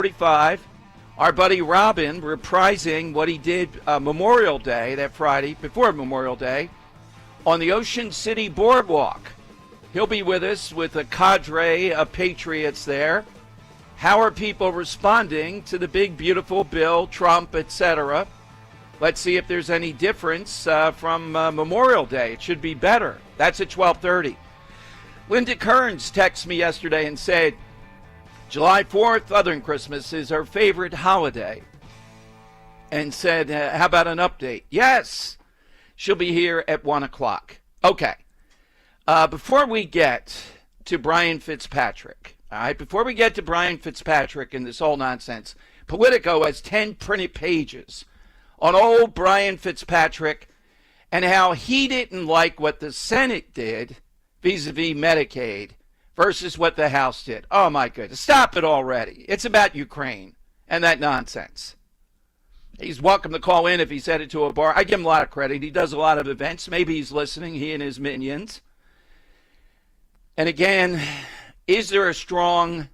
45. Our buddy Robin reprising what he did Memorial Day, that Friday, before Memorial Day, on the Ocean City Boardwalk. He'll be with us with a cadre of patriots there. How are people responding to the big, beautiful bill, Trump, etc.? Let's see if there's any difference from Memorial Day. It should be better. That's at 12:30. Linda Kearns texted me yesterday and said, July 4th, other than Christmas, is her favorite holiday. And said, how about an update? Yes, she'll be here at 1 o'clock. Okay. Before we get to Brian Fitzpatrick, all right, before we get to Brian Fitzpatrick and this whole nonsense, Politico has 10 printed pages on old Brian Fitzpatrick and how he didn't like what the Senate did vis-a-vis Medicaid versus what the House did. Oh, my goodness. Stop it already. It's about Ukraine and that nonsense. He's welcome to call in if he's headed to a bar. I give him a lot of credit. He does a lot of events. Maybe he's listening, he and his minions. And again, is there a strong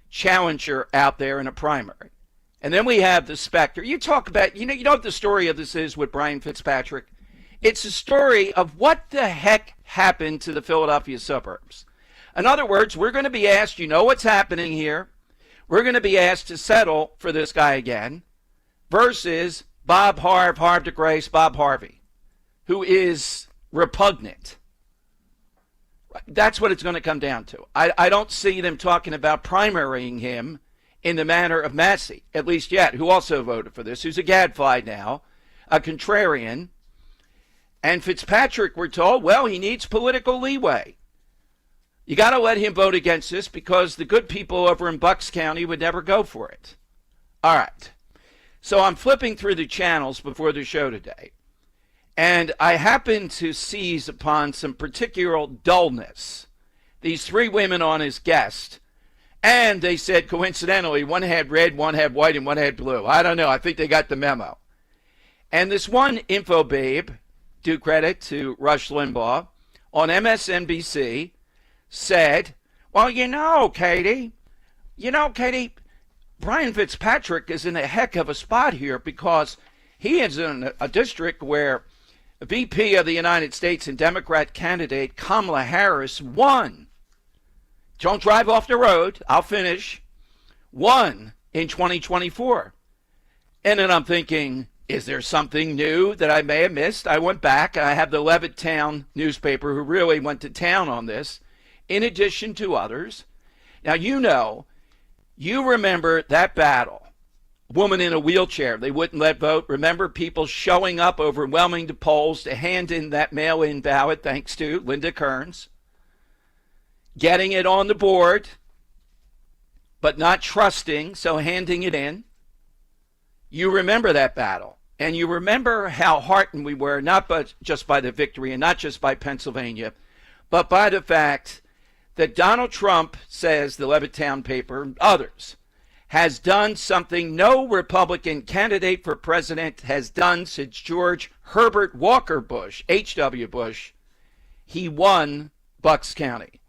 challenger out there in a primary? And then we have the specter. You talk about, you know what the story of this is with Brian Fitzpatrick? It's a story of what the heck happened to the Philadelphia suburbs. In other words, we're going to be asked, you know what's happening here. We're going to be asked to settle for this guy again versus Bob Harv de Grace, Bob Harvey, who is repugnant. That's what it's going to come down to. I don't see them talking about primarying him in the manner of Massey, at least yet, who also voted for this, who's a gadfly now, a contrarian. And Fitzpatrick, we're told, well, he needs political leeway. You got to let him vote against this because the good people over in Bucks County would never go for it. All right. So I'm flipping through the channels before the show today, and I happened to seize upon some particular dullness. These three women on his guest, and they said, coincidentally, one had red, one had white, and one had blue. I don't know. I think they got the memo. And this one info babe, due credit to Rush Limbaugh, on MSNBC, said, well, Katie, Brian Fitzpatrick is in a heck of a spot here because he is in a district where VP of the United States and Democrat candidate Kamala Harris won. Don't drive off the road. I'll finish. Won in 2024. And then I'm thinking, is there something new that I may have missed? I went back. I have the Levittown newspaper who really went to town on this, in addition to others. Now, you remember that battle. Woman in a wheelchair, they wouldn't let vote. Remember people showing up overwhelming the polls to hand in that mail-in ballot, thanks to Linda Kearns. Getting it on the board, but not trusting, so handing it in. You remember that battle. And you remember how heartened we were, not but just by the victory and not just by Pennsylvania, but by the fact that Donald Trump, says the Levittown paper, others, has done something no Republican candidate for president has done since George Herbert Walker Bush, H.W. Bush. He won Bucks County.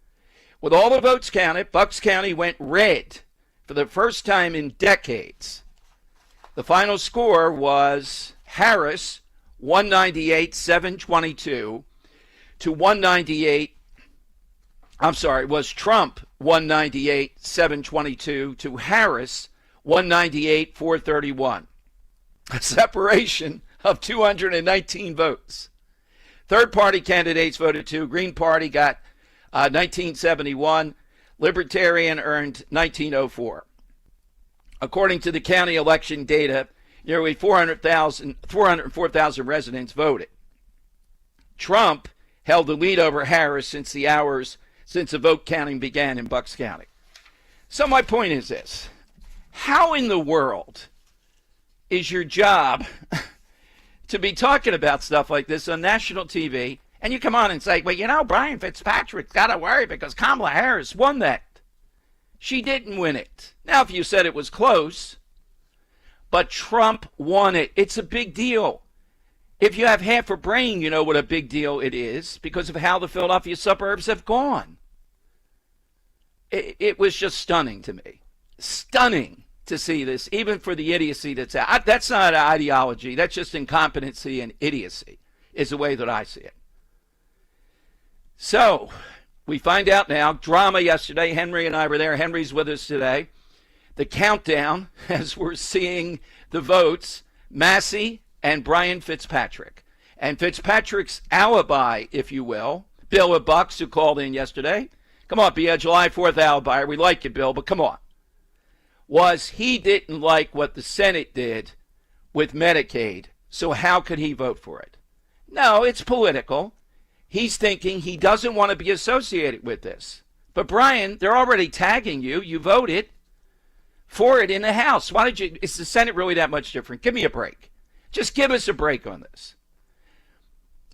With all the votes counted, Bucks County went red for the first time in decades. The final score was Harris 198-722 to 198. It was Trump 198-722 to Harris 198-431. A separation of 219 votes. Third-party candidates voted too. Green Party got 1971. Libertarian earned 1904. According to the county election data, nearly 404,000 residents voted. Trump held the lead over Harris since the vote counting began in Bucks County. So my point is this. How in the world is your job to be talking about stuff like this on national TV, and you come on and say, well, Brian Fitzpatrick's got to worry because Kamala Harris won that. She didn't win it. Now, if you said it was close, but Trump won it, it's a big deal. If you have half a brain, you know what a big deal it is because of how the Philadelphia suburbs have gone. It was just stunning to me. Stunning to see this, even for the idiocy that's out. That's not ideology. That's just incompetency and idiocy is the way that I see it. So we find out now, drama yesterday. Henry and I were there. Henry's with us today. The countdown as we're seeing the votes, Massey and Brian Fitzpatrick. And Fitzpatrick's alibi, if you will, Bill of Bucks, who called in yesterday. Come on, be a July 4th alibi. We like you, Bill, but come on. Was he didn't like what the Senate did with Medicaid, so how could he vote for it? No, it's political. He's thinking he doesn't want to be associated with this. But Brian, they're already tagging you. You voted for it in the House. Why did you? Is the Senate really that much different? Give me a break. Just give us a break on this.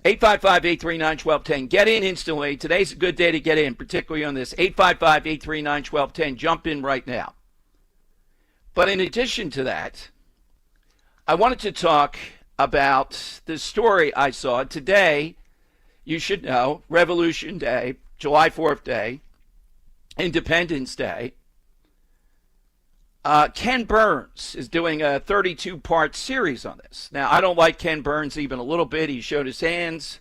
855-839-1210. Get in instantly. Today's a good day to get in, particularly on this. 855-839-1210. Jump in right now. But in addition to that, I wanted to talk about the story I saw today. You should know, Revolution Day, July 4th Day, Independence Day. Ken Burns is doing a 32-part series on this. Now, I don't like Ken Burns even a little bit. He showed his hands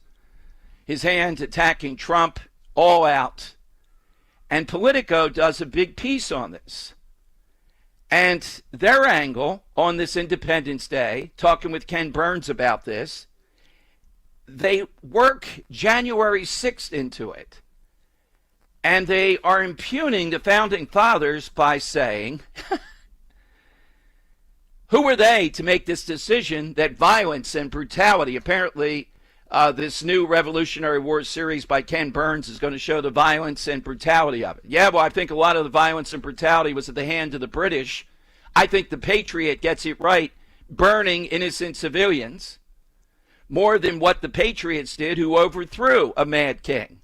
attacking Trump, all out. And Politico does a big piece on this. And their angle on this Independence Day, talking with Ken Burns about this, they work January 6th into it. And they are impugning the Founding Fathers by saying, who were they to make this decision that violence and brutality, apparently this new Revolutionary War series by Ken Burns is going to show the violence and brutality of it. Yeah, well, I think a lot of the violence and brutality was at the hand of the British. I think the Patriot gets it right, burning innocent civilians, more than what the Patriots did, who overthrew a mad king.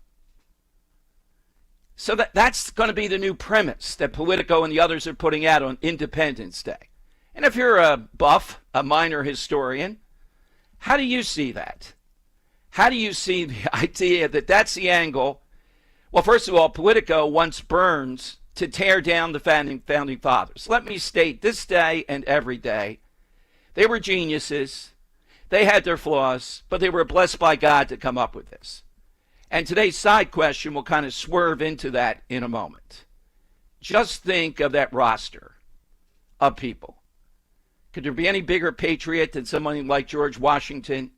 So that's going to be the new premise that Politico and the others are putting out on Independence Day. And if you're a buff, a minor historian, how do you see that? How do you see the idea that that's the angle? Well, first of all, Politico wants Burns to tear down the Founding Fathers. Let me state, this day and every day, they were geniuses. They had their flaws, but they were blessed by God to come up with this. And today's side question will kind of swerve into that in a moment. Just think of that roster of people. Could there be any bigger patriot than someone like George Washington?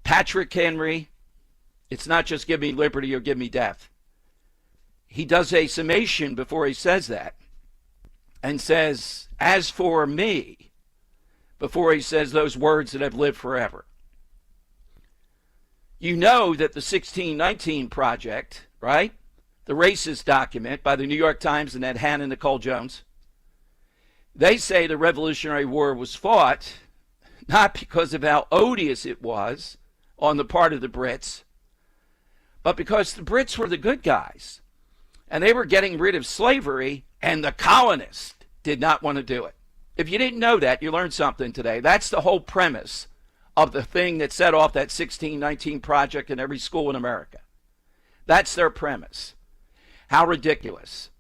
Patrick Henry? It's not just give me liberty or give me death. He does a summation before he says that and says, as for me, before he says those words that have lived forever. You know that the 1619 Project, right? The racist document by the New York Times and that Hannah Nicole Jones, they say the Revolutionary War was fought not because of how odious it was on the part of the Brits, but because the Brits were the good guys. And they were getting rid of slavery, and the colonists did not want to do it. If you didn't know that, you learned something today. That's the whole premise of the thing that set off that 1619 Project in every school in America. That's their premise. How ridiculous.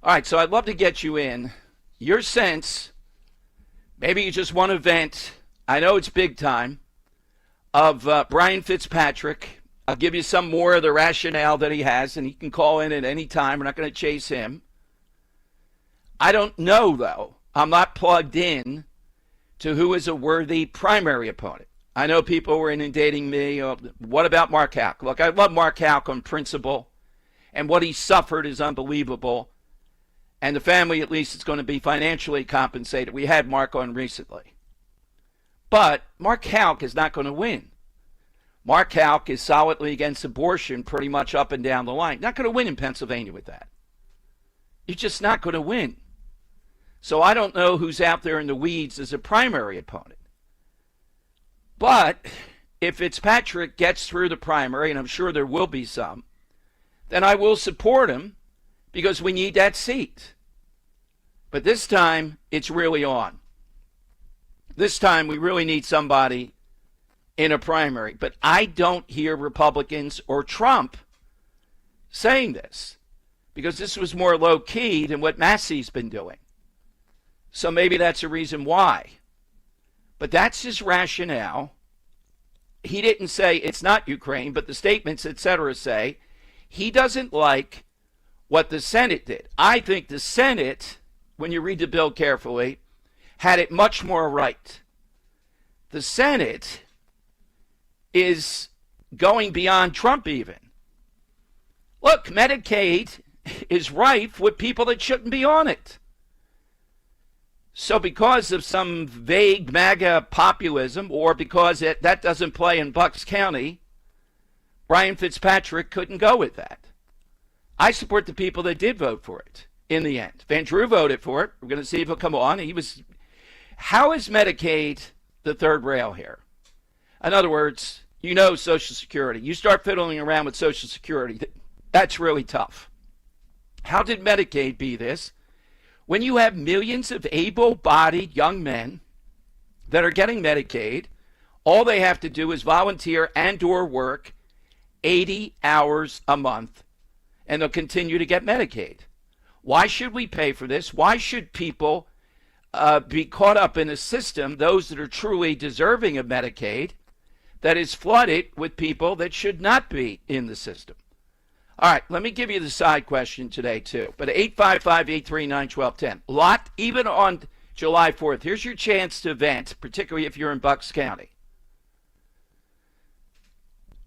All right, so I'd love to get you in. Your sense, maybe you just want to vent, I know it's big time, of Brian Fitzpatrick. I'll give you some more of the rationale that he has, and he can call in at any time. We're not going to chase him. I don't know, though. I'm not plugged in to who is a worthy primary opponent. I know people were inundating me. What about Mark Houck? Look, I love Mark Houck on principle, and what he suffered is unbelievable. And the family, at least, is going to be financially compensated. We had Mark on recently. But Mark Houck is not going to win. Mark Houck is solidly against abortion pretty much up and down the line. Not going to win in Pennsylvania with that. You're just not going to win. So I don't know who's out there in the weeds as a primary opponent. But if Fitzpatrick gets through the primary, and I'm sure there will be some, then I will support him because we need that seat. But this time, it's really on. This time, we really need somebody in a primary. But I don't hear Republicans or Trump saying this because this was more low-key than what Massey's been doing. So maybe that's a reason why. But that's his rationale. He didn't say it's not Ukraine, but the statements, etc., say he doesn't like what the Senate did. I think the Senate, when you read the bill carefully, had it much more right. The Senate is going beyond Trump even. Look, Medicaid is rife with people that shouldn't be on it. So because of some vague MAGA populism, or because that doesn't play in Bucks County, Brian Fitzpatrick couldn't go with that. I support the people that did vote for it in the end. Van Drew voted for it. We're going to see if he'll come on. How is Medicaid the third rail here? In other words, Social Security. You start fiddling around with Social Security, that's really tough. How did Medicaid be this? When you have millions of able-bodied young men that are getting Medicaid, all they have to do is volunteer and/or work 80 hours a month, and they'll continue to get Medicaid. Why should we pay for this? Why should people be caught up in a system, those that are truly deserving of Medicaid, that is flooded with people that should not be in the system? All right, let me give you the side question today, too. But 855-839-1210. Lot, even on July 4th, here's your chance to vent, particularly if you're in Bucks County.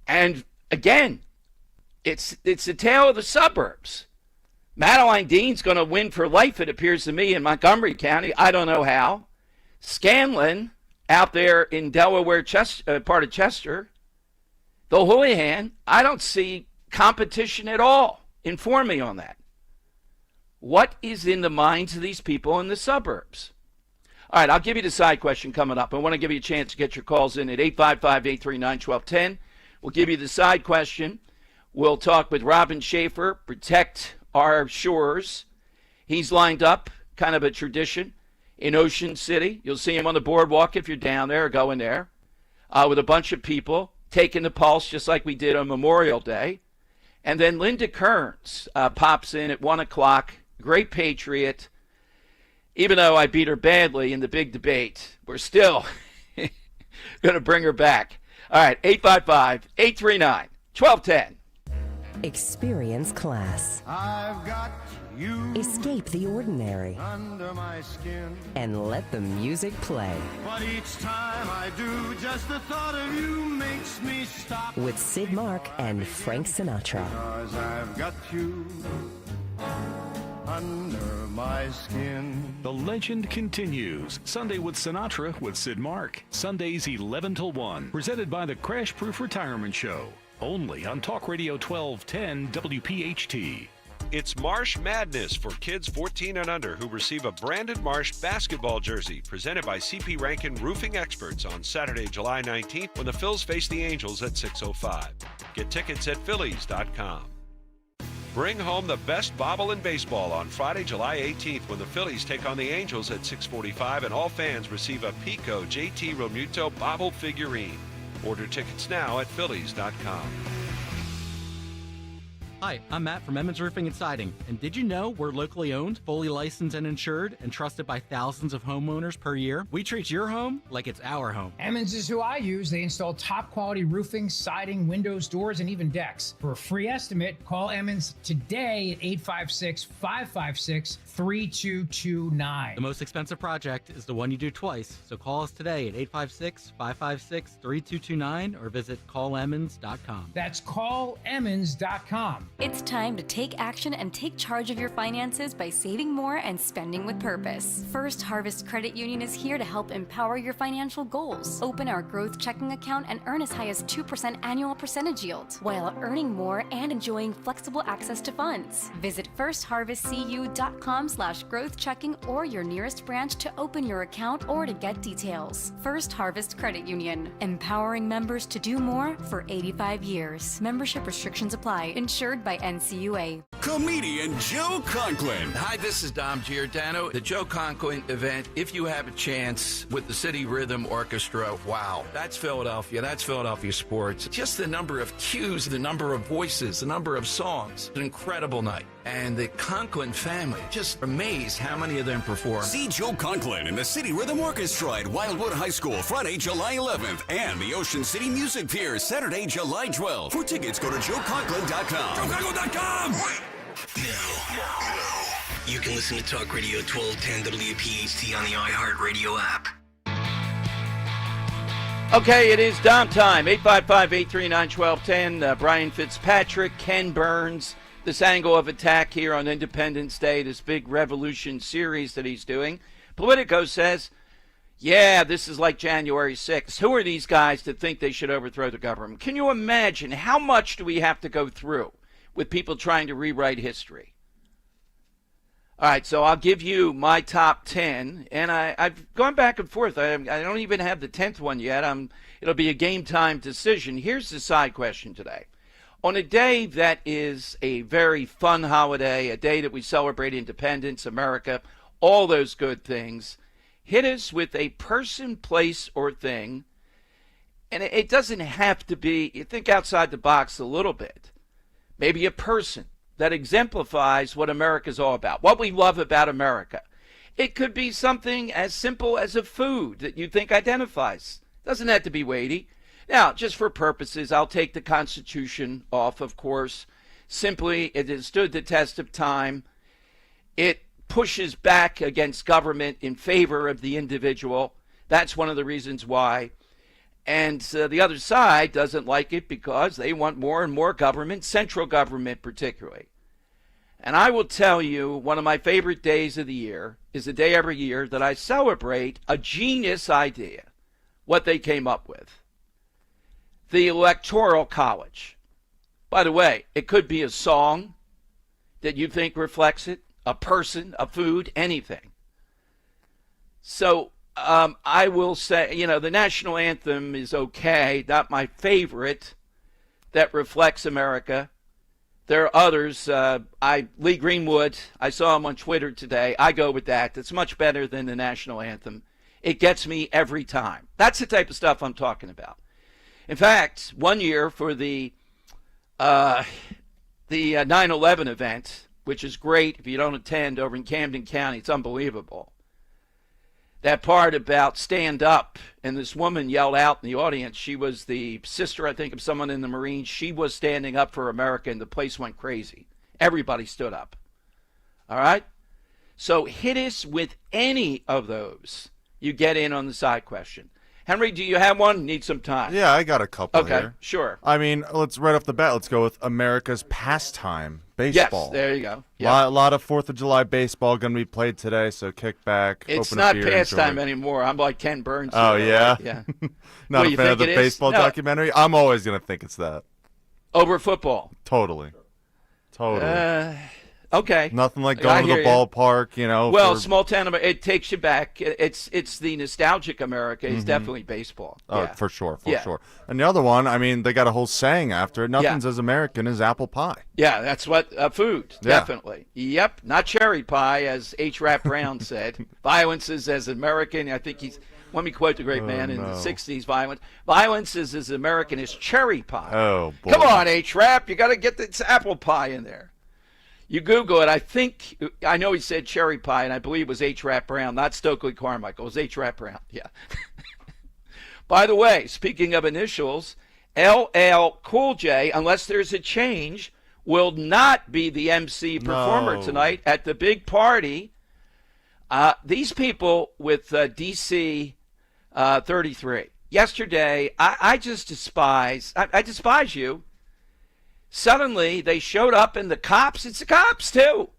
And again, it's the tale of the suburbs. Madeline Dean's going to win for life, it appears to me, in Montgomery County. I don't know how. Scanlon, out there in Delaware, part of Chester, the Houlihan, I don't see competition at all. Inform me on that. What is in the minds of these people in the suburbs? All right, I'll give you the side question coming up. I want to give you a chance to get your calls in at 855-839-1210. We'll give you the side question. We'll talk with Robin Schaefer, Protect Our Shores. He's lined up, kind of a tradition, in Ocean City. You'll see him on the boardwalk if you're down there or going there, with a bunch of people taking the pulse just like we did on Memorial Day. And then Linda Kearns pops in at 1 o'clock, great patriot. Even though I beat her badly in the big debate, we're still going to bring her back. All right, 855-839-1210. Experience class. I've got you. Escape the ordinary. Under my skin. And let the music play. But each time I do, just the thought of you makes me stop. With Sid Mark and Frank Sinatra. 'Cause I've got you under my skin. The legend continues. Sunday with Sinatra with Sid Mark. Sundays 11 till 1. Presented by the Crash Proof Retirement Show. Only on Talk Radio 1210 WPHT. It's Marsh Madness for kids 14 and under who receive a branded Marsh basketball jersey presented by CP Rankin Roofing Experts on Saturday, July 19th when the Phils face the Angels at 6:05. Get tickets at Phillies.com. Bring home the best bobble in baseball on Friday, July 18th when the Phillies take on the Angels at 6:45 and all fans receive a Pico JT Realmuto bobble figurine. Order tickets now at Phillies.com. Hi, I'm Matt from Emmons Roofing and Siding. And did you know we're locally owned, fully licensed and insured, and trusted by thousands of homeowners per year? We treat your home like it's our home. Emmons is who I use. They install top quality roofing, siding, windows, doors, and even decks. For a free estimate, call Emmons today at 856-556-3229. The most expensive project is the one you do twice. So call us today at 856-556-3229 or visit callemmons.com. That's callemmons.com. It's time to take action and take charge of your finances by saving more and spending with purpose. First Harvest Credit Union is here to help empower your financial goals. Open our growth checking account and earn as high as 2% annual percentage yield, while earning more and enjoying flexible access to funds. Visit firstharvestcu.com/growth checking or your nearest branch to open your account or to get details. First Harvest Credit Union, empowering members to do more for 85 years. Membership restrictions apply. Insured by NCUA. Comedian Joe Conklin. Hi, this is Dom Giordano. The Joe Conklin event, if you have a chance, with the City Rhythm Orchestra, wow. That's Philadelphia. That's Philadelphia sports. Just the number of cues, the number of voices, the number of songs. An incredible night. And the Conklin family, just amazed how many of them perform. See Joe Conklin and the City Rhythm Orchestra at Wildwood High School Friday, July 11th, and the Ocean City Music Pier Saturday, July 12th. For tickets, go to joeconklin.com. JoeConklin.com! Now, you can listen to Talk Radio 1210 WPHT on the iHeartRadio app. Okay, it is Dom time. 855-839-1210. Brian Fitzpatrick, Ken Burns. This angle of attack here on Independence Day, this big revolution series that he's doing. Politico says, yeah, this is like January 6th. Who are these guys that think they should overthrow the government? Can you imagine how much do we have to go through with people trying to rewrite history? All right, so I'll give you my top 10, and I've gone back and forth. I don't even have the 10th one yet. It'll be a game-time decision. Here's the side question today. On a day that is a very fun holiday, a day that we celebrate independence, America, all those good things, hit us with a person, place, or thing, and it doesn't have to be, you think outside the box a little bit, maybe a person that exemplifies what America's all about, what we love about America. It could be something as simple as a food that you think identifies. Doesn't have to be weighty. Now, just for purposes, I'll take the Constitution off, of course. Simply, it has stood the test of time. It pushes back against government in favor of the individual. That's one of the reasons why. And the other side doesn't like it because they want more and more government, central government particularly. And I will tell you, one of my favorite days of the year is the day every year that I celebrate a genius idea, what they came up with. The Electoral College. By the way, it could be a song that you think reflects it, a person, a food, anything. So I will say, the national anthem is okay, not my favorite that reflects America. There are others. Lee Greenwood, I saw him on Twitter today. I go with that. It's much better than the national anthem. It gets me every time. That's the type of stuff I'm talking about. In fact, one year for the 9/11 event, which is great if you don't attend over in Camden County, it's unbelievable. That part about stand up, and this woman yelled out in the audience. She was the sister, I think, of someone in the Marines. She was standing up for America, and the place went crazy. Everybody stood up. All right? So hit us with any of those. You get in on the side question. Henry, do you have one? Need some time. Yeah, I got a couple here. Okay, sure. I mean, let's right off the bat, let's go with America's pastime, baseball. Yes, there you go. A lot of 4th of July baseball going to be played today, so kick back, it's open a not beer, pastime enjoy. anymore. I'm like Ken Burns. Oh, yeah? Right? Yeah. Not a fan of the baseball documentary? I'm always going to think it's that. Over football? Totally. Okay. Nothing like going to the ballpark, Well, small town, it takes you back. It's the nostalgic America. It's definitely baseball. Oh, yeah. for sure. And the other one, I mean, they got a whole saying after it. Nothing's Yeah. as American as apple pie. Yeah, that's what food. Yeah. Definitely. Yep. Not cherry pie, as H. Rap Brown said. Violence is as American. I think let me quote the great man in the 60s. Violence is as American as cherry pie. Oh, boy. Come on, H. Rap. You got to get this apple pie in there. You Google it. I know he said cherry pie, and I believe it was H. Rap Brown, not Stokely Carmichael. It was H. Rap Brown. Yeah. By the way, speaking of initials, LL Cool J, unless there's a change, will not be the MC performer tonight at the big party. These people with DC 33. Yesterday, I just despise. I despise you. Suddenly, they showed up, and it's the cops, too.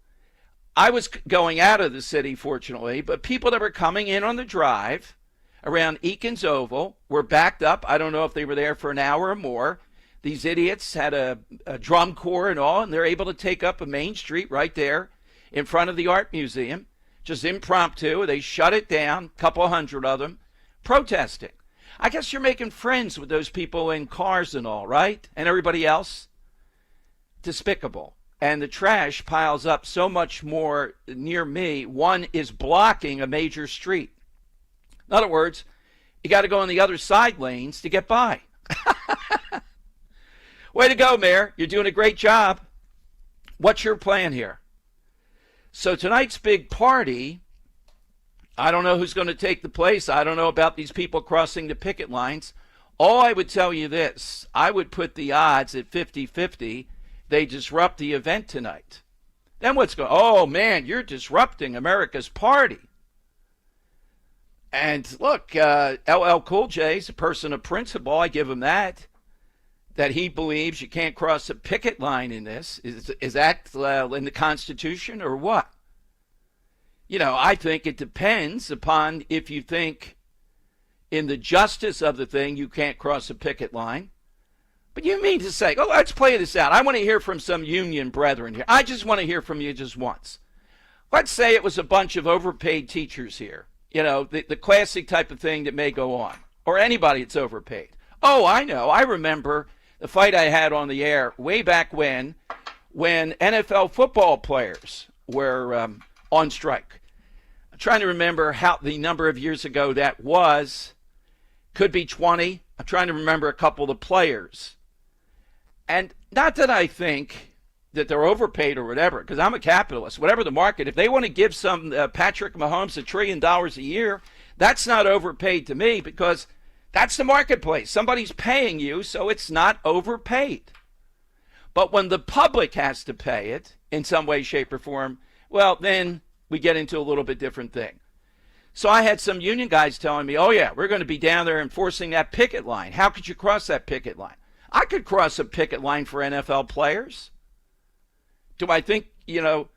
I was going out of the city, fortunately, but people that were coming in on the drive around Eakins Oval were backed up. I don't know if they were there for an hour or more. These idiots had a drum corps and all, and they're able to take up a main street right there in front of the Art Museum, just impromptu. They shut it down, a couple hundred of them, protesting. I guess you're making friends with those people in cars and all, right? And everybody else? Despicable. And the trash piles up so much more near me. One is blocking a major street. In other words, you got to go on the other side lanes to get by. Way to go, Mayor. You're doing a great job. What's your plan here? So tonight's big party, I don't know who's going to take the place. I don't know about these people crossing the picket lines. All I would tell you this, I would put the odds at 50-50 they disrupt the event tonight. Then what's going, oh man, you're disrupting America's party. And look, LL Cool J's a person of principle. I give him that he believes you can't cross a picket line in this. Is that in the Constitution or what? You know, I think it depends upon if you think in the justice of the thing you can't cross a picket line. But you mean to say, oh, let's play this out. I want to hear from some union brethren here. I just want to hear from you just once. Let's say it was a bunch of overpaid teachers here. You know, the classic type of thing that may go on. Or anybody that's overpaid. Oh, I know. I remember the fight I had on the air way back when NFL football players were on strike. I'm trying to remember how the number of years ago that was. Could be 20. I'm trying to remember a couple of the players. And not that I think that they're overpaid or whatever, because I'm a capitalist. Whatever the market, if they want to give some Patrick Mahomes $1 trillion a year, that's not overpaid to me because that's the marketplace. Somebody's paying you, so it's not overpaid. But when the public has to pay it in some way, shape, or form, well, then we get into a little bit different thing. So I had some union guys telling me, oh, yeah, we're going to be down there enforcing that picket line. How could you cross that picket line? I could cross a picket line for NFL players. Do I think, you know,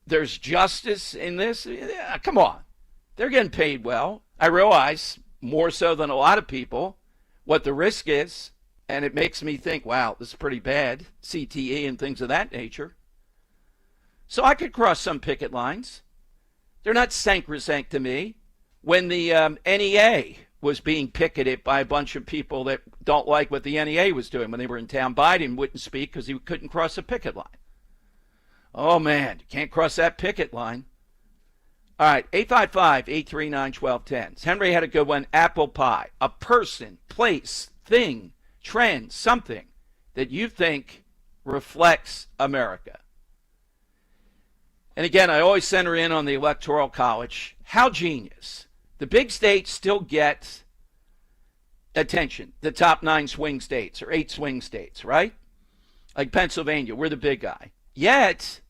there's justice in this? Yeah, come on. They're getting paid well. I realize more so than a lot of people what the risk is, and it makes me think, wow, this is pretty bad, CTE and things of that nature. So I could cross some picket lines. They're not sacrosanct to me. When the NEA was being picketed by a bunch of people that don't like what the NEA was doing when they were in town, Biden wouldn't speak because he couldn't cross a picket line. Oh, man, you can't cross that picket line. All right, 855-839-1210. Henry had a good one. Apple pie. A person, place, thing, trend, something that you think reflects America. And again, I always center in on the Electoral College. How genius. The big states still get attention. The top 9 swing states or 8 swing states, right? Like Pennsylvania, we're the big guy. Yet,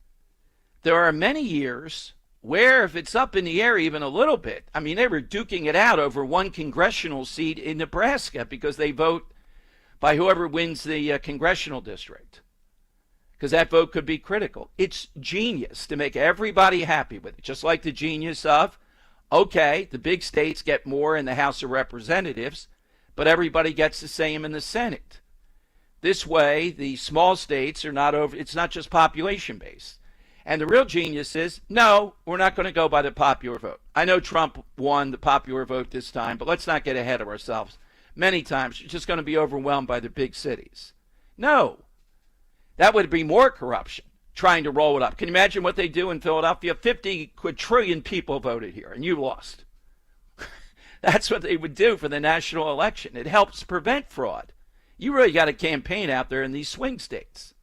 there are many years where if it's up in the air even a little bit, I mean, they were duking it out over one congressional seat in Nebraska because they vote by whoever wins the congressional district. Because that vote could be critical. It's genius to make everybody happy with it. Just like the genius of, okay, the big states get more in the House of Representatives, but everybody gets the same in the Senate. This way, the small states are not over, it's not just population based. And the real genius is, no, we're not going to go by the popular vote. I know Trump won the popular vote this time, but let's not get ahead of ourselves. Many times, you're just going to be overwhelmed by the big cities. No. That would be more corruption, trying to roll it up. Can you imagine what they do in Philadelphia? 50 quadrillion people voted here, and you lost. That's what they would do for the national election. It helps prevent fraud. You really got a campaign out there in these swing states.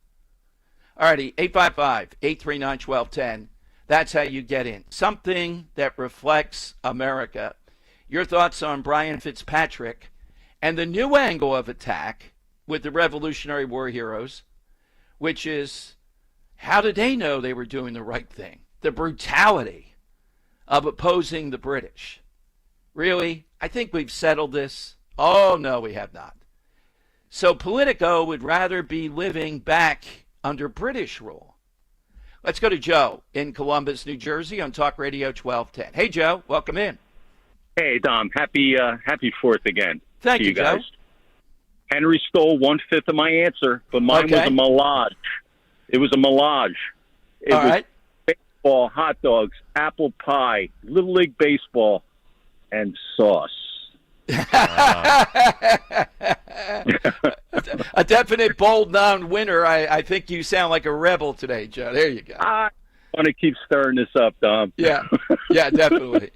Alrighty, 855-839-1210. That's how you get in. Something that reflects America. Your thoughts on Brian Fitzpatrick and the new angle of attack with the Revolutionary War heroes, which is, how did they know they were doing the right thing? The brutality of opposing the British. Really? I think we've settled this. Oh, no, we have not. So Politico would rather be living back under British rule. Let's go to Joe in Columbus, New Jersey on Talk Radio 1210. Hey, Joe, welcome in. Hey, Dom. Happy 4th again. Thank you, guys. Joe. Henry stole 1/5 of my answer, but mine was a melange. It was a melange. It All was right. baseball, hot dogs, apple pie, Little League baseball, and sauce. A definite bold non-winner. I think you sound like a rebel today, Joe. There you go. I want to keep stirring this up, Dom. Yeah, definitely.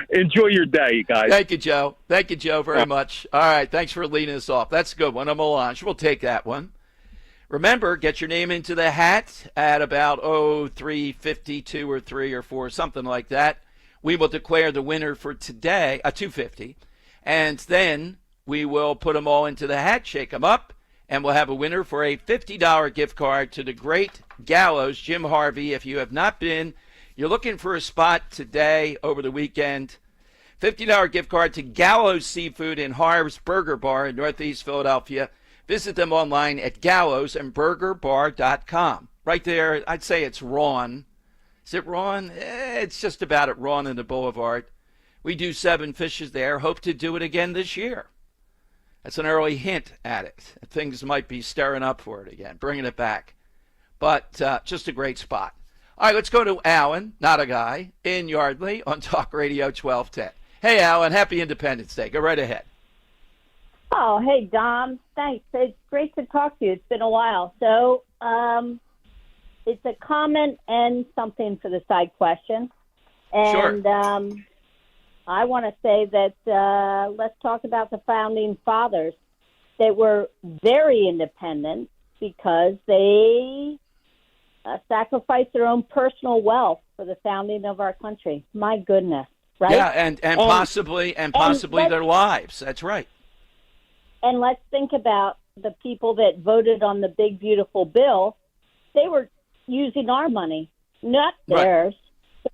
Enjoy your day, you guys. Thank you, Joe. Thank you, Joe, very much. All right, thanks for leading us off. That's a good one, a melange. We'll take that one. Remember, get your name into the hat at about 3:52 or 3 or 4, something like that. We will declare the winner for today, 250, and then we will put them all into the hat, shake them up, and we'll have a winner for a $50 gift card to the Great Gallows, Jim Harvey. If you have not been, you're looking for a spot today over the weekend, $50 gift card to Gallows Seafood in Harv's Burger Bar in Northeast Philadelphia. Visit them online at gallowsandburgerbar.com. Right there, I'd say it's Ron. Is it Ron? It's just about at Ron in the Boulevard. We do 7 fishes there. Hope to do it again this year. That's an early hint at it. Things might be stirring up for it again, bringing it back. But just a great spot. All right, let's go to Alan, not a guy, in Yardley on Talk Radio 1210. Hey, Alan, happy Independence Day. Go right ahead. Oh, hey, Dom. Thanks. It's great to talk to you. It's been a while. So it's a comment and something for the side question. And sure. I want to say that let's talk about the founding fathers. They were very independent because they sacrificed their own personal wealth for the founding of our country. My goodness, right? Yeah, and possibly their lives. That's right. And let's think about the people that voted on the big, beautiful bill. They were using our money, not theirs.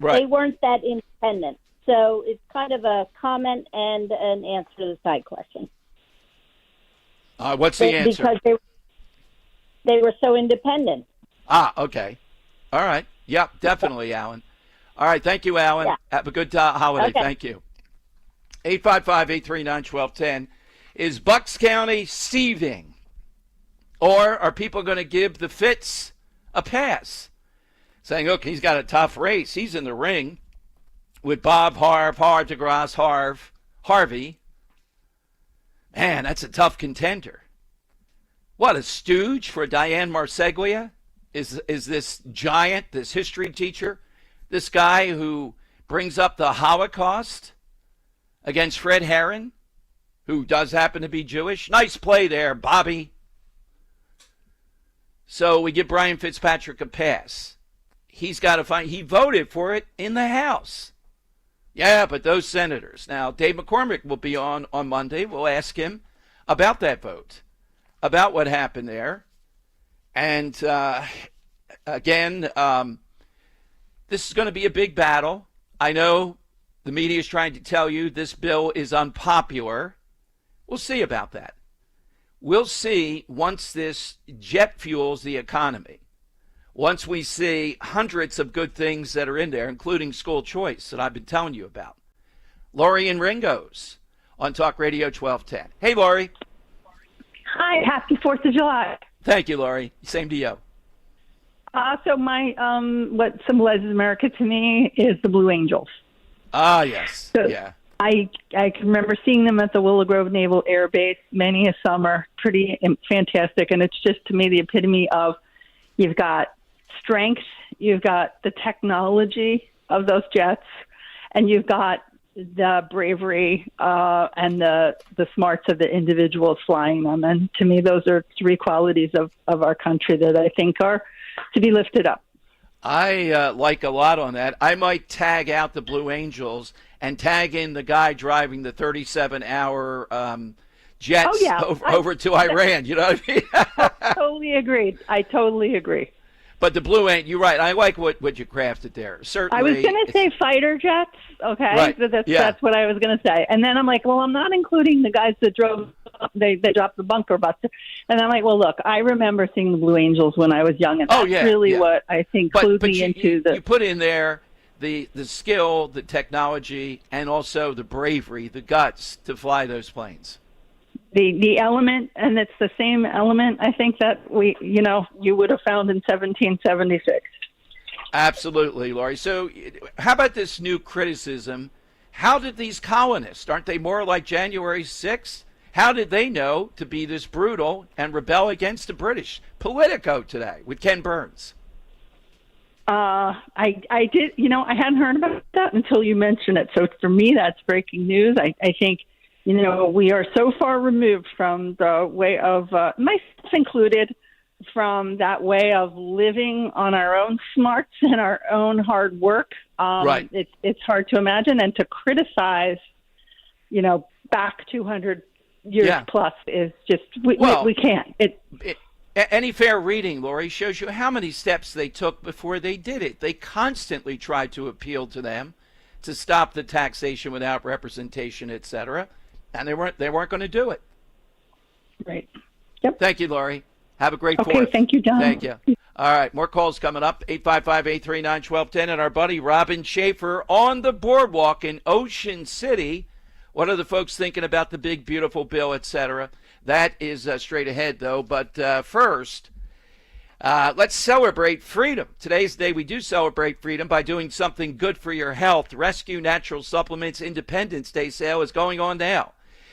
Right. They weren't that independent. So it's kind of a comment and an answer to the side question. What's the answer? Because they were so independent. Okay. All right. Yep, definitely, Alan. All right, thank you, Alan. Yeah. Have a good holiday. Okay. Thank you. 855-839-1210. Is Bucks County seething? Or are people going to give the Fitz a pass? Saying, look, he's got a tough race. He's in the ring with Bob Harv, DeGrasse, Harvey. Man, that's a tough contender. What, a stooge for Diane Marseglia? Is this giant, this history teacher, this guy who brings up the Holocaust against Fred Herron, who does happen to be Jewish? Nice play there, Bobby. So we give Brian Fitzpatrick a pass. He's got to find, he voted for it in the House. Yeah, but those senators. Now, Dave McCormick will be on Monday. We'll ask him about that vote, about what happened there. And again, this is going to be a big battle. I know the media is trying to tell you this bill is unpopular. We'll see about that. We'll see once this jet fuels the economy. Once we see hundreds of good things that are in there, including school choice that I've been telling you about. Lori and Ringo's on Talk Radio 1210. Hey, Lori. Hi, happy 4th of July. Thank you, Lori. Same to you. So my what symbolizes America to me is the Blue Angels. Ah, yes. So yeah. I can remember seeing them at the Willow Grove Naval Air Base many a summer. Pretty fantastic. And it's just, to me, the epitome of you've got strength, you've got the technology of those jets, and you've got the bravery and the smarts of the individuals flying them. And to me, those are 3 qualities of our country that I think are to be lifted up. I like a lot on that. I might tag out the Blue Angels and tag in the guy driving the 37-hour jets over to Iran. You know what I mean? Totally agreed. I totally agree. But the Blue ain't. You're right. I like what you crafted there. Certainly. I was going to say fighter jets. Okay, right. That's what I was going to say. And then I'm like, well, I'm not including the guys that they dropped the bunker bus. And I'm like, well, look, I remember seeing the Blue Angels when I was young, and that's really what I think clued me into the. You put in there the skill, the technology, and also the bravery, the guts to fly those planes. The element, and it's the same element, I think, that you would have found in 1776. Absolutely, Laurie. So how about this new criticism? How did these colonists, aren't they more like January 6th? How did they know to be this brutal and rebel against the British? Politico today with Ken Burns. I did, I hadn't heard about that until you mentioned it. So for me, that's breaking news. I think, we are so far removed from the way of, myself included, from that way of living on our own smarts and our own hard work. Right. It's hard to imagine, and to criticize, back 200 years plus is just we can't. Any fair reading, Lori, shows you how many steps they took before they did it. They constantly tried to appeal to them to stop the taxation without representation, etc., and they weren't going to do it. Right. Yep. Thank you, Lori. Have a great Okay, Fourth. thank you, Don. Thank you. All right, more calls coming up, 855-839-1210, and our buddy Robin Schaefer on the boardwalk in Ocean City. What are the folks thinking about the big, beautiful bill, etc.? That is straight ahead, though. But first, let's celebrate freedom. Today's the day we do celebrate freedom by doing something good for your health. Rescue Natural Supplements Independence Day sale is going on now.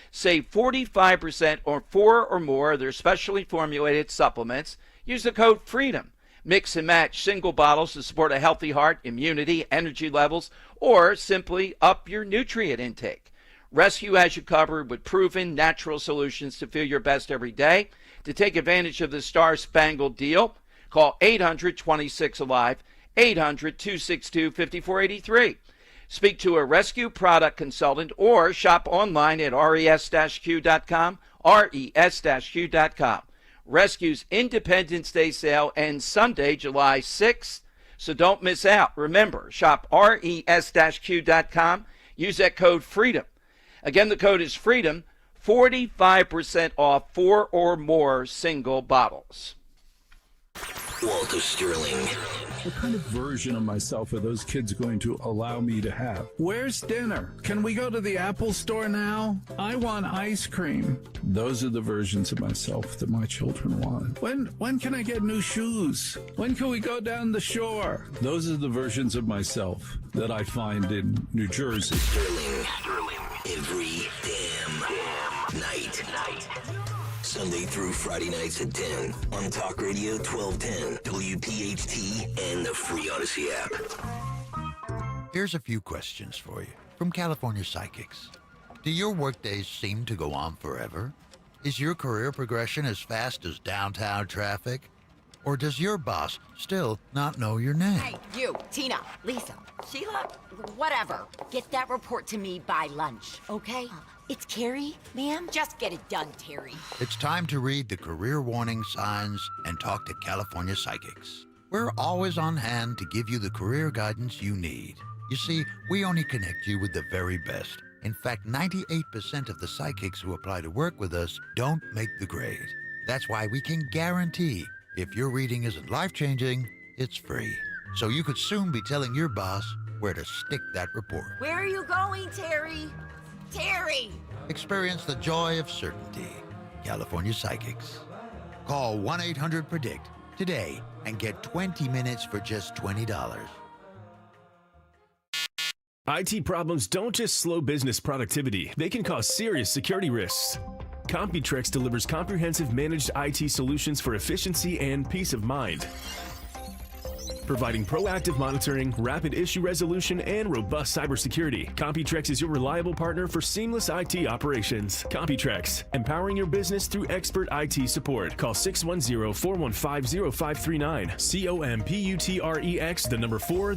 Save 45% on 4 or more of their specially formulated supplements. Use the code FREEDOM. Mix and match single bottles to support a healthy heart, immunity, energy levels, or simply up your nutrient intake. Rescue has you covered with proven natural solutions to feel your best every day. To take advantage of the Star-Spangled Deal, call 800-26-ALIVE, 800-262-5483. Speak to a Rescue product consultant or shop online at res-q.com, res-q.com. Rescue's Independence Day sale ends Sunday, July 6th, so don't miss out. Remember, shop res-q.com. Use that code FREEDOM. Again, the code is FREEDOM, 45% off 4 or more single bottles. Walter Sterling. What kind of version of myself are those kids going to allow me to have? Where's dinner? Can we go to the Apple store now? I want ice cream. Those are the versions of myself that my children want. When can I get new shoes? When can we go down the shore? Those are the versions of myself that I find in New Jersey. Sterling. Every damn night. Sunday through Friday nights at 10 on Talk Radio 1210, WPHT, and the free Odyssey app. Here's a few questions for you from California Psychics. Do your workdays seem to go on forever? Is your career progression as fast as downtown traffic? Or does your boss still not know your name? Hey, you, Tina, Lisa, Sheila, whatever. Get that report to me by lunch, okay? It's Carrie, ma'am. Just get it done, Terry. It's time to read the career warning signs and talk to California Psychics. We're always on hand to give you the career guidance you need. You see, we only connect you with the very best. In fact, 98% of the psychics who apply to work with us don't make the grade. That's why we can guarantee if your reading isn't life-changing, it's free. So you could soon be telling your boss where to stick that report. Where are you going, Terry? Terry! Experience the joy of certainty. California Psychics. Call 1-800-PREDICT today and get 20 minutes for just $20. IT problems don't just slow business productivity, they can cause serious security risks. Computrex delivers comprehensive managed IT solutions for efficiency and peace of mind. Providing proactive monitoring, rapid issue resolution, and robust cybersecurity, Computrex is your reliable partner for seamless IT operations. Computrex, empowering your business through expert IT support. Call 610-415-0539. COMPUTREX, 4,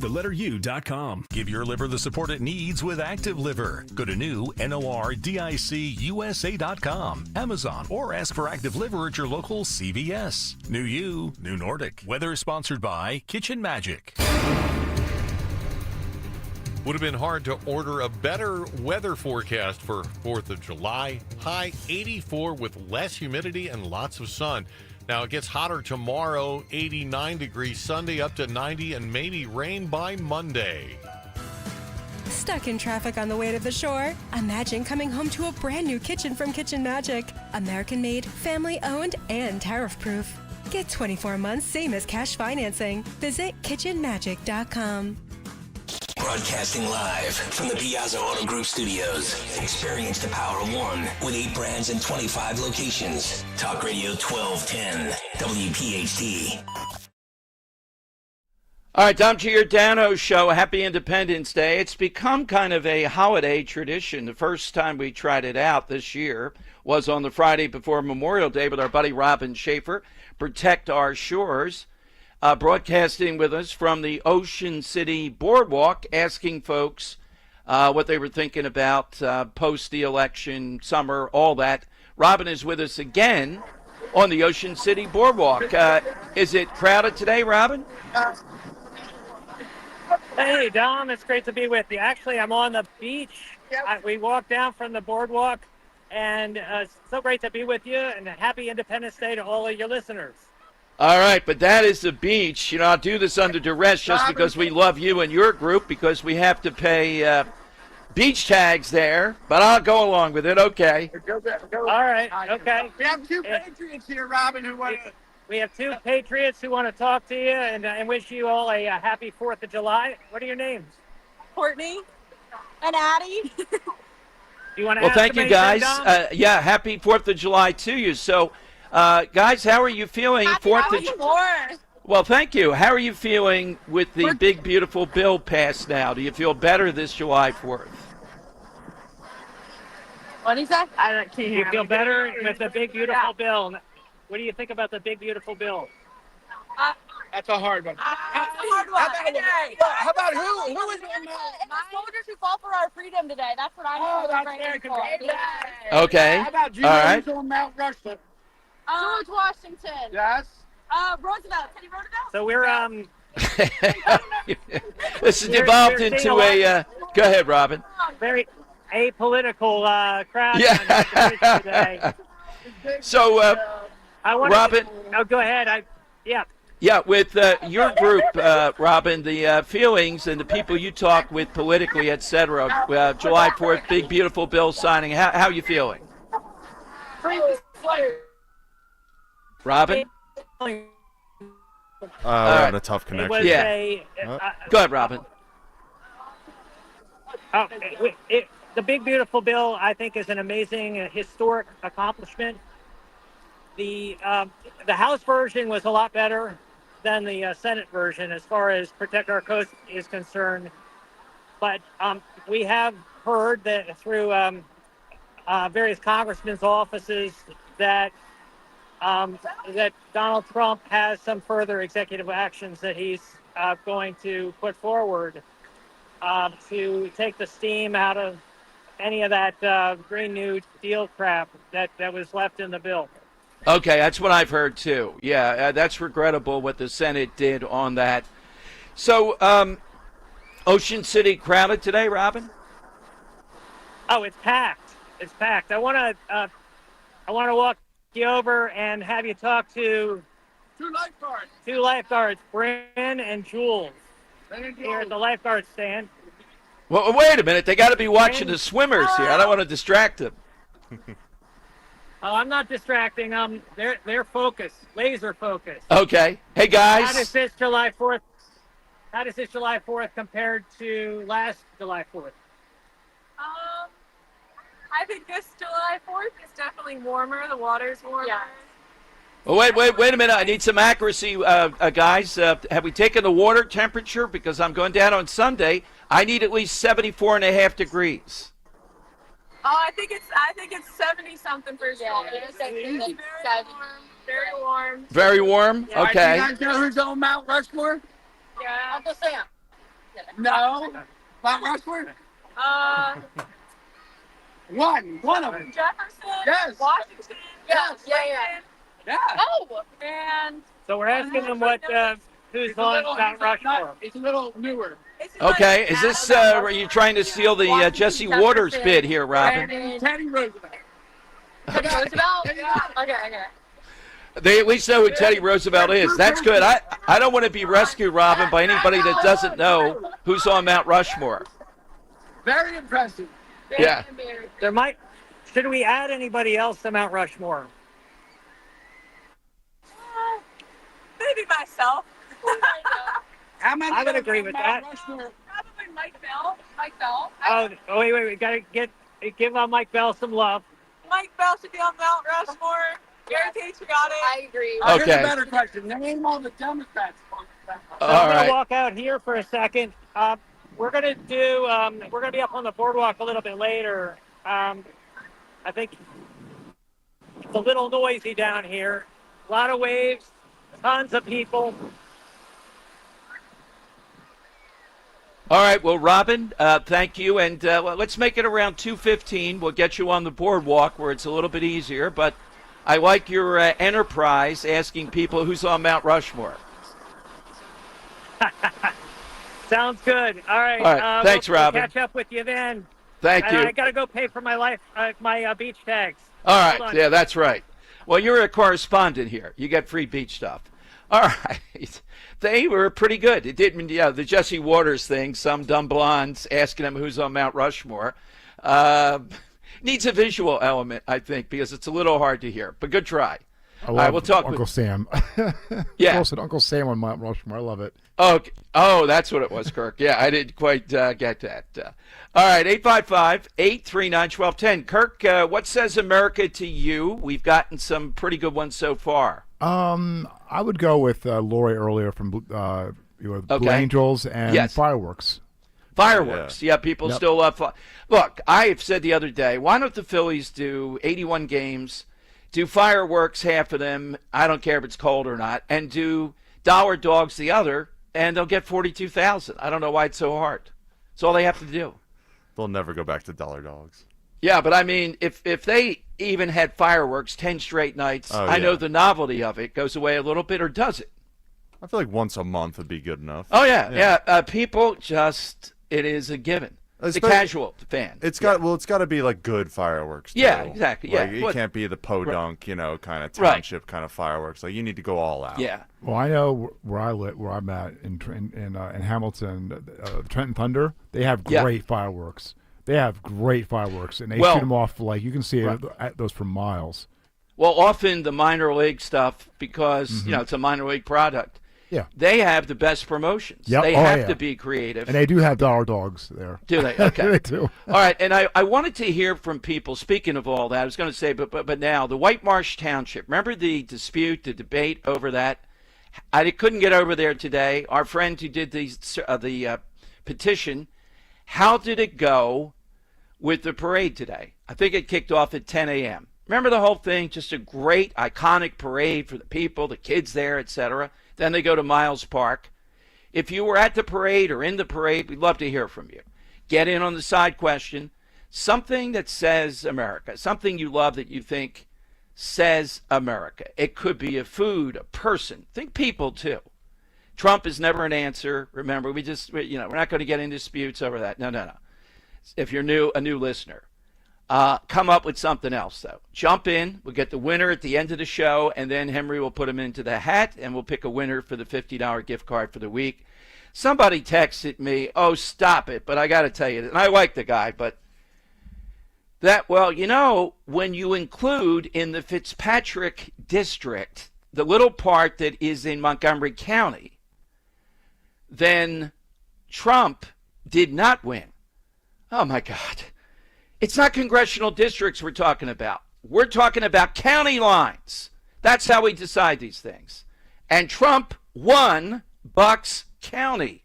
Give your liver the support it needs with Active Liver. Go to NORDICUSA.com, Amazon, or ask for Active Liver at your local CVS. New You, New Nordic. Weather sponsored by Kitchen Magic. Would have been hard to order a better weather forecast for 4th of July. High 84 with less humidity and lots of sun. Now it gets hotter tomorrow, 89 degrees Sunday, up to 90, and maybe rain by Monday. Stuck in traffic on the way to the shore? Imagine coming home to a brand new kitchen from Kitchen Magic. American-made, family-owned, and tariff-proof. Get 24 months, same as cash financing. Visit kitchenmagic.com. Broadcasting live from the Piazza Auto Group studios. Experience the power of one with 8 brands and 25 locations. Talk Radio 1210, WPHT. All right, Tom Giordano Show. Happy Independence Day. It's become kind of a holiday tradition. The first time we tried it out this year was on the Friday before Memorial Day with our buddy Robin Schaefer, Protect Our Shores, broadcasting with us from the Ocean City Boardwalk, asking folks what they were thinking about post the election, summer, all that. Robin is with us again on the Ocean City Boardwalk. Is it crowded today, Robin? Hey, Dom, it's great to be with you. Actually, I'm on the beach. We walked down from the boardwalk, and it's so great to be with you, and happy Independence Day to all of your listeners. All right, but that is the beach. You know, I'll do this under duress just because we love you and your group, because we have to pay beach tags there, but I'll go along with it. Okay. All right, okay. We have two Patriots here, Robin, who want to... We have two Patriots who want to talk to you and wish you all a happy 4th of July. What are your names? Courtney and Addie. You want to Well, ask thank them you, guys. anything, Dom? Yeah, happy 4th of July to you. So, guys, how are you feeling? Happy 4th of July. Well, thank you. How are you feeling with the big, beautiful bill passed now? Do you feel better this July 4th? What do you say? I can't You feel better with the big, beautiful bill. What do you think about the big, beautiful bill? That's a hard one. That's a hard one. How about who? Who is on the soldiers who fought for our freedom today? That's what I'm grateful for. Okay. How about you? All right. Who's on Mount Rushmore? George Washington. Yes. Roosevelt. Teddy Roosevelt. So we're This has devolved seeing into a lot- a. Go ahead, Robin. very apolitical crowd Yeah. on the bridge today. So, I wanted Robin. Go ahead. Yeah, with your group, Robin, the feelings and the people you talk with politically, et cetera, July 4th, big, beautiful bill signing. How are you feeling? Robin? We're having a tough connection. Go ahead, Robin. The big, beautiful bill, I think, is an amazing, historic accomplishment. The House version was a lot better than the Senate version as far as Protect Our Coast is concerned. But we have heard that through various congressmen's offices that that Donald Trump has some further executive actions that he's going to put forward to take the steam out of any of that Green New Deal crap that was left in the bill. Okay, that's what I've heard too. Yeah, that's regrettable what the Senate did on that. So, Ocean City crowded today, Robin? Oh, it's packed. It's packed. I want to walk you over and have you talk to two lifeguards, Bryn and Jules, here at the lifeguard stand. Well, wait a minute. They got to be watching the swimmers here. I don't want to distract them. Oh, I'm not distracting them. They're focused, laser focused. Okay. Hey, guys. How does this July 4th compared to last July 4th? I think this July 4th is definitely warmer. The water's warmer. Yeah. Well, wait a minute. I need some accuracy, guys. Have we taken the water temperature? Because I'm going down on Sunday. I need at least 74.5 degrees. Oh, I think it's 70 something for sure. It's very warm. Very warm? Yeah. Okay. Do you guys know who's on Mount Rushmore? Yeah. Uncle Sam. No. Mount Rushmore? One of them. Jefferson. Yes. Washington. Yes. Yeah. Oh, and. So we're asking them who's on Mount Rushmore. It's a little newer. Okay. Is this, are you trying to steal the Jesse Waters bid here, Robin? Teddy Roosevelt. Teddy Roosevelt? Okay. They at least know who Teddy Roosevelt is. That's good. I don't want to be rescued, Robin, by anybody that doesn't know who's on Mount Rushmore. Very impressive. Yeah. Should we add anybody else to Mount Rushmore? Maybe myself. How many? I would agree with that. Probably Mike Bell. Oh, wait. We got to give Mike Bell some love. Mike Bell should be on Mount Rushmore. Very patriotic. I agree. Okay. Here's a better question. Name all the Democrats. I'm going to walk out here for a second. We're going to be up on the boardwalk a little bit later. I think It's a little noisy down here. A lot of waves, tons of people. All right, well, Robin, thank you, and let's make it around 2:15. We'll get you on the boardwalk where it's a little bit easier, but I like your enterprise asking people who's on Mount Rushmore. Sounds good. All right. All right. Thanks, Robin. We'll catch up with you then. Thank you. I got to go pay for my beach tags. All Hold right. on. Yeah, that's right. Well, you're a correspondent here. You get free beach stuff. All right. They were pretty good. It didn't, the Jesse Waters thing, some dumb blondes asking him who's on Mount Rushmore. Needs a visual element, I think, because it's a little hard to hear. But good try. I love we'll talk Uncle Sam. Yeah. Close to Uncle Sam on Mount Rushmore. I love it. Okay. Oh, that's what it was, Kirk. Yeah, I didn't quite get that. All right, 855-839-1210. Kirk, what says America to you? We've gotten some pretty good ones so far. I would go with Lori earlier from Blue Angels and fireworks. Fireworks. Yeah, people still love Look, I've said the other day, why don't the Phillies do 81 games, do fireworks, half of them, I don't care if it's cold or not, and do dollar dogs the other, and they'll get 42,000. I don't know why it's so hard. That's all they have to do. They'll never go back to dollar dogs. Yeah, but I mean, if they even had fireworks 10 straight nights, I know the novelty of it goes away a little bit, or does it? I feel like once a month would be good enough. Oh, yeah. People just, it is a given. The casual fan. It's got to be like good fireworks. Too. Yeah, exactly. Yeah, like, it can't be the podunk, kind of township kind of fireworks. Like you need to go all out. Yeah. Well, I know where I'm at in Hamilton, Trenton Thunder. They have great fireworks. They have great fireworks, and they shoot them off like you can see those from miles. Well, often the minor league stuff, because it's a minor league product. Yeah, they have the best promotions. Yep. They have to be creative, and they do have dollar dogs there. Do they? Okay, they do. All right, and I wanted to hear from people. Speaking of all that, I was going to say, but now the White Marsh Township. Remember the dispute, the debate over that? I couldn't get over there today. Our friend who did the petition. How did it go with the parade today? I think it kicked off at 10 a.m. Remember the whole thing? Just a great, iconic parade for the people, the kids there, etc. Then they go to Miles Park. If you were at the parade or in the parade, we'd love to hear from you. Get in on the side question. Something that says America. Something you love that you think says America. It could be a food, a person. Think people, too. Trump is never an answer. Remember, we're not going to get into disputes over that. No. If you're a new listener. Come up with something else, though. Jump in. We'll get the winner at the end of the show, and then Henry will put him into the hat, and we'll pick a winner for the $50 gift card for the week. Somebody texted me, oh, stop it, but I got to tell you, and I like the guy, but when you include in the Fitzpatrick district the little part that is in Montgomery County, then Trump did not win. Oh, my God. It's not congressional districts we're talking about. We're talking about county lines. That's how we decide these things. And Trump won Bucks County.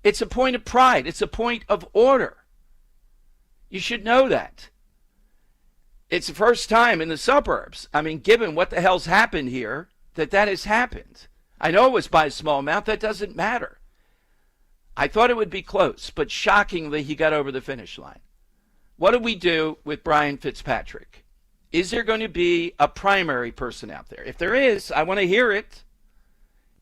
It's a point of pride. It's a point of order. You should know that. It's the first time in the suburbs, given what the hell's happened here, that has happened. I know it was by a small amount. That doesn't matter. I thought it would be close, but shockingly, he got over the finish line. What do we do with Brian Fitzpatrick? Is there going to be a primary person out there? If there is, I want to hear it.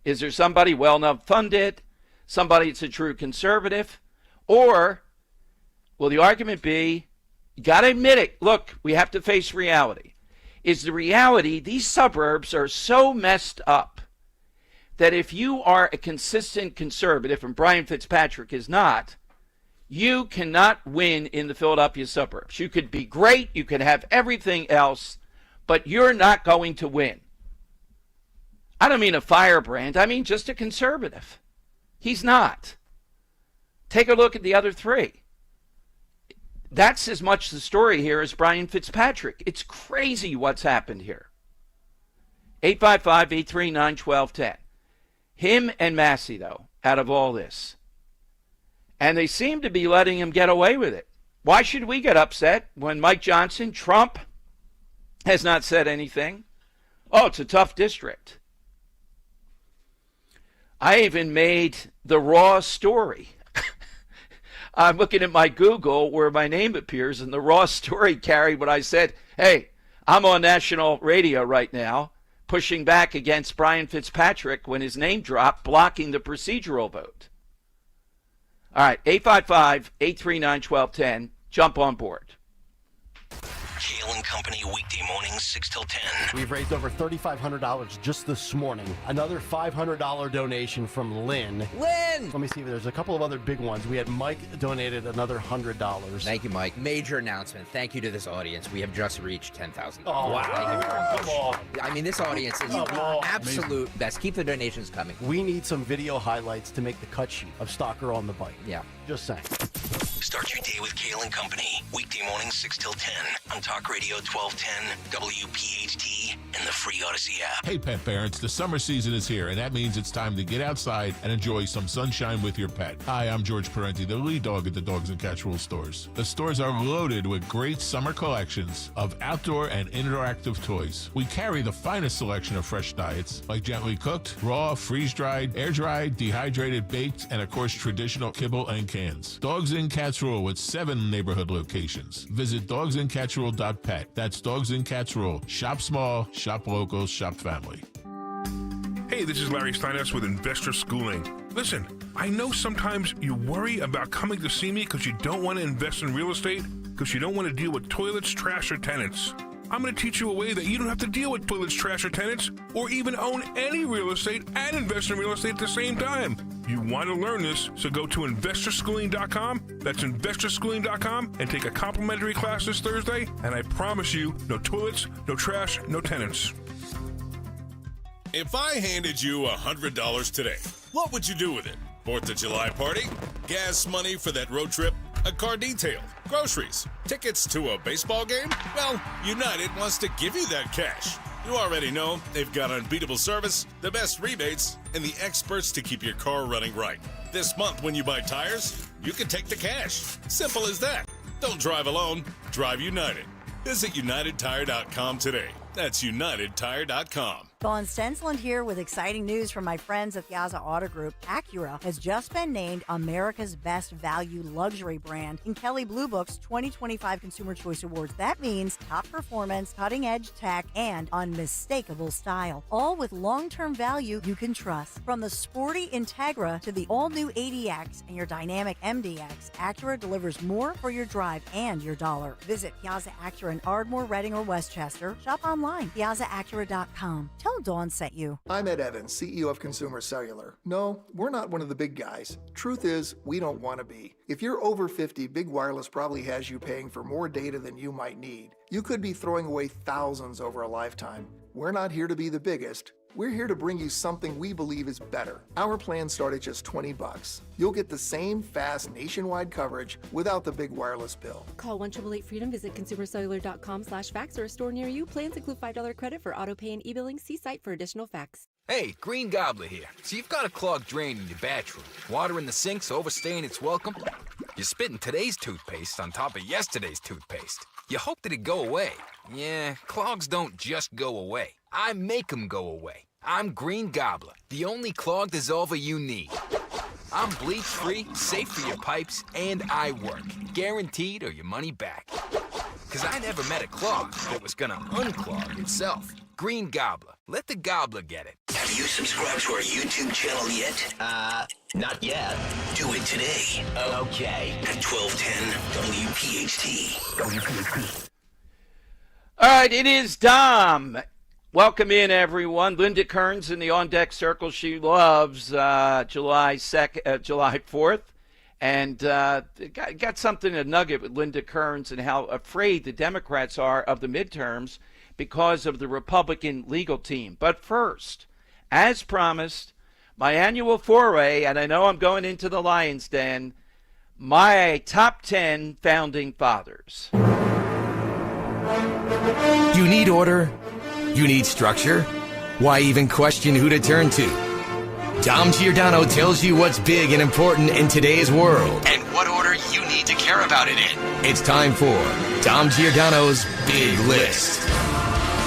Is there somebody well enough funded, somebody that's a true conservative? Or will the argument be, you got to admit it, look, we have to face reality. Is the reality these suburbs are so messed up that if you are a consistent conservative, and Brian Fitzpatrick is not, you cannot win in the Philadelphia suburbs. You could be great, you could have everything else, but you're not going to win. I don't mean a firebrand, I mean just a conservative. He's not. Take a look at the other three. That's as much the story here as Brian Fitzpatrick. It's crazy what's happened here. 855-839-1210. Him and Massey, though, out of all this. And they seem to be letting him get away with it. Why should we get upset when Mike Johnson, Trump, has not said anything. Oh, it's a tough district. I even made the raw story. I'm looking at my Google where my name appears, and the raw story carried what I said. Hey, I'm on national radio right now, pushing back against Brian Fitzpatrick when his name dropped, blocking the procedural vote. All right, 855-839-1210. Jump on board. Kale and Company weekday mornings 6 till 10. We've raised over $3,500 just this morning. Another $500 donation from Lynn. Lynn! Let me see. There's a couple of other big ones. We had Mike donated another $100. Thank you, Mike. Major announcement. Thank you to this audience. We have just reached 10,000. Oh, wow. Thank you very much. Come on. I mean, this audience is absolute best. Keep the donations coming. We need some video highlights to make the cut sheet of Stalker on the bike. Yeah. Just saying. Start your day with Kale and Company. Weekday mornings 6 till 10 on Talk Radio 1210, WPHT, and the free Odyssey app. Hey, pet parents, the summer season is here, and that means it's time to get outside and enjoy some sunshine with your pet. Hi, I'm George Parenti, the lead dog at the Dogs and Cats Rule stores. The stores are loaded with great summer collections of outdoor and interactive toys. We carry the finest selection of fresh diets, like gently cooked, raw, freeze-dried, air-dried, dehydrated, baked, and of course, traditional kibble and cans. Dogs and Cats Rule with 7 neighborhood locations. Visit dogsandcatsrule.pet. That's Dogs and Cats Rule. Shop small, shop local, shop family. Hey, this is Larry Steinhaus with Investor Schooling. Listen, I know sometimes you worry about coming to see me because you don't want to invest in real estate, because you don't want to deal with toilets, trash, or tenants. I'm going to teach you a way that you don't have to deal with toilets, trash, or tenants, or even own any real estate and invest in real estate at the same time. You want to learn this, so go to investorschooling.com. That's investorschooling.com and take a complimentary class this Thursday, and I promise you, no toilets, no trash, no tenants. If I handed you $100 today, what would you do with it? 4th of July party? Gas money for that road trip? A car detail? Groceries? Tickets to a baseball game? Well, United wants to give you that cash. You already know they've got unbeatable service, the best rebates, and the experts to keep your car running right. This month when you buy tires, you can take the cash. Simple as that. Don't drive alone. Drive United. Visit UnitedTire.com today. That's UnitedTire.com. Dawn Stensland here with exciting news from my friends at Piazza Auto Group. Acura has just been named America's Best Value Luxury Brand in Kelley Blue Book's 2025 Consumer Choice Awards. That means top performance, cutting-edge tech, and unmistakable style, all with long-term value you can trust. From the sporty Integra to the all-new ADX and your dynamic MDX, Acura delivers more for your drive and your dollar. Visit Piazza Acura in Ardmore, Reading, or Westchester. Shop online, piazzaacura.com. Tell Dawn sent you. I'm Ed Evans, CEO of Consumer Cellular. No, we're not one of the big guys. Truth is, we don't want to be. If you're over 50, Big Wireless probably has you paying for more data than you might need. You could be throwing away thousands over a lifetime. We're not here to be the biggest. We're here to bring you something we believe is better. Our plans start at just $20. You'll get the same fast nationwide coverage without the big wireless bill. Call 1-888-FREEDOM, visit consumercellular.com/fax or a store near you. Plans include $5 credit for auto pay and e-billing. See site for additional facts. Hey, Green Gobbler here. So you've got a clogged drain in your bathroom. Water in the sink's overstaying its welcome. You're spitting today's toothpaste on top of yesterday's toothpaste. You hope that it go away. Yeah, clogs don't just go away. I make them go away. I'm Green Gobbler, the only clog dissolver you need. I'm bleach-free, safe for your pipes, and I work. Guaranteed or your money back. Because I never met a clog that was gonna unclog itself. Green Gobbler. Let the gobbler get it. Have you subscribed to our YouTube channel yet? Not yet. Do it today. Okay. At 1210 WPHT. All right, it is Dom. Welcome in, everyone. Linda Kearns in the on-deck circle. She loves July 4th. And got something, a nugget with Linda Kearns and how afraid the Democrats are of the midterms because of the Republican legal team. But first, as promised, my annual foray, and I know I'm going into the Lion's Den, my top 10 founding fathers. You need order. You need structure. Why even question who to turn to? Dom Giordano tells you what's big and important in today's world and what order you need to care about it in. It's time for Dom Giordano's Big List.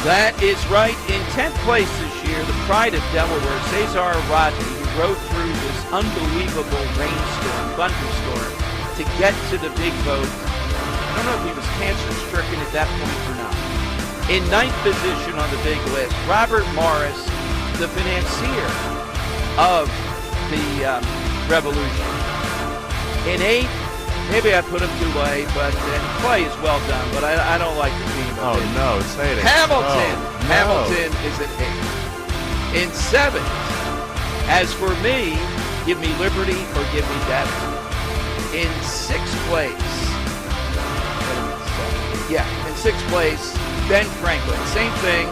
That is right. In 10th place this year, the pride of Delaware, Cesar Rodney, who rode through this unbelievable rainstorm, thunderstorm, to get to the big vote. I don't know if he was cancer-stricken at that point or not. In 9th position on the big list, Robert Morris, the financier of the Revolution. In 8th, maybe I put him too late, and play is well done, but I don't like the team. Oh, no, say it. Hamilton. Oh, no. Hamilton is an 8th. In 7th, as for me, give me liberty or give me death. In 6th place, in 6th place, Ben Franklin. Same thing.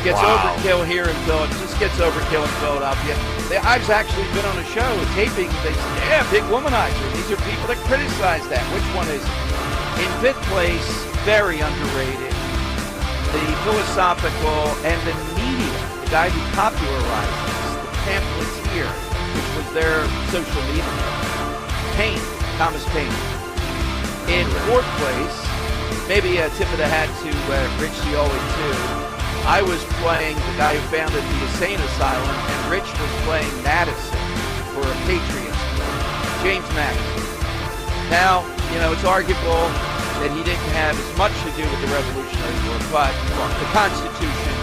Gets overkill here in Philadelphia. Just gets overkill in Philadelphia. I've actually been on a show taping. They say, big womanizer. These are people that criticize that. Which one is it? In 5th place, very underrated. The philosophical and the media, the guy who popularized this, the pamphleteer, which was their social media. Payne, Thomas Paine. In 4th place, maybe a tip of the hat to Rich Cioli too. I was playing the guy who founded the insane asylum, and Rich was playing Madison for a Patriots play, James Madison. Now, it's arguable that he didn't have as much to do with the Revolutionary War, but the Constitution,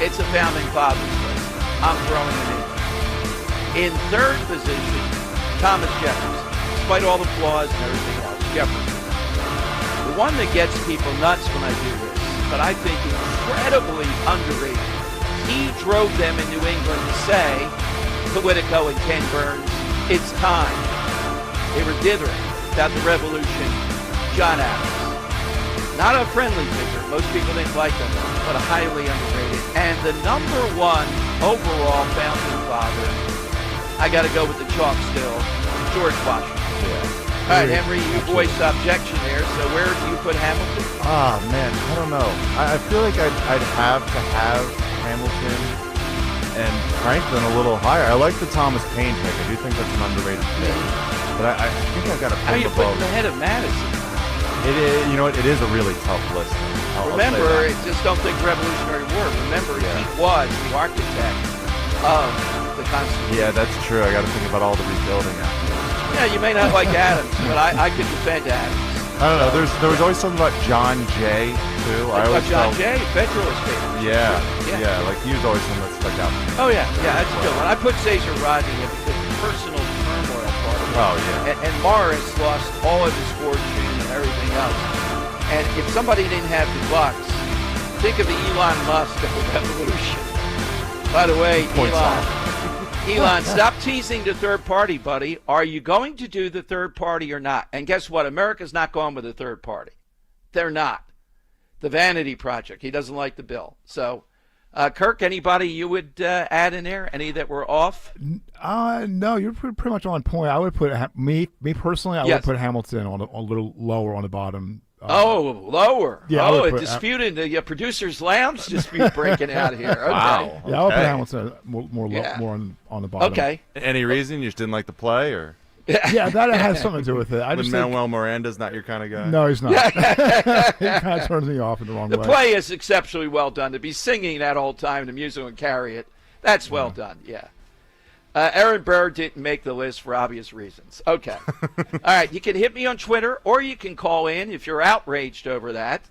it's a founding fathers list. I'm throwing him in. In 3rd position, Thomas Jefferson. Despite all the flaws and everything else, Jefferson. The one that gets people nuts when I do this, but I think incredibly underrated. He drove them in New England to say, Politico and Ken Burns, it's time. They were dithering about the revolution. John Adams. Not a friendly figure. Most people didn't like him, but a highly underrated. And the number 1 overall founding father, I got to go with the chalk still, George Washington. All right, Henry, you voiced objection there, so where do you put Hamilton? Man, I don't know. I feel like I'd have to have Hamilton and Franklin a little higher. I like the Thomas Paine pick. I do think that's an underrated pick. But I think I've got to put him above. How do you put him ahead of Madison? It is, it is a really tough list. Remember, just don't think Revolutionary War. Remember, he was the architect of the Constitution. Yeah, that's true. I got to think about all the rebuilding afterwards. Yeah, you may not like Adams, but I could defend Adams. I don't know. There was always something about John Jay too. John Jay, Federalist papers. Yeah, like he was always something that stuck out to me. Oh yeah, that's a good one. I put Cesar Rodney in because the personal turmoil part of it. Oh yeah. And Morris lost all of his fortune and everything else. And if somebody didn't have the bucks, think of the Elon Musk of the revolution. By the way, Elon, stop teasing the third party, buddy. Are you going to do the third party or not? And guess what? America's not going with the third party. They're not. The Vanity Project. He doesn't like the bill. So, Kirk, anybody you would add in there? Any that were off? No, you're pretty much on point. I would put me personally. I would put Hamilton on a little lower on the bottom. Lower. Yeah, a dispute in the producer's lounge dispute breaking out here. Okay. Wow. Yeah, I would put Hamilton more on the bottom. Okay. Any reason you just didn't like the play, or? Yeah, that has something to do with it. Manuel Miranda's not your kind of guy? No, he's not. He kind of turns me off in the wrong way. The play is exceptionally well done. To be singing that whole time, the music and carry it, that's well done, yeah. Aaron Burr didn't make the list for obvious reasons. Okay. All right, you can hit me on Twitter, or you can call in if you're outraged over that.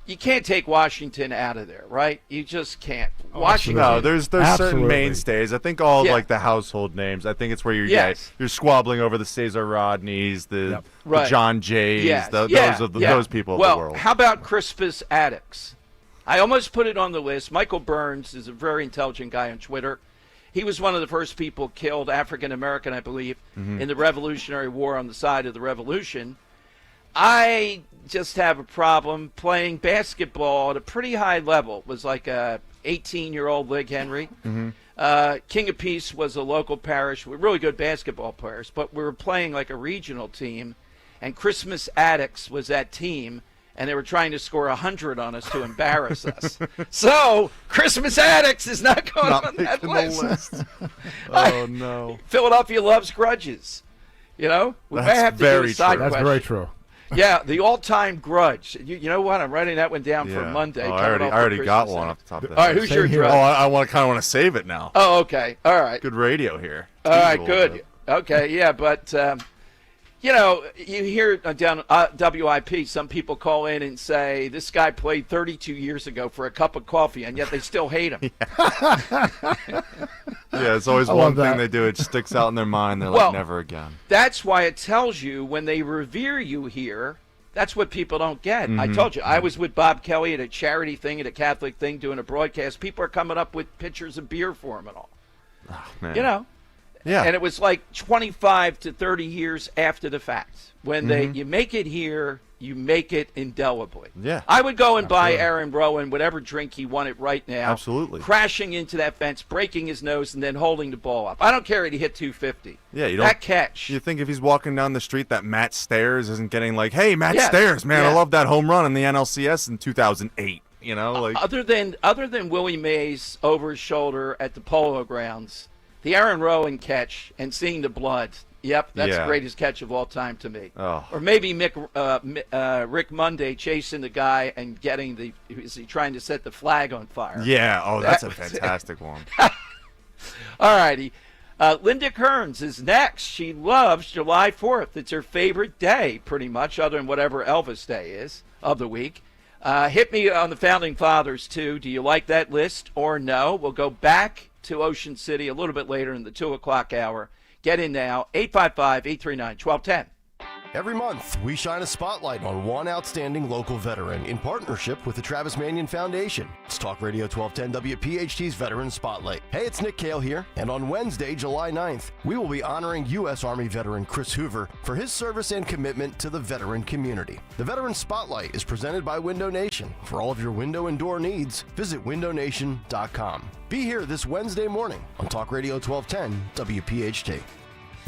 You can't take Washington out of there, right? You just can't. Washington. No, there's certain mainstays. I think all like the household names. I think it's where you're squabbling over the Cesar Rodneys, the John Jays, those people of the world. How about Crispus Attucks? I almost put it on the list. Michael Burns is a very intelligent guy on Twitter. He was one of the first people killed, African-American, I believe, in the Revolutionary War on the side of the Revolution. I just have a problem playing basketball at a pretty high level. It was like a 18-year-old Lig Henry. King of Peace was a local parish with really good basketball players, but we were playing like a regional team, and Christmas Attucks was that team, and they were trying to score 100 on us to embarrass us. So, Christmas Attucks is not going on that list. Oh, no. Philadelphia loves grudges. We may have to do a side question. That's very true. Yeah, the all-time grudge. You know what? I'm writing that one down for Monday. Oh, I already got one off the top of that. All right, who's your grudge? Oh, I kind of want to save it now. Oh, okay. All right. Good radio here. All right, good. Okay, yeah, but you know, you hear down WIP, some people call in and say this guy played 32 years ago for a cup of coffee, and yet they still hate him. Yeah, it's always one thing they do. It sticks out in their mind. They're like, never again. That's why it tells you when they revere you here, that's what people don't get. I told you, I was with Bob Kelly at a charity thing, at a Catholic thing, doing a broadcast. People are coming up with pitchers of beer for him and all. Oh, man. You know? Yeah. And it was like 25 to 30 years after the fact. When you make it here, you make it indelibly. Yeah. I would go and buy Aaron Rowan whatever drink he wanted right now. Absolutely. Crashing into that fence, breaking his nose, and then holding the ball up. I don't care if he hit 250. Yeah, you that catch. You think if he's walking down the street that Matt Stairs isn't getting like, hey, Matt Stairs, man, I love that home run in the NLCS in 2008. You know, like other than Willie Mays over his shoulder at the Polo Grounds, the Aaron Rowan catch and seeing the blood. Yep, that's the greatest catch of all time to me. Oh. Or maybe Rick Monday chasing the guy and is he trying to set the flag on fire? Yeah, that's a fantastic one. All righty. Linda Kearns is next. She loves July 4th. It's her favorite day, pretty much, other than whatever Elvis Day is of the week. Hit me on the Founding Fathers, too. Do you like that list or no? We'll go back to Ocean City a little bit later in the 2 o'clock hour. Get in now, 855-839-1210. Every month, we shine a spotlight on one outstanding local veteran in partnership with the Travis Manion Foundation. It's Talk Radio 1210 WPHT's Veteran Spotlight. Hey, it's Nick Kale here, and on Wednesday, July 9th, we will be honoring U.S. Army veteran Chris Hoover for his service and commitment to the veteran community. The Veteran Spotlight is presented by Window Nation. For all of your window and door needs, visit windownation.com. Be here this Wednesday morning on Talk Radio 1210 WPHT.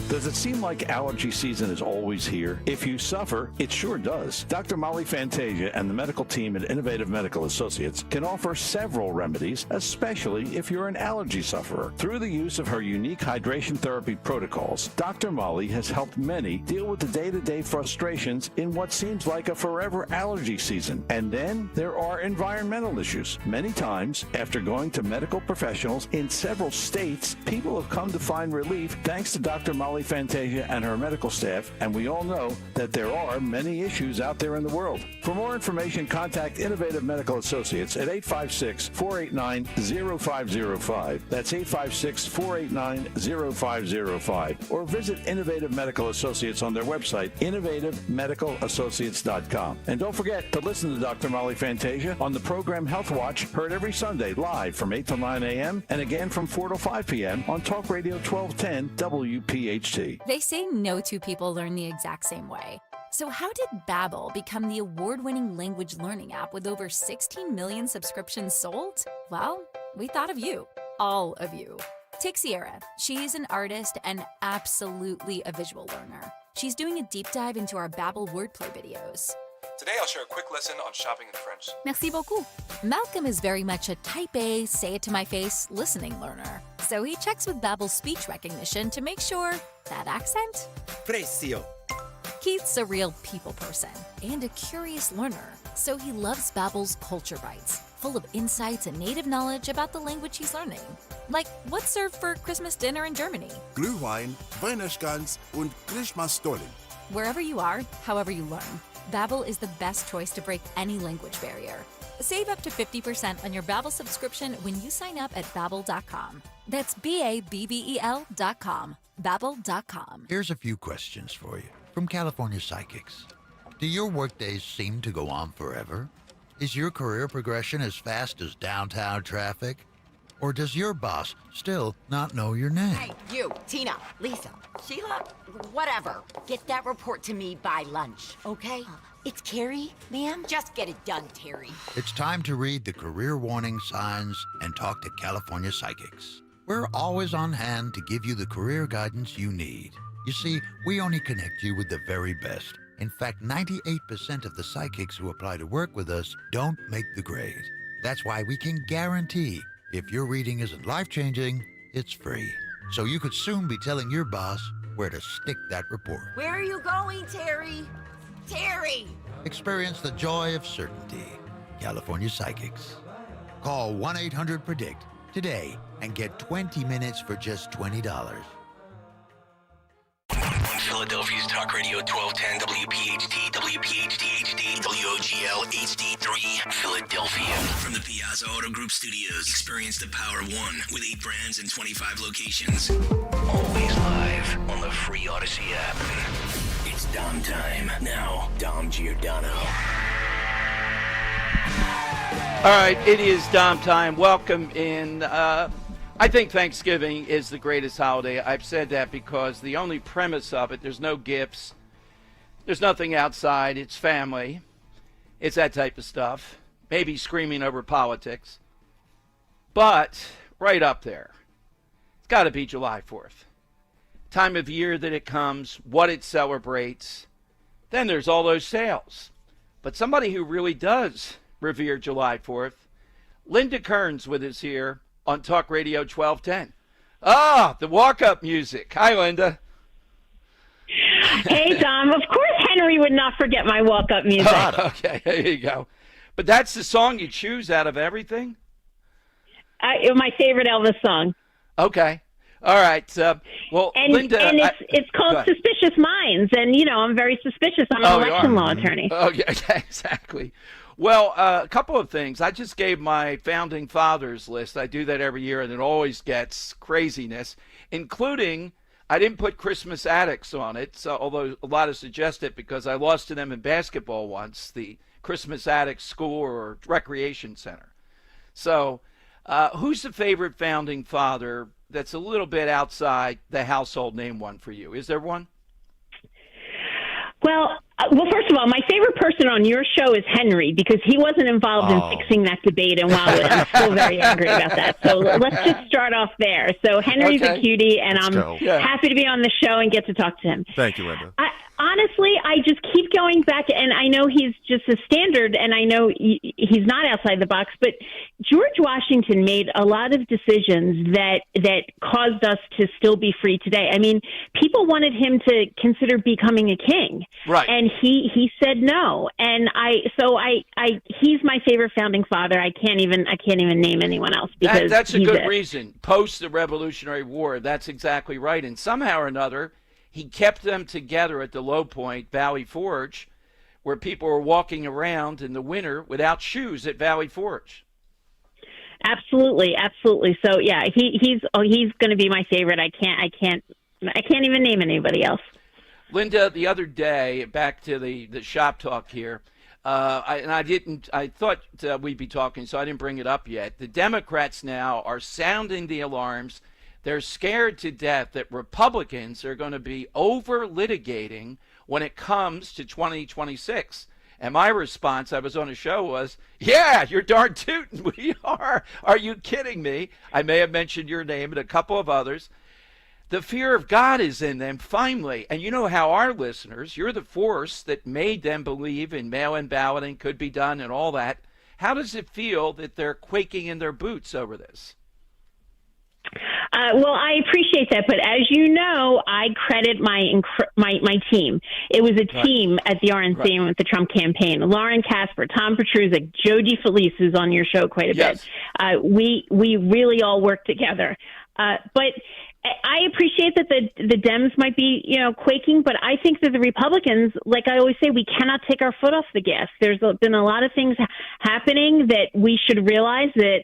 Does it seem like allergy season is always here? If you suffer, it sure does. Dr. Molly Fantasia and the medical team at Innovative Medical Associates can offer several remedies, especially if you're an allergy sufferer. Through the use of her unique hydration therapy protocols, Dr. Molly has helped many deal with the day-to-day frustrations in what seems like a forever allergy season. And then there are environmental issues. Many times, after going to medical professionals in several states, people have come to find relief thanks to Dr. Molly Fantasia and her medical staff, and we all know that there are many issues out there in the world. For more information, contact Innovative Medical Associates at 856-489-0505. That's 856-489-0505. Or visit Innovative Medical Associates on their website, innovativemedicalassociates.com. And don't forget to listen to Dr. Molly Fantasia on the program Health Watch, heard every Sunday live from 8 to 9 a.m. and again from 4 to 5 p.m. on Talk Radio 1210 WPHT. They say no two people learn the exact same way. So how did Babbel become the award-winning language learning app with over 16 million subscriptions sold? Well, we thought of you. All of you. Take Sierra. She's an artist and absolutely a visual learner. She's doing a deep dive into our Babbel wordplay videos. Today I'll share a quick lesson on shopping in French. Merci beaucoup. Malcolm is very much a type A, say it to my face, listening learner. So he checks with Babbel's speech recognition to make sure that accent? Precio. Keith's a real people person and a curious learner. So he loves Babbel's Culture Bites, full of insights and native knowledge about the language he's learning. Like what's served for Christmas dinner in Germany? Glühwein, Weihnachtsgans und Christmasstollen. Wherever you are, however you learn, Babbel is the best choice to break any language barrier. Save up to 50% on your Babbel subscription when you sign up at Babbel.com. That's BABBEL.com. Babbel.com. Here's a few questions for you from California Psychics. Do your workdays seem to go on forever? Is your career progression as fast as downtown traffic? Or does your boss still not know your name? Hey, you, Tina, Lisa, Sheila, whatever. Get that report to me by lunch, okay? It's Carrie, ma'am. Just get it done, Terry. It's time to read the career warning signs and talk to California Psychics. We're always on hand to give you the career guidance you need. You see, we only connect you with the very best. In fact, 98% of the psychics who apply to work with us don't make the grade. That's why we can guarantee if your reading isn't life-changing, it's free. So you could soon be telling your boss where to stick that report. Where are you going, Terry? Terry! Experience the joy of certainty. California Psychics. Call 1-800-PREDICT today and get 20 minutes for just $20. Philadelphia's Talk Radio 1210 WPHT, WPHT HD, WOGL HD3, Philadelphia. From the Piazza Auto Group Studios, experience the power of one with 8 brands and 25 locations. Always live on the free Odyssey app. It's Dom time. Now, Dom Giordano. All right, it is Dom time. Welcome in. I think Thanksgiving is the greatest holiday. I've said that because the only premise of it, there's no gifts. There's nothing outside. It's family. It's that type of stuff. Maybe screaming over politics. But right up there, it's got to be July 4th. Time of year that it comes, what it celebrates. Then there's all those sales. But somebody who really does revere July 4th, Linda Kearns with us here on Talk Radio 1210. Ah, the walk-up music. Hi, Linda. Hey, Dom. Of course Henry would not forget my walk-up music. Oh, okay, there you go. But that's the song you choose out of everything? My favorite Elvis song. Okay. All right. Well, and, Linda... And it's called Suspicious Minds, and, I'm very suspicious. I'm an election law attorney. Okay, exactly. Well, a couple of things. I just gave my founding fathers list. I do that every year, and it always gets craziness, including I didn't put Christmas Addicts on it, so, although a lot of suggest it because I lost to them in basketball once, the Christmas Addicts School or Recreation Center. So who's the favorite founding father that's a little bit outside the household name one for you? Is there one? Well, first of all, my favorite person on your show is Henry because he wasn't involved in fixing that debate, and I'm still very angry about that. So let's just start off there. So Henry's a cutie, and I'm happy to be on the show and get to talk to him. Thank you, Linda. Honestly, I just keep going back, and I know he's just a standard, and I know he's not outside the box, but George Washington made a lot of decisions that caused us to still be free today. I mean, people wanted him to consider becoming a king, right? And he said no, and he's my favorite founding father. I can't even name anyone else because that's a good reason. Post the Revolutionary War, that's exactly right, and somehow or another, he kept them together at the low point, Valley Forge, where people were walking around in the winter without shoes at Valley Forge. Absolutely. So yeah, he's going to be my favorite. I can't even name anybody else. Linda, the other day, back to the shop talk here, I thought we'd be talking, so I didn't bring it up yet. The Democrats now are sounding the alarms. They're scared to death that Republicans are going to be over-litigating when it comes to 2026. And my response, I was on a show, was, yeah, you're darn tootin', we are. Are you kidding me? I may have mentioned your name and a couple of others. The fear of God is in them, finally. And you know how our listeners, you're the force that made them believe in mail-in balloting could be done and all that. How does it feel that they're quaking in their boots over this? Well, I appreciate that, but as you know, I credit my team. It was a team at the RNC with the Trump campaign. Lauren Casper, Tom Petruzek, Joe DeFelice, who's on your show quite a bit. We really all worked together. But I appreciate that the Dems might be, quaking, but I think that the Republicans, like I always say, we cannot take our foot off the gas. There's been a lot of things happening that we should realize that,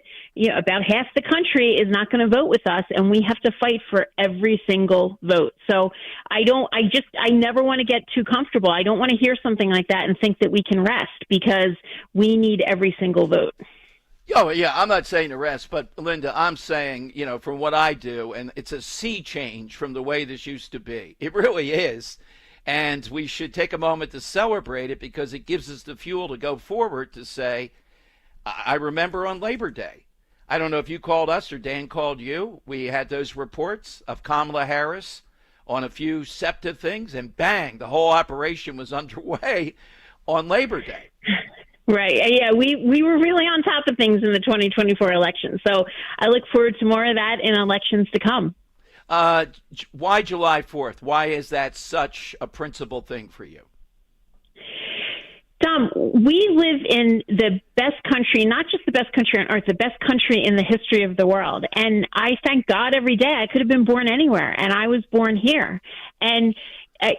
about half the country is not going to vote with us, and we have to fight for every single vote. So I never want to get too comfortable. I don't want to hear something like that and think that we can rest because we need every single vote. Oh, yeah, I'm not saying the rest, but Linda, I'm saying, from what I do, and it's a sea change from the way this used to be. It really is. And we should take a moment to celebrate it because it gives us the fuel to go forward to say, I remember on Labor Day, I don't know if you called us or Dan called you. We had those reports of Kamala Harris on a few SEPTA things, and bang, the whole operation was underway on Labor Day. Right. Yeah, we were really on top of things in the 2024 election. So I look forward to more of that in elections to come. Why July 4th? Why is that such a principal thing for you? Dom, We live in the best country, not just the best country on earth, the best country in the history of the world. And I thank God every day. I could have been born anywhere, and I was born here. And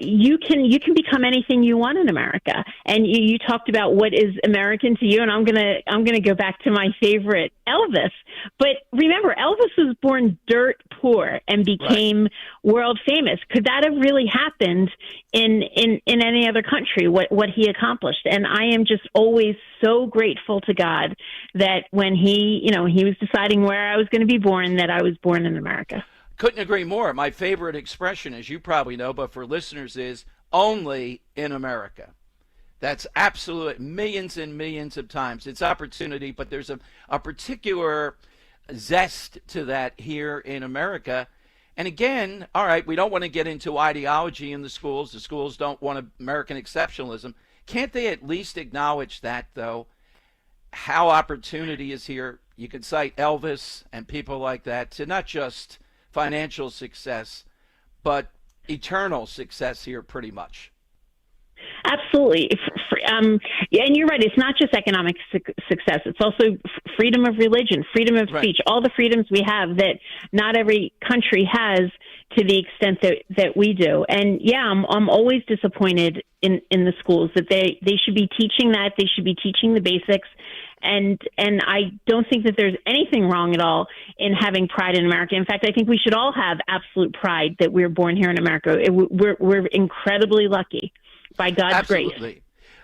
you can become anything you want in America. And you talked about what is American to you, and I'm gonna go back to my favorite, Elvis. But remember, Elvis was born dirt poor and became world famous. Could that have really happened in any other country? What he accomplished, and I am just always so grateful to God that when he was deciding where I was going to be born, that I was born in America. Couldn't agree more. My favorite expression, as you probably know, but for listeners, is only in America. That's absolute, millions and millions of times. It's opportunity, but there's a particular zest to that here in America. And again, all right, we don't want to get into ideology in the schools. The schools don't want American exceptionalism. Can't they at least acknowledge that, though, how opportunity is here? You could cite Elvis and people like that to not just financial success, but eternal success here, pretty much. Absolutely. And you're right. It's not just economic success. It's also freedom of religion, freedom of speech, all the freedoms we have that not every country has to the extent that we do. And yeah, I'm always disappointed in the schools that they should be teaching that. They should be teaching the basics. And I don't think that there's anything wrong at all in having pride in America. In fact, I think we should all have absolute pride that we're born here in America. We're incredibly lucky by God's grace.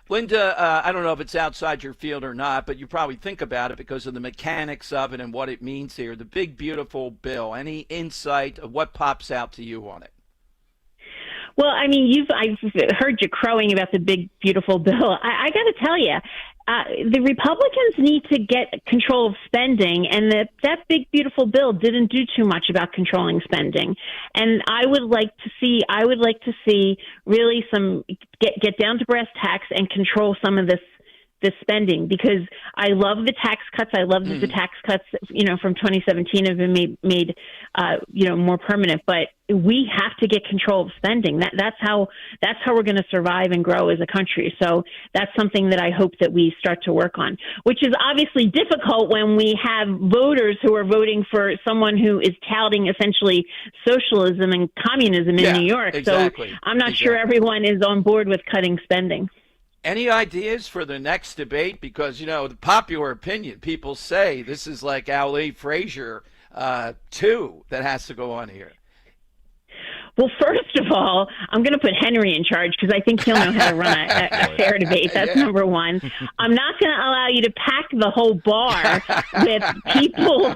Linda, I don't know if it's outside your field or not, but you probably think about it because of the mechanics of it and what it means here. The big, beautiful bill. Any insight of what pops out to you on it? Well, I mean, I've heard you crowing about the big, beautiful bill. I got to tell you, the Republicans need to get control of spending, and that big, beautiful bill didn't do too much about controlling spending. And I would like to see really some get down to brass tacks and control some of this spending, because I love the tax cuts. I love that the tax cuts, from 2017 have been made more permanent. But we have to get control of spending. That's how we're going to survive and grow as a country. So that's something that I hope that we start to work on, which is obviously difficult when we have voters who are voting for someone who is touting essentially socialism and communism in New York. Exactly. So I'm not sure everyone is on board with cutting spending. Any ideas for the next debate? Because, the popular opinion, people say this is like Ali Frazier 2 that has to go on here. Well, first of all, I'm going to put Henry in charge because I think he'll know how to run a fair debate. That's number one. I'm not going to allow you to pack the whole bar with people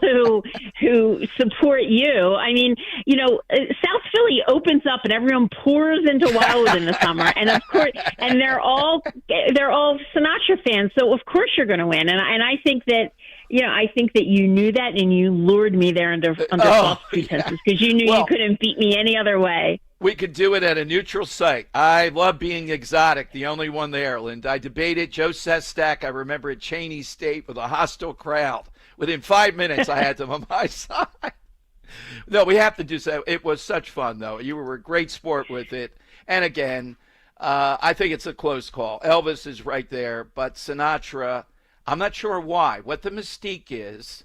who support you. I mean, South Philly opens up and everyone pours into Wildwood in the summer, and of course, and they're all Sinatra fans. So of course you're going to win. And I think that. I think that you knew that, and you lured me there under false pretenses because you knew you couldn't beat me any other way. We could do it at a neutral site. I love being exotic, the only one there, Linda. I debated Joe Sestak, I remember at Cheney State with a hostile crowd. Within 5 minutes, I had them on my side. No, we have to do so. It was such fun, though. You were a great sport with it. And again, I think it's a close call. Elvis is right there, but Sinatra, I'm not sure why. What the mystique is,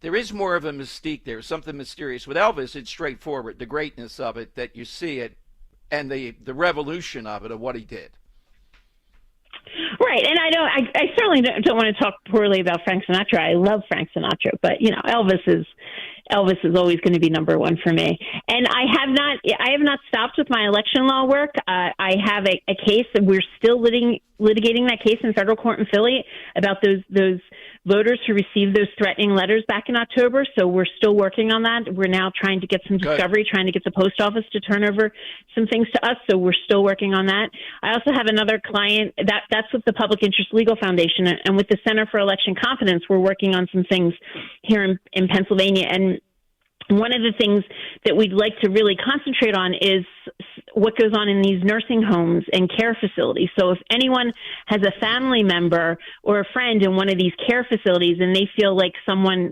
there is more of a mystique there, something mysterious. With Elvis, it's straightforward, the greatness of it, that you see it, and the revolution of it, of what he did. Right, and I certainly don't want to talk poorly about Frank Sinatra. I love Frank Sinatra, but Elvis is always going to be number one for me. And I have not stopped with my election law work. I have a case, and we're still litigating that case in federal court in Philly about those voters who received those threatening letters back in October. So we're still working on that. We're now trying to get some discovery, trying to get the post office to turn over some things to us. So we're still working on that. I also have another client that's with the Public Interest Legal Foundation, and with the Center for Election Confidence, we're working on some things here in Pennsylvania. And one of the things that we'd like to really concentrate on is what goes on in these nursing homes and care facilities. So if anyone has a family member or a friend in one of these care facilities and they feel like someone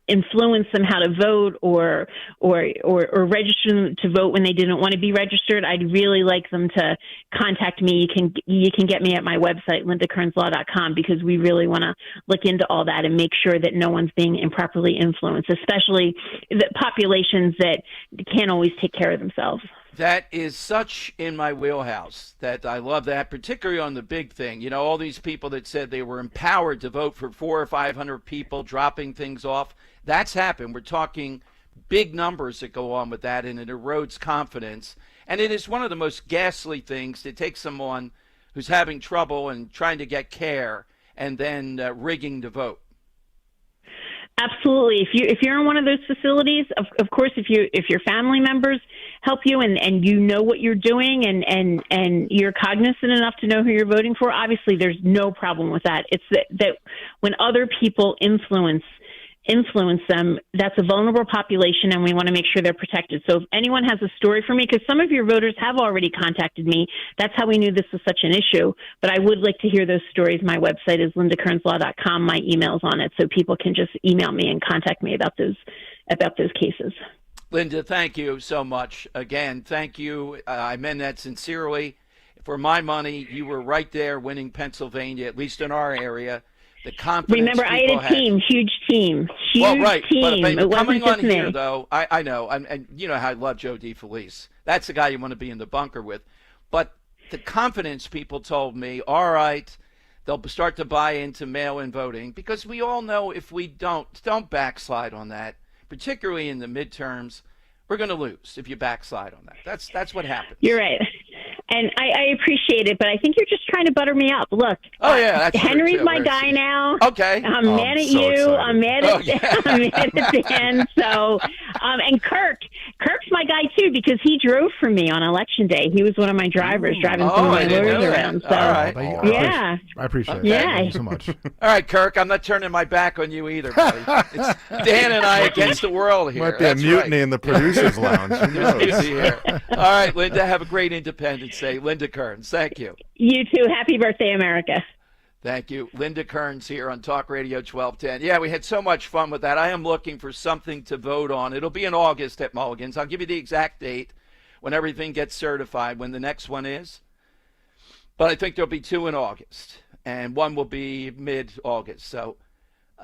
influenced them how to vote or register them to vote when they didn't want to be registered, I'd really like them to contact me. You can get me at my website, lindakearnslaw.com, because we really want to look into all that and make sure that no one's being improperly influenced, especially the populations that can't always take care of themselves. That is such in my wheelhouse that I love that, particularly on the big thing. You know, all these people that said they were empowered to vote for 400 or 500 people dropping things off. That's happened. We're talking big numbers that go on with that, and it erodes confidence. And it is one of the most ghastly things to take someone who's having trouble and trying to get care and then rigging to vote. Absolutely. If you're in one of those facilities, of course, if your family members help you and you know what you're doing and you're cognizant enough to know who you're voting for, obviously there's no problem with that. It's that when other people influence them, that's a vulnerable population, and we want to make sure they're protected. So if anyone has a story for me, because some of your voters have already contacted me, that's how we knew this was such an issue. But I would like to hear those stories. My website is lindakearnslaw.com. My email's on it, so people can just email me and contact me about those cases. Linda, thank you so much. Again, thank you. I meant that sincerely. For my money, you were right there winning Pennsylvania, at least in our area. The confidence. Remember, I had a team, huge team. Well, right. Team. But coming on here, though, I know, and you know how I love Joe DeFelice. That's the guy you want to be in the bunker with. But the confidence people told me, all right, they'll start to buy into mail-in voting, because we all know if we don't backslide on that, particularly in the midterms, we're going to lose if you backslide on that. That's what happens. You're right. And I appreciate it, but I think you're just trying to butter me up. Look, that's Henry's my guy now. Okay. I'm mad at you. Excited. I'm mad at I'm mad at Dan. So, and Kirk's my guy too, because he drove for me on election day. He was one of my drivers driving some of my lawyers around. So, all right. Yeah. I appreciate it. Yeah. Thank you so much. All right, Kirk, I'm not turning my back on you either, buddy. It's Dan and I against the world here. Might be a mutiny in the producers' lounge. Who knows? Here. All right, Linda, have a great Independence Day. Linda Kearns, thank you. You too. Happy birthday, America. Thank you. Linda Kearns here on Talk Radio 1210. Yeah, we had so much fun with that. I am looking for something to vote on. It'll be in August at Mulligan's. I'll give you the exact date when everything gets certified, when the next one is. But I think there'll be 2 in August, and one will be mid-August. So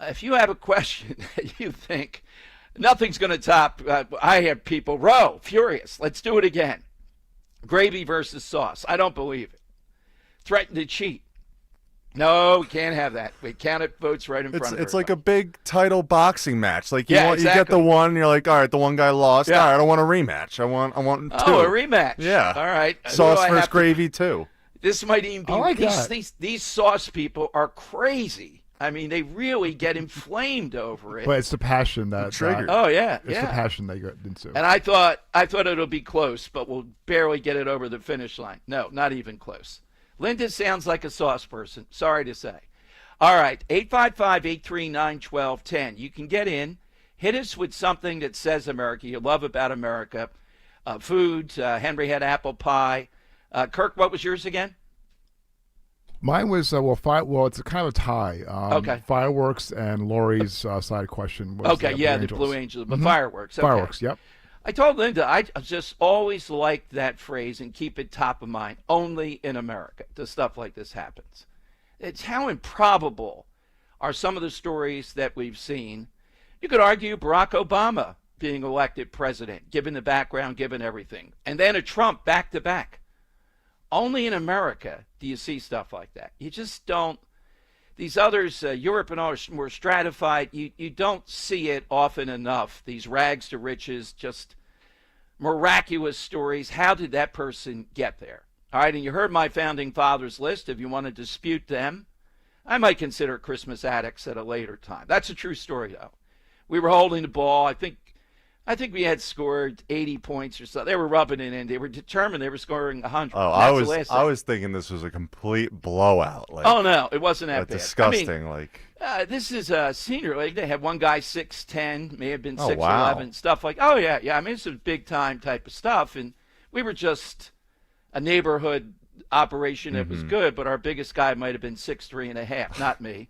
if you have a question that you think nothing's going to top, I have people, furious. Let's do it again. Gravy versus sauce. I don't believe it. Threaten to cheat. No, we can't have that. We counted votes right in front of us. It's like a big title boxing match. Like you exactly. You get the one, you're like, all right, the one guy lost. Yeah. All right, I don't want a rematch. I want 2. Oh, a rematch. Yeah. All right. Sauce versus gravy too. This might even be like these sauce people are crazy. I mean, they really get inflamed over it. But it's the passion that triggered. Oh yeah, it's the passion they get into. And I thought it'll be close, but we'll barely get it over the finish line. No, not even close. Linda sounds like a sauce person. Sorry to say. All right, 855-839-1210. You can get in. Hit us with something that says America, you love about America. Food, Henry had apple pie. Kirk, what was yours again? Mine was, it's a kind of a tie. Okay. Fireworks and Lori's side question was the Blue Angels. But fireworks. Okay. Fireworks, yep. I told Linda I just always liked that phrase and keep it top of mind. Only in America does stuff like this happens. It's how improbable are some of the stories that we've seen. You could argue Barack Obama being elected president, given the background, given everything. And then a Trump back-to-back. Only in America do you see stuff like that. You just don't. These others, Europe and all, are more stratified. You don't see it often enough. These rags to riches, just miraculous stories. How did that person get there? All right, and you heard my founding fathers list. If you want to dispute them, I might consider Christmas addicts at a later time. That's a true story, though. We were holding the ball. I think I think we had scored 80 points or so. They were rubbing it in. They were determined. They were scoring 100. Oh, I was thinking this was a complete blowout. Like, oh no, it wasn't that bad. Disgusting. This is a senior league. They had one guy 6'10", may have been 6'11", wow. stuff like. Oh yeah. I mean, it's a big time type of stuff, and we were just a neighborhood operation that was good. But our biggest guy might have been 6'3.5", not me.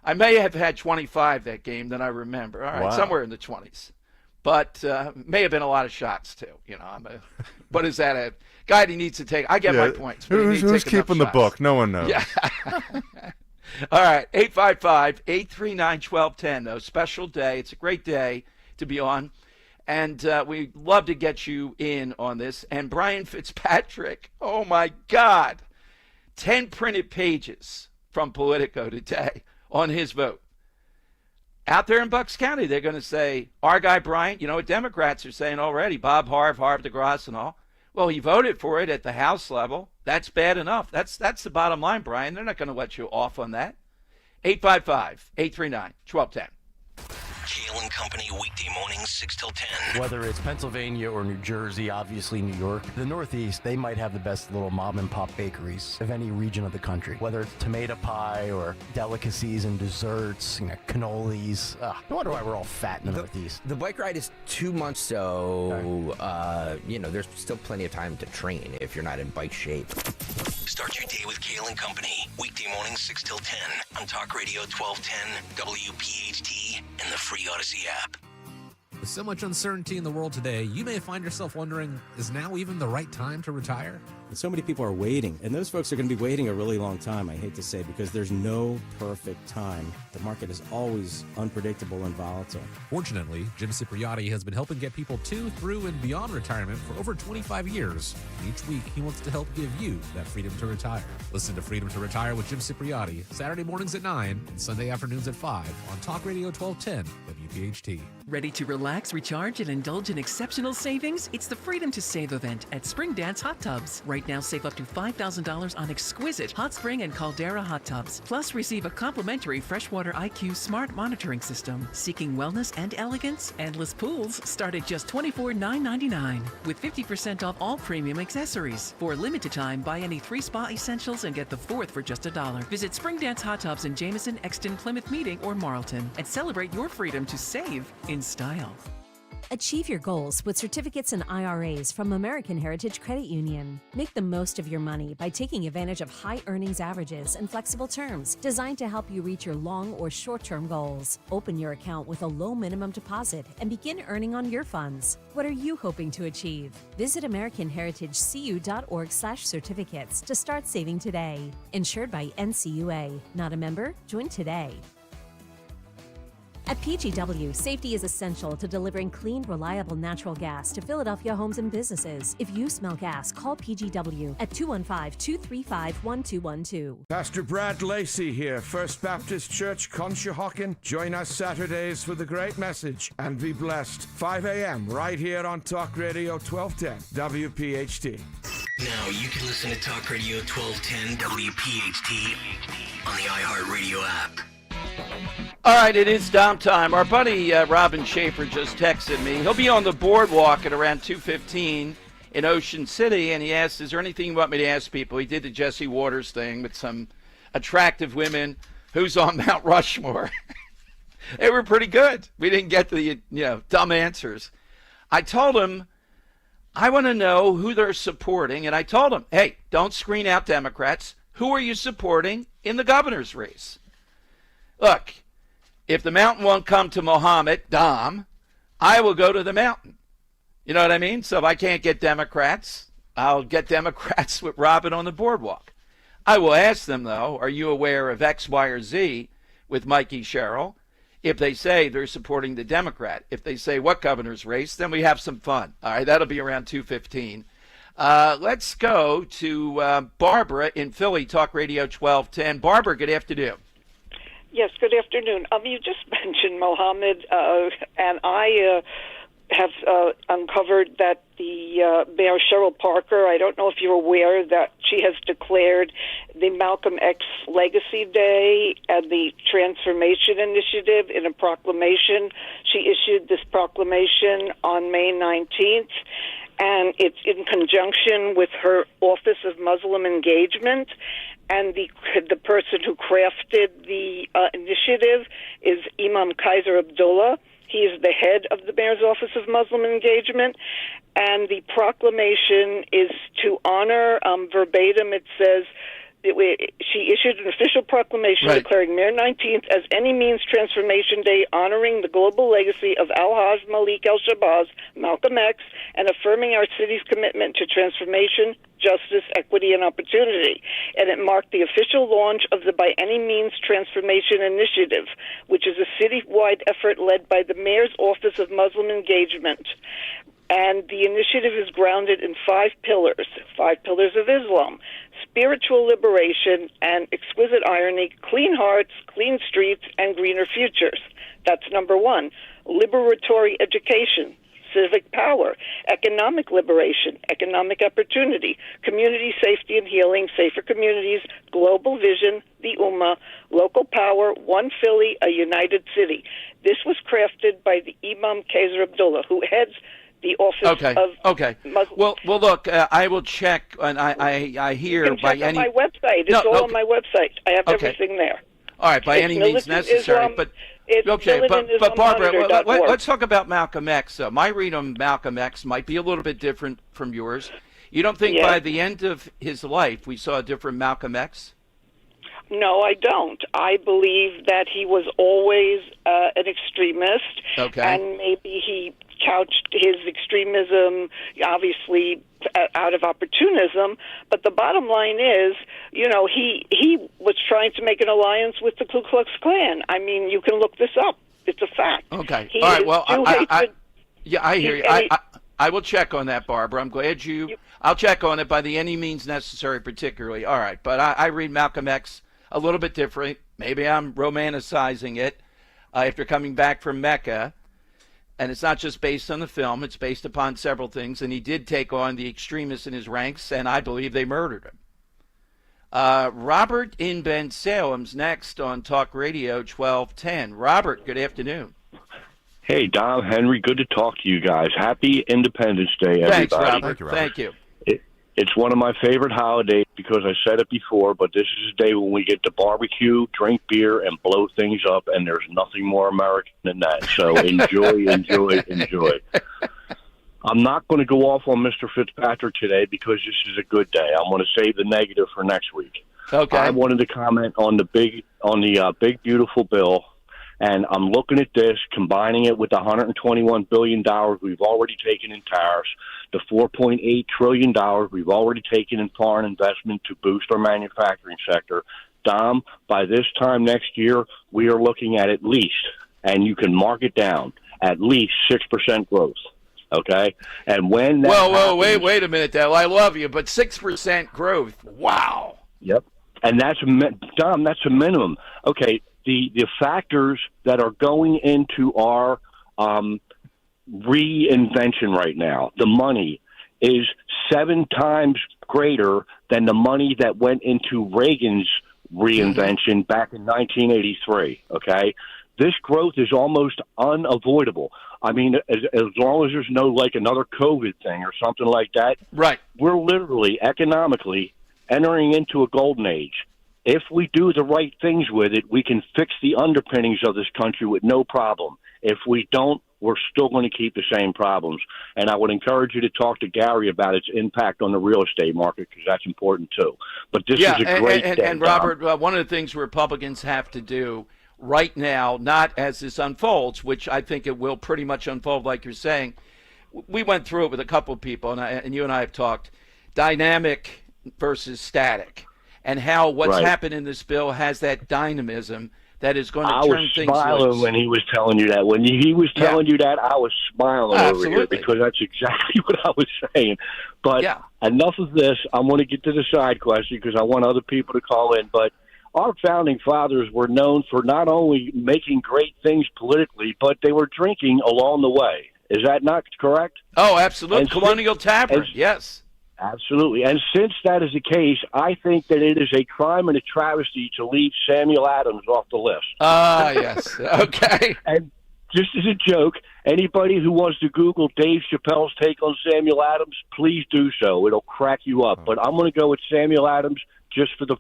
I may have had 25 that game that I remember. All right, wow. Somewhere in the 20s. But may have been a lot of shots too. What is that? A guy that needs to take? I get my points. Who's keeping the book? No one knows. Yeah. All right, 855-839-1210. Though special day. It's a great day to be on, and we'd love to get you in on this. And Brian Fitzpatrick. Oh my God, 10 printed pages from Politico today on his vote. Out there in Bucks County, they're going to say, our guy Bryant, you know what Democrats are saying already, Bob Harv DeGrasse and all. Well, he voted for it at the House level. That's bad enough. That's the bottom line, Brian. They're not going to let you off on that. 855-839-1210. Kale and Company, weekday mornings, 6 till 10. Whether it's Pennsylvania or New Jersey, obviously New York, the Northeast, they might have the best little mom and pop bakeries of any region of the country. Whether it's tomato pie or delicacies and desserts, cannolis. No wonder why we're all fat in the Northeast. The bike ride is 2 months, so there's still plenty of time to train if you're not in bike shape. Start your day with Kale and Company, weekday mornings, 6 till 10 on Talk Radio 1210, WPHT, and the free Odyssey app. With so much uncertainty in the world today, you may find yourself wondering, is now even the right time to retire? And so many people are waiting, and those folks are going to be waiting a really long time, I hate to say, because there's no perfect time. The market is always unpredictable and volatile. Fortunately, Jim Cipriotti has been helping get people to, through, and beyond retirement for over 25 years. And each week, he wants to help give you that freedom to retire. Listen to Freedom to Retire with Jim Cipriotti, Saturday mornings at 9 and Sunday afternoons at 5 on Talk Radio 1210, WPHT. Ready to relax, recharge, and indulge in exceptional savings? It's the Freedom to Save event at Spring Dance Hot Tubs. Right now, save up to $5,000 on exquisite hot spring and caldera hot tubs. Plus, receive a complimentary Freshwater IQ smart monitoring system. Seeking wellness and elegance? Endless pools start at just $24,999 with 50% off all premium accessories. For a limited time, buy any 3 spa essentials and get the 4th for just $1. Visit Spring Dance Hot Tubs in Jameson, Exton, Plymouth Meeting, or Marlton and celebrate your freedom to save in style. Achieve your goals with certificates and IRAs from American Heritage Credit Union. Make the most of your money by taking advantage of high earnings averages and flexible terms designed to help you reach your long or short-term goals. Open your account with a low minimum deposit and begin earning on your funds. What are you hoping to achieve? Visit AmericanHeritageCU.org/certificates to start saving today. Insured by NCUA. Not a member? Join today. At PGW, safety is essential to delivering clean, reliable natural gas to Philadelphia homes and businesses. If you smell gas, call PGW at 215-235-1212. Pastor Brad Lacey here, First Baptist Church, Conshohocken. Join us Saturdays for the great message and be blessed. 5 a.m. right here on Talk Radio 1210, WPHT. Now you can listen to Talk Radio 1210, WPHT on the iHeartRadio app. All right, it is Dom time. Our buddy Robin Schaefer just texted me. He'll be on the boardwalk at around 2:15 in Ocean City, and he asked, is there anything you want me to ask people? He did the Jesse Waters thing with some attractive women. Who's on Mount Rushmore? They were pretty good. We didn't get the dumb answers. I told him, I want to know who they're supporting, and I told him, hey, don't screen out Democrats. Who are you supporting in the governor's race? Look, if the mountain won't come to Mohammed, Dom, I will go to the mountain. You know what I mean? So if I can't get Democrats, I'll get Democrats with Robin on the boardwalk. I will ask them, though, are you aware of X, Y, or Z with Mikey Sherrill? If they say they're supporting the Democrat, if they say what governor's race, then we have some fun. All right, that'll be around 2:15. Let's go to Barbara in Philly, Talk Radio 1210. Barbara, good afternoon. Yes, good afternoon. You just mentioned Mohammed, and I have uncovered that the Mayor Cheryl Parker, I don't know if you're aware that she has declared the Malcolm X Legacy Day and the Transformation Initiative in a proclamation. She issued this proclamation on May 19th, and it's in conjunction with her Office of Muslim Engagement. And the person who crafted the initiative is Imam Kaiser Abdullah. He is the head of the Mayor's Office of Muslim Engagement. And the proclamation is to honor, verbatim, it says, she issued an official proclamation declaring May 19th as Any Means Transformation Day, honoring the global legacy of Al-Haj Malik al-Shabazz, Malcolm X, and affirming our city's commitment to transformation, justice, equity, and opportunity. And it marked the official launch of the By Any Means Transformation Initiative, which is a citywide effort led by the Mayor's Office of Muslim Engagement. And the initiative is grounded in 5 pillars of Islam: spiritual liberation and exquisite irony, clean hearts, clean streets, and greener futures. That's number 1. Liberatory education, civic power, economic liberation, economic opportunity, community safety and healing, safer communities, global vision, the Ummah, local power, one Philly, a united city. This was crafted by the Imam Kaiser Abdullah, who heads the Office of Muslim. Well, look, I will check, and I hear you can by check any. On my website, it's all on my website. I have everything there. All right, by any means necessary, but Barbara, let's talk about Malcolm X. My read on Malcolm X might be a little bit different from yours. You don't think by the end of his life we saw a different Malcolm X? No, I don't. I believe that he was always an extremist, and maybe he couched his extremism, obviously, out of opportunism. But the bottom line is, he was trying to make an alliance with the Ku Klux Klan. I mean, you can look this up. It's a fact. Okay. All right. Well, I hear you. I will check on that, Barbara. I'm glad I'll check on it by the any means necessary, particularly. All right. But I read Malcolm X a little bit different. Maybe I'm romanticizing it after coming back from Mecca. And it's not just based on the film. It's based upon several things. And he did take on the extremists in his ranks, and I believe they murdered him. Robert in Ben Salem's next on Talk Radio 1210. Robert, good afternoon. Hey, Dom, Henry, good to talk to you guys. Happy Independence Day, everybody. Thanks, Robert. Thank you. It's one of my favorite holidays because I said it before, but this is a day when we get to barbecue, drink beer, and blow things up, and there's nothing more American than that. So enjoy, enjoy. I'm not going to go off on Mr. Fitzpatrick today because this is a good day. I'm going to save the negative for next week. Okay. I wanted to comment on the big beautiful bill. And I'm looking at this, combining it with the $121 billion we've already taken in tariffs, the $4.8 trillion we've already taken in foreign investment to boost our manufacturing sector. Dom, by this time next year, we are looking at least, and you can mark it down, at least 6% growth. Okay? And when that happens, wait a minute, Dale. I love you, but 6% growth. Wow. Yep. And Dom, that's a minimum. Okay. The factors that are going into our reinvention right now, the money is 7 times greater than the money that went into Reagan's reinvention back in 1983, okay? This growth is almost unavoidable. I mean, as long as there's no, another COVID thing or something like that, right? We're literally, economically, entering into a golden age. If we do the right things with it, we can fix the underpinnings of this country with no problem. If we don't, we're still going to keep the same problems. And I would encourage you to talk to Gary about its impact on the real estate market because that's important too. But this is a great day. And Robert, one of the things Republicans have to do right now, not as this unfolds, which I think it will pretty much unfold like you're saying, we went through it with a couple of people, and you and I have talked, dynamic versus static. And how what's happened in this bill has that dynamism that is going to turn things loose. I was smiling when he was telling you that. When he was telling you that, I was smiling over here because that's exactly what I was saying. But enough of this. I want to get to the side question because I want other people to call in. But our founding fathers were known for not only making great things politically, but they were drinking along the way. Is that not correct? Oh, absolutely. And Colonial Tavern, yes. Absolutely. And since that is the case, I think that it is a crime and a travesty to leave Samuel Adams off the list. Yes. Okay. And just as a joke, anybody who wants to Google Dave Chappelle's take on Samuel Adams, please do so. It'll crack you up. But I'm going to go with Samuel Adams just for the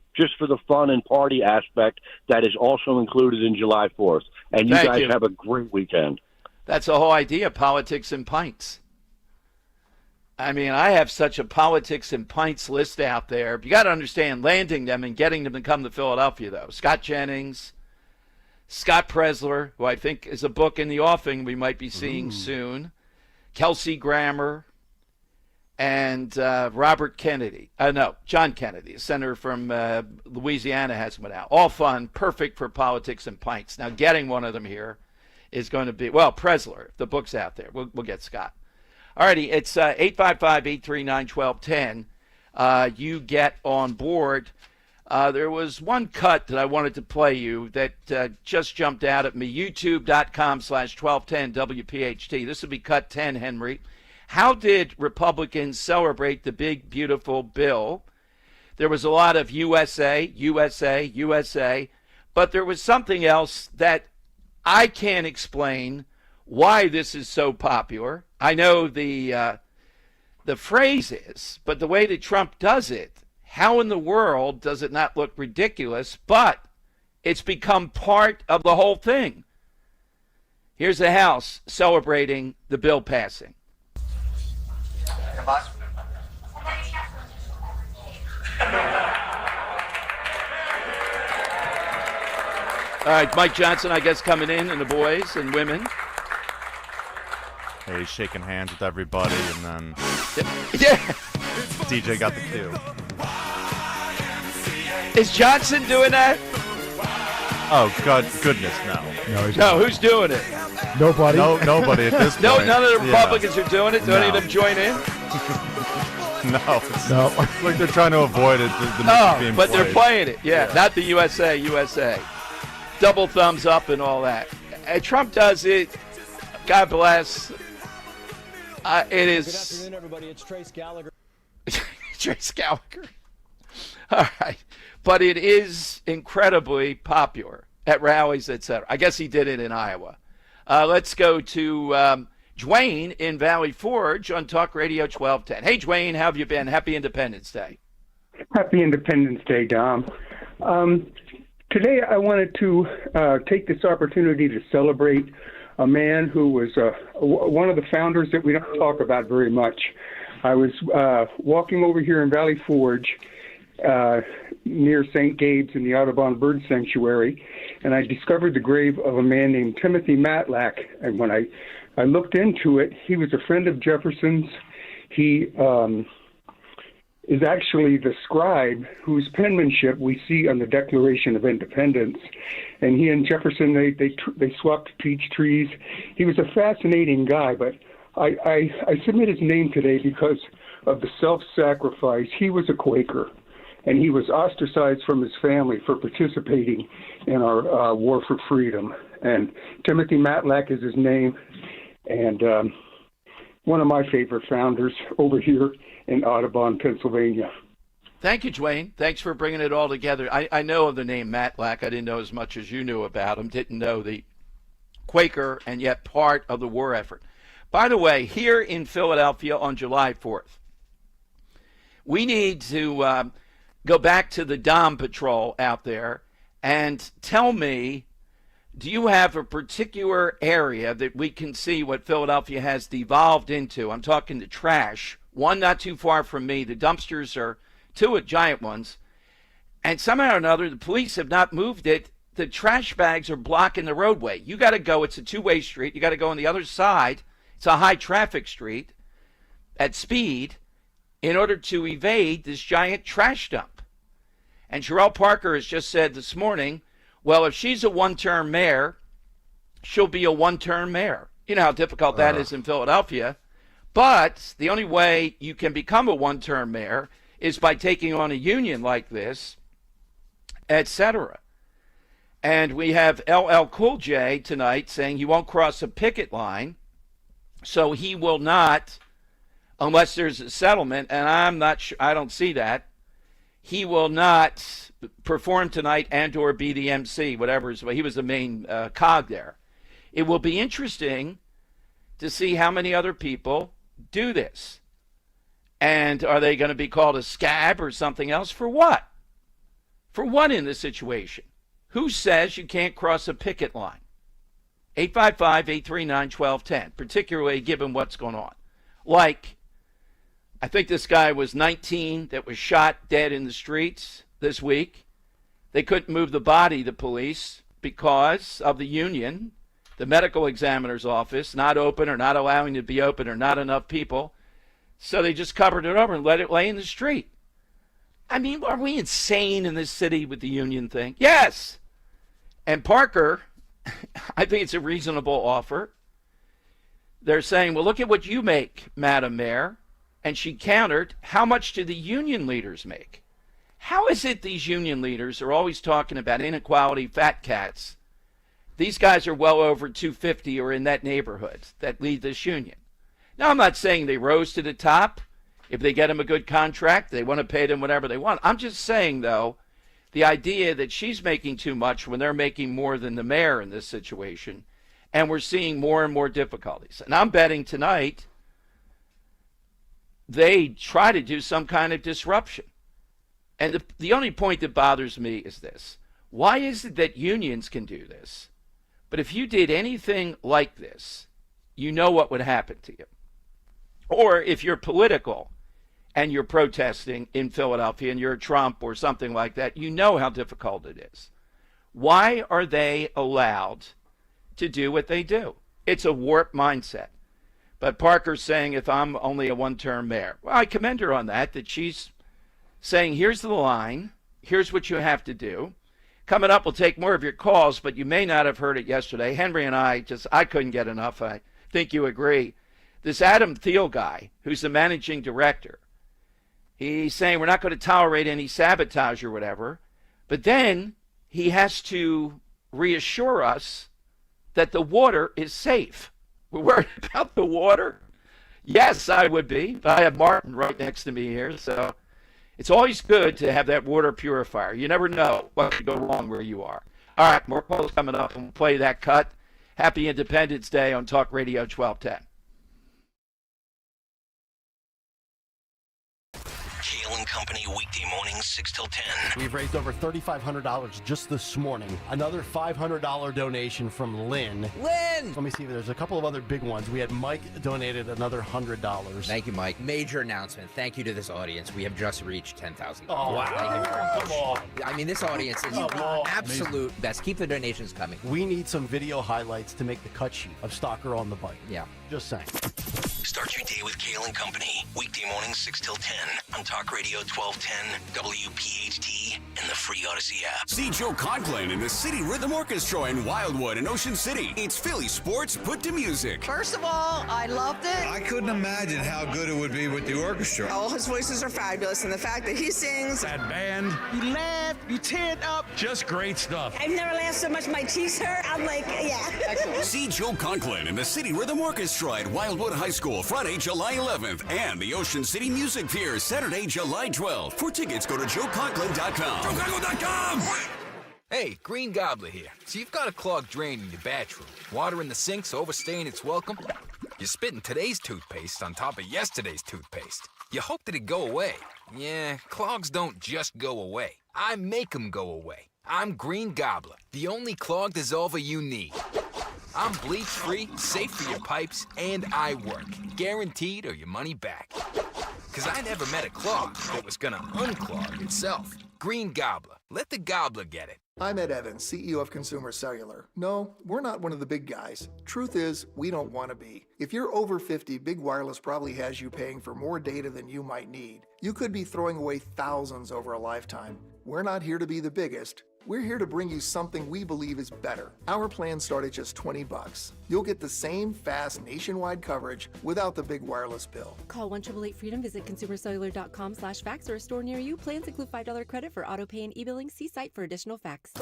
fun and party aspect that is also included in July 4th. And you guys have a great weekend. That's the whole idea, politics and pints. I mean, I have such a politics and pints list out there. You got to understand landing them and getting them to come to Philadelphia, though. Scott Jennings, Scott Presler, who I think is a book in the offing we might be seeing soon, Kelsey Grammer, and Robert Kennedy. John Kennedy, a senator from Louisiana, has one out. All fun, perfect for politics and pints. Now, getting one of them here is going to be, Presler, the book's out there. We'll get Scott. All righty, it's 855-839-1210. You get on board. There was one cut that I wanted to play you that just jumped out at me. YouTube.com/1210 WPHT. This will be cut 10, Henry. How did Republicans celebrate the big, beautiful bill? There was a lot of USA, USA, USA, but there was something else that I can't explain why this is so popular. I know the phrase is, but the way that Trump does it, how in the world does it not look ridiculous? But it's become part of the whole thing. Here's the House celebrating the bill passing. All right, Mike Johnson, I guess, coming in, and the boys and women. Hey, he's shaking hands with everybody, and then DJ got the cue. Is Johnson doing that? Oh, goodness, no. No, who's doing it? Nobody. Nobody at this point. None of the Republicans are doing it. Do any of them join in? No. Like they're trying to avoid it. Being but played. They're playing it. Yeah, not the USA, USA. Double thumbs up and all that. And Trump does it. God bless. It is. Good afternoon, everybody. It's Trace Gallagher. Trace Gallagher. All right. But it is incredibly popular at rallies, etc. I guess he did it in Iowa. Let's go to Dwayne in Valley Forge on Talk Radio 1210. Hey, Dwayne, how have you been? Happy Independence Day. Happy Independence Day, Dom. Today I wanted to take this opportunity to celebrate a man who was one of the founders that we don't talk about very much. I was walking over here in Valley Forge near St. Gabe's in the Audubon Bird Sanctuary, and I discovered the grave of a man named Timothy Matlack. And when I looked into it, he was a friend of Jefferson's. He is actually the scribe whose penmanship we see on the Declaration of Independence. And he and Jefferson, they swapped peach trees. He was a fascinating guy, but I submit his name today because of the self-sacrifice. He was a Quaker, and he was ostracized from his family for participating in our war for freedom. And Timothy Matlack is his name, and one of my favorite founders over here in Audubon, Pennsylvania. Thank you, Dwayne. Thanks for bringing it all together. I know of the name Matlack. I didn't know as much as you knew about him. Didn't know the Quaker and yet part of the war effort. By the way, here in Philadelphia on July 4th, we need to go back to the Dom Patrol out there and tell me, do you have a particular area that we can see what Philadelphia has devolved into? I'm talking the trash. One not too far from me. The dumpsters are two giant ones. And somehow or another, the police have not moved it. The trash bags are blocking the roadway. You got to go. It's a two-way street. You got to go on the other side. It's a high traffic street at speed in order to evade this giant trash dump. And Sherelle Parker has just said this morning, well, if she's a one-term mayor, she'll be a one-term mayor. You know how difficult that is in Philadelphia. But the only way you can become a one-term mayor is by taking on a union like this, etc. And we have LL Cool J tonight saying he won't cross a picket line. So he will not, unless there's a settlement, and I'm not sure, I don't see that, he will not perform tonight and or be the MC, whatever. He was the main cog there. It will be interesting to see how many other people do this. And are they going to be called a scab or something else? For what? For what in this situation? Who says you can't cross a picket line? 855-839-1210, particularly given what's going on. Like, I think this guy was 19 that was shot dead in the streets this week. They couldn't move the body, the police, because of the union, the medical examiner's office, not open or not allowing it to be open or not enough people. So they just covered it over and let it lay in the street. I mean, are we insane in this city with the union thing? Yes. And Parker, I think it's a reasonable offer. They're saying, well, look at what you make, Madam Mayor. And she countered, how much do the union leaders make? How is it these union leaders are always talking about inequality, fat cats? These guys are well over 250 or in that neighborhood that lead this union. Now, I'm not saying they rose to the top. If they get them a good contract, they want to pay them whatever they want. I'm just saying, though, the idea that she's making too much when they're making more than the mayor in this situation, and we're seeing more and more difficulties. And I'm betting tonight they try to do some kind of disruption. And the only point that bothers me is this. Why is it that unions can do this? But if you did anything like this, you know what would happen to you. Or if you're political and you're protesting in Philadelphia and you're Trump or something like that, you know how difficult it is. Why are they allowed to do what they do? It's a warped mindset. But Parker's saying, if I'm only a one-term mayor. Well, I commend her on that she's saying, here's the line. Here's what you have to do. Coming up, we'll take more of your calls, but you may not have heard it yesterday. Henry and I couldn't get enough. I think you agree. This Adam Thiel guy, who's the managing director, he's saying we're not going to tolerate any sabotage or whatever. But then he has to reassure us that the water is safe. We're worried about the water? Yes, I would be. But I have Martin right next to me here, so it's always good to have that water purifier. You never know what could go wrong where you are. All right, more calls coming up, and we'll play that cut. Happy Independence Day on Talk Radio 1210. Kale and Company weekday mornings 6 till 10. We've raised over $3,500 just this morning. Another $500 donation from Lynn. Lynn! Let me see. There's a couple of other big ones. We had Mike donated another $100. Thank you, Mike. Major announcement. Thank you to this audience. We have just reached 10,000. Oh, wow. Thank you very much. Come on. I mean, this audience is the absolute best. Keep the donations coming. We need some video highlights to make the cut sheet of Stalker on the Bike. Yeah. Just saying. Start your day with Kale and Company. Weekday mornings 6 till 10 on Talk Radio 1210, WPHT, and the free Odyssey app. See Joe Conklin in the City Rhythm Orchestra in Wildwood and Ocean City. It's Philly sports put to music. First of all, I loved it. I couldn't imagine how good it would be with the orchestra. All his voices are fabulous, and the fact that he sings. That band, you laugh, you tear up, just great stuff. I've never laughed so much my cheeks hurt. I'm like, yeah. Excellent. See Joe Conklin in the City Rhythm Orchestra at Wildwood High School Friday, July 11th, and the Ocean City Music Pier Saturday, July 12th. For tickets, go to joeconklin.com. joeconklin.com! Hey, Green Gobbler here. So you've got a clogged drain in your bathroom. Water in the sink's overstaying its welcome. You're spitting today's toothpaste on top of yesterday's toothpaste. You hope that it'd go away. Yeah, clogs don't just go away. I make them go away. I'm Green Gobbler, the only clog dissolver you need. I'm bleach-free, safe for your pipes, and I work. Guaranteed or your money back. Because I never met a clog that was gonna unclog itself. Green Gobbler. Let the gobbler get it. I'm Ed Evans, CEO of Consumer Cellular. No, we're not one of the big guys. Truth is, we don't want to be. If you're over 50, Big Wireless probably has you paying for more data than you might need. You could be throwing away thousands over a lifetime. We're not here to be the biggest. We're here to bring you something we believe is better. Our plans start at just $20. You'll get the same fast nationwide coverage without the big wireless bill. Call 1-888-FREEDOM, visit consumercellular.com/facts or a store near you. Plans include $5 credit for auto pay and e-billing. See site for additional facts.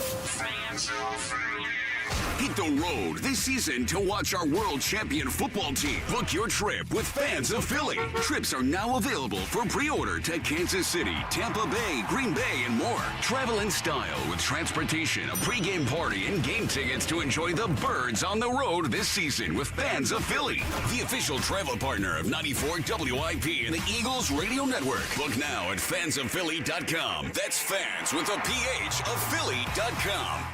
Hit the road this season to watch our world champion football team. Book your trip with Fans of Philly. Trips are now available for pre-order to Kansas City, Tampa Bay, Green Bay, and more. Travel in style with transportation, a pregame party, and game tickets to enjoy the Birds on the road this season with Fans of Philly, the official travel partner of 94 WIP and the Eagles Radio Network. Book now at fansofphilly.com. That's fans with a PH of Philly.com.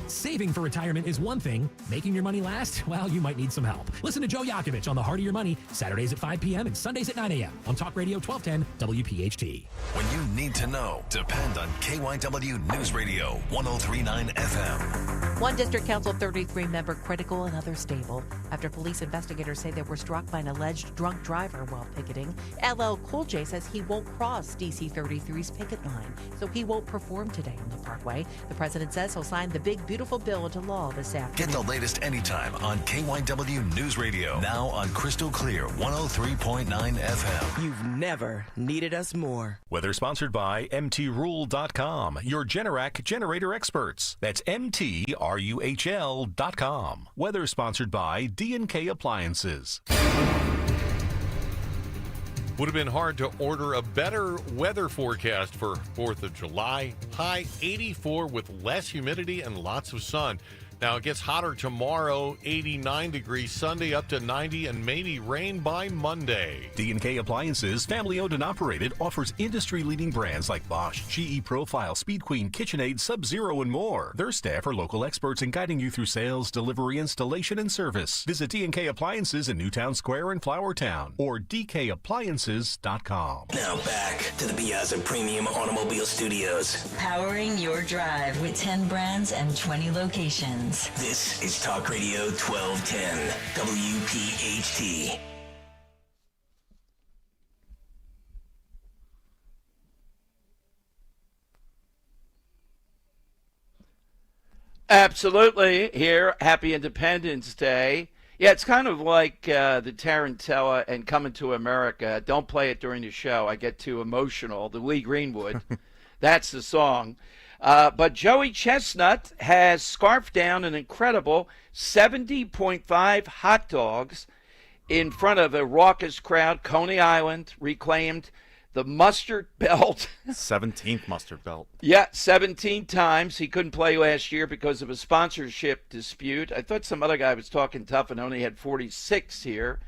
Saving for retirement is one thing. Making your money last? Well, you might need some help. Listen to Joe Yakovich on The Heart of Your Money, Saturdays at 5 p.m. and Sundays at 9 a.m. on Talk Radio 1210 WPHT. When you need to know, depend on KYW News Radio 1039 FM. One district council 33 member critical and others stable after police investigators say they were struck by an alleged drunk driver while picketing. LL Cool J says he won't cross DC 33's picket line, so he won't perform today on the Parkway. The president says he'll sign the big, beautiful bill into law this afternoon. Get the latest anytime on KYW News Radio. Now on Crystal Clear 103.9 FM. You've never needed us more. Weather sponsored by MTRule.com, your Generac generator experts. That's MTRUHL.com. Weather sponsored by D&K Appliances. Would have been hard to order a better weather forecast for 4th of July. High 84 with less humidity and lots of sun. Now it gets hotter tomorrow, 89 degrees Sunday, up to 90, and maybe rain by Monday. D&K Appliances, family owned and operated, offers industry-leading brands like Bosch, GE Profile, Speed Queen, KitchenAid, Sub-Zero, and more. Their staff are local experts in guiding you through sales, delivery, installation, and service. Visit D&K Appliances in Newtown Square and Flowertown or dkappliances.com. Now back to the Piazza Premium Automobile Studios. Powering your drive with 10 brands and 20 locations. This is Talk Radio 1210, WPHT. Absolutely. Here, Happy Independence Day. Yeah, it's kind of like the Tarantella and Coming to America. Don't play it during the show. I get too emotional. The Lee Greenwood. That's the song. But Joey Chestnut has scarfed down an incredible 70.5 hot dogs in front of a raucous crowd. Coney Island reclaimed the mustard belt. 17th mustard belt. Yeah, 17 times. He couldn't play last year because of a sponsorship dispute. I thought some other guy was talking tough and only had 46 here.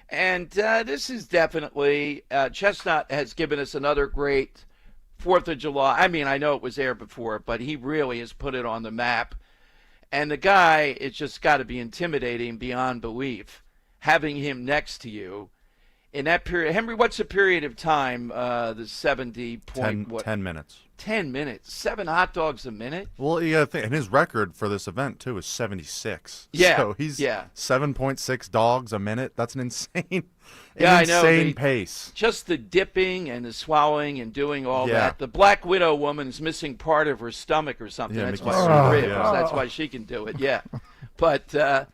And this is definitely, Chestnut has given us another great 4th of July. I mean, I know it was there before, but he really has put it on the map. And the guy, it's just got to be intimidating beyond belief, having him next to you in that period. Henry, what's the period of time, the 70 point? 10 minutes. 10 minutes. 7 hot dogs a minute? Well, you got to think, and his record for this event, too, is 76. Yeah. So he's 7.6 dogs a minute. That's an insane, I know. insane pace. Just the dipping and the swallowing and doing all that. The Black Widow woman is missing part of her stomach or something. That's why her ribs. That's why she can do it. Yeah. But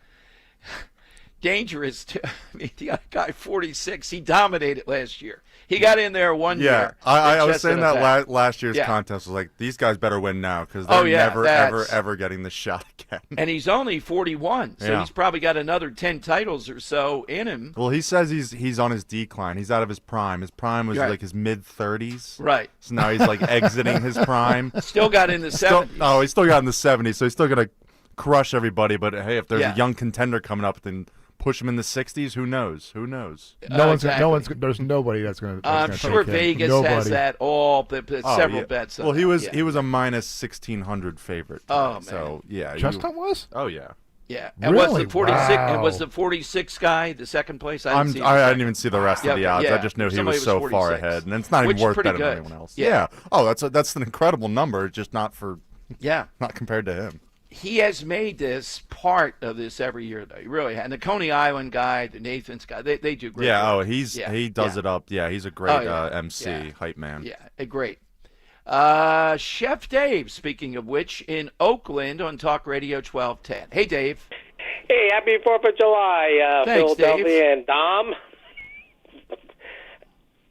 dangerous, too. I mean, the guy 46, he dominated last year. He got in there one year. I was saying that last year's contest was like, these guys better win now because they're never, ever getting the shot again. And he's only 41, so he's probably got another 10 titles or so in him. Well, he says he's on his decline. He's out of his prime. His prime was like his mid-30s. Right. So now he's like exiting his prime. Still got in the 70s. Oh, he's still got in the 70s, so he's still going to crush everybody. But, hey, if there's a young contender coming up, then push him in the 60s. Who knows? Who knows? There's nobody that's going to. I'm sure Vegas has that all. Several bets. Well, he was a minus 1,600 favorite. Oh man. So yeah, Chestnut was. Oh yeah. Yeah, and really? was the 46? Wow. And was the 46 guy the second place? I didn't even see the rest of the odds. I just knew he was so far ahead, and it's not even worth betting on anyone else. Yeah. Oh, that's an incredible number. Just not for. Yeah. Not compared to him. He has made this part of this every year, though. He really has. And the Coney Island guy, the Nathan's guy, they do great. Yeah, work. He does it up. Yeah, he's a great MC, hype man. Yeah, great. Chef Dave, speaking of which, in Oakland on Talk Radio 1210. Hey, Dave. Hey, happy 4th of July, Thanks, Philadelphia Dave. and Dom.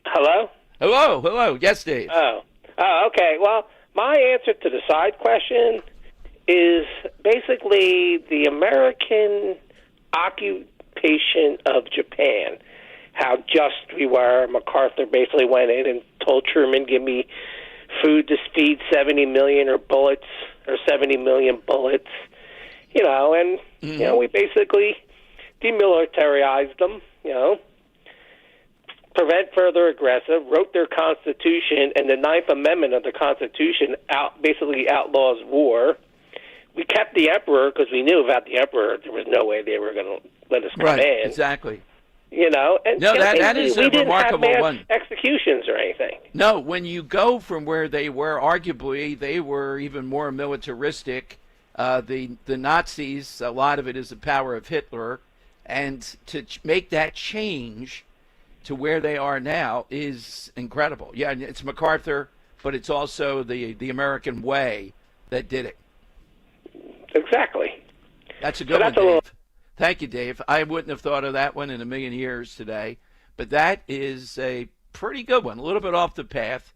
Hello? Hello. Yes, Dave. Oh, okay. Well, my answer to the side question is basically the American occupation of Japan, how just we were. MacArthur basically went in and told Truman, give me food to feed 70 million or 70 million bullets, and, we basically demilitarized them, prevent further aggressive, wrote their Constitution, and the Ninth Amendment of the Constitution basically outlaws war. We kept the Emperor because we knew about the Emperor. There was no way they were going to let us come in. Right, exactly. And no, that is a remarkable didn't have one. Executions or anything. No, when you go from where they were, arguably, they were even more militaristic. The Nazis, a lot of it is the power of Hitler, and to make that change to where they are now is incredible. Yeah, it's MacArthur, but it's also the American way that did it. Exactly. That's a good one, Dave. Thank you, Dave. I wouldn't have thought of that one in a million years today, but that is a pretty good one. A little bit off the path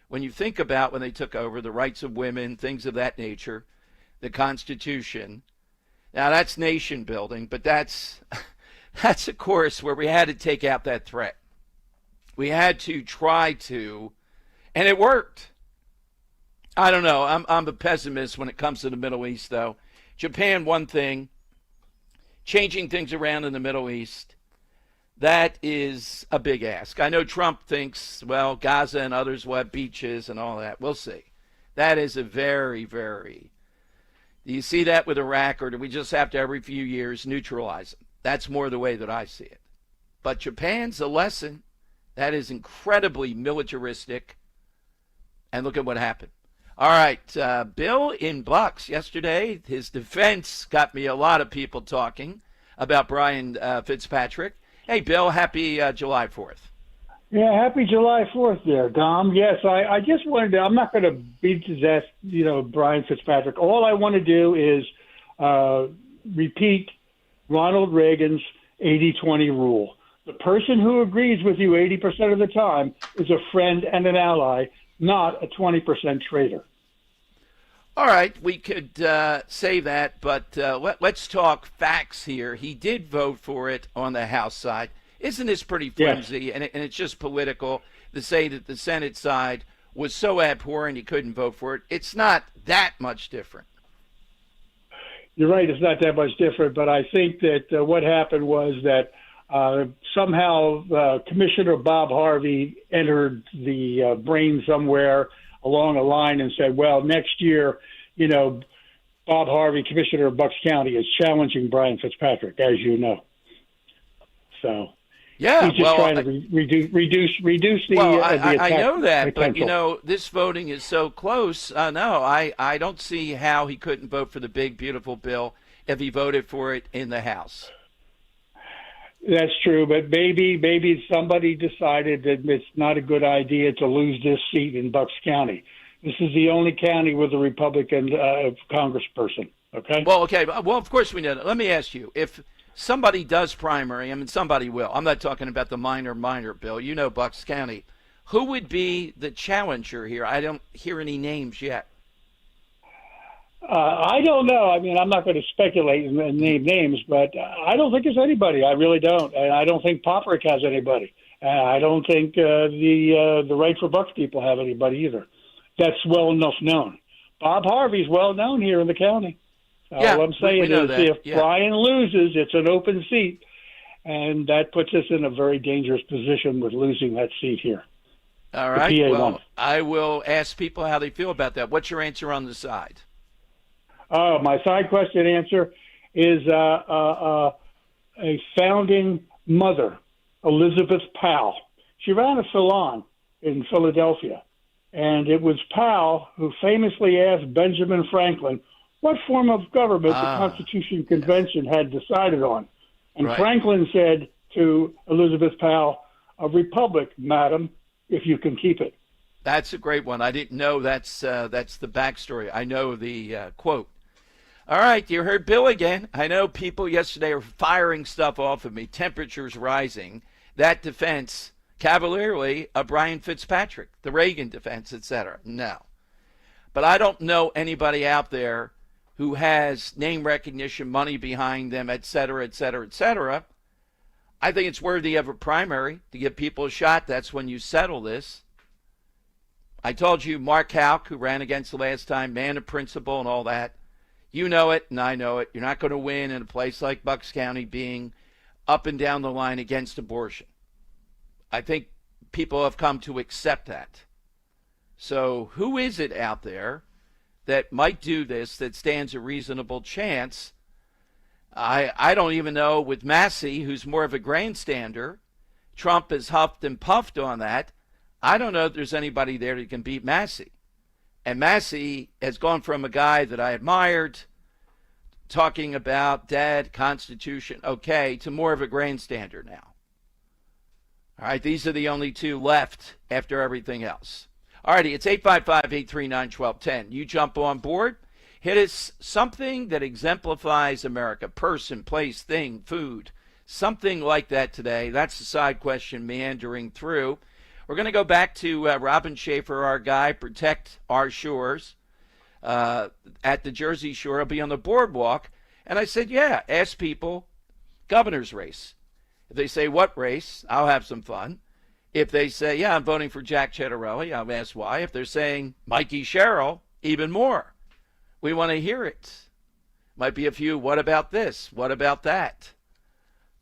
when you think about when they took over the rights of women, things of that nature, the Constitution. Now, that's nation building, but that's a course where we had to take out that threat. We had to try to, and it worked. I don't know. I'm a pessimist when it comes to the Middle East, though. Japan, one thing. Changing things around in the Middle East, that is a big ask. I know Trump thinks, well, Gaza and others will have beaches and all that. We'll see. That is a very, very... Do you see that with Iraq, or do we just have to every few years neutralize them? That's more the way that I see it. But Japan's a lesson. That is incredibly militaristic. And look at what happened. All right, Bill in Bucks yesterday, his defense got me a lot of people talking about Brian Fitzpatrick. Hey, Bill, happy July 4th. Yeah, happy July 4th there, Dom. Yes, I just wanted to, I'm not going to beat to death, Brian Fitzpatrick. All I want to do is repeat Ronald Reagan's 80-20 rule. The person who agrees with you 80% of the time is a friend and an ally, not a 20% traitor. All right, we could say that, but let's talk facts here. He did vote for it on the House side. Isn't this pretty flimsy? Yes. And it's just political to say that the Senate side was so abhorrent he couldn't vote for it. It's not that much different. You're right, it's not that much different, but I think that what happened was that somehow Commissioner Bob Harvey entered the brain somewhere along a line and said, well, next year, Bob Harvey, Commissioner of Bucks County, is challenging Brian Fitzpatrick, as you know. So yeah, he's just trying to reduce the attack I know that, potential. but, this voting is so close. No, I don't see how he couldn't vote for the big, beautiful bill if he voted for it in the House. That's true, but maybe somebody decided that it's not a good idea to lose this seat in Bucks County. This is the only county with a Republican congressperson, okay? Well, okay. Well, of course we know that. Let me ask you, if somebody does primary, somebody will. I'm not talking about the minor bill. Bucks County. Who would be the challenger here? I don't hear any names yet. I don't know. I'm not going to speculate and name names, but I don't think there's anybody. I really don't. And I don't think Poprick has anybody. I don't think the Right for Bucks people have anybody either. That's well enough known. Bob Harvey's well known here in the county. All I'm saying is if Brian loses, it's an open seat, and that puts us in a very dangerous position with losing that seat here. All right. Well, I will ask people how they feel about that. What's your answer on the side? My side question answer is a founding mother, Elizabeth Powell. She ran a salon in Philadelphia, and it was Powell who famously asked Benjamin Franklin what form of government the Constitution Convention had decided on. And Franklin said to Elizabeth Powell, "A republic, madam, if you can keep it." That's a great one. I didn't know that's the backstory. I know the quote. All right, you heard Bill again. I know people yesterday were firing stuff off of me. Temperatures rising. That defense, cavalierly, of Brian Fitzpatrick, the Reagan defense, etc. No. But I don't know anybody out there who has name recognition, money behind them, et cetera, et cetera, et cetera. I think it's worthy of a primary to give people a shot. That's when you settle this. I told you Mark Houck, who ran against the last time, man of principle and all that. You know it, and I know it. You're not going to win in a place like Bucks County being up and down the line against abortion. I think people have come to accept that. So who is it out there that might do this that stands a reasonable chance? I don't even know with Massey, who's more of a grandstander. Trump has huffed and puffed on that. I don't know if there's anybody there that can beat Massey. And Massey has gone from a guy that I admired, talking about Dad, Constitution, okay, to more of a grandstander now. All right, these are the only two left after everything else. All righty, it's 855-839-1210. You jump on board. Hit us something that exemplifies America. Person, place, thing, food. Something like that today. That's the side question meandering through. We're going to go back to Robin Schaefer, our guy, Protect Our Shores. At the Jersey Shore. He'll be on the boardwalk. And I said, yeah, ask people, governor's race. If they say, what race? I'll have some fun. If they say, yeah, I'm voting for Jack Ciattarelli, I'll ask why. If they're saying Mikey Sherrill, even more. We want to hear it. Might be a few, what about this? What about that?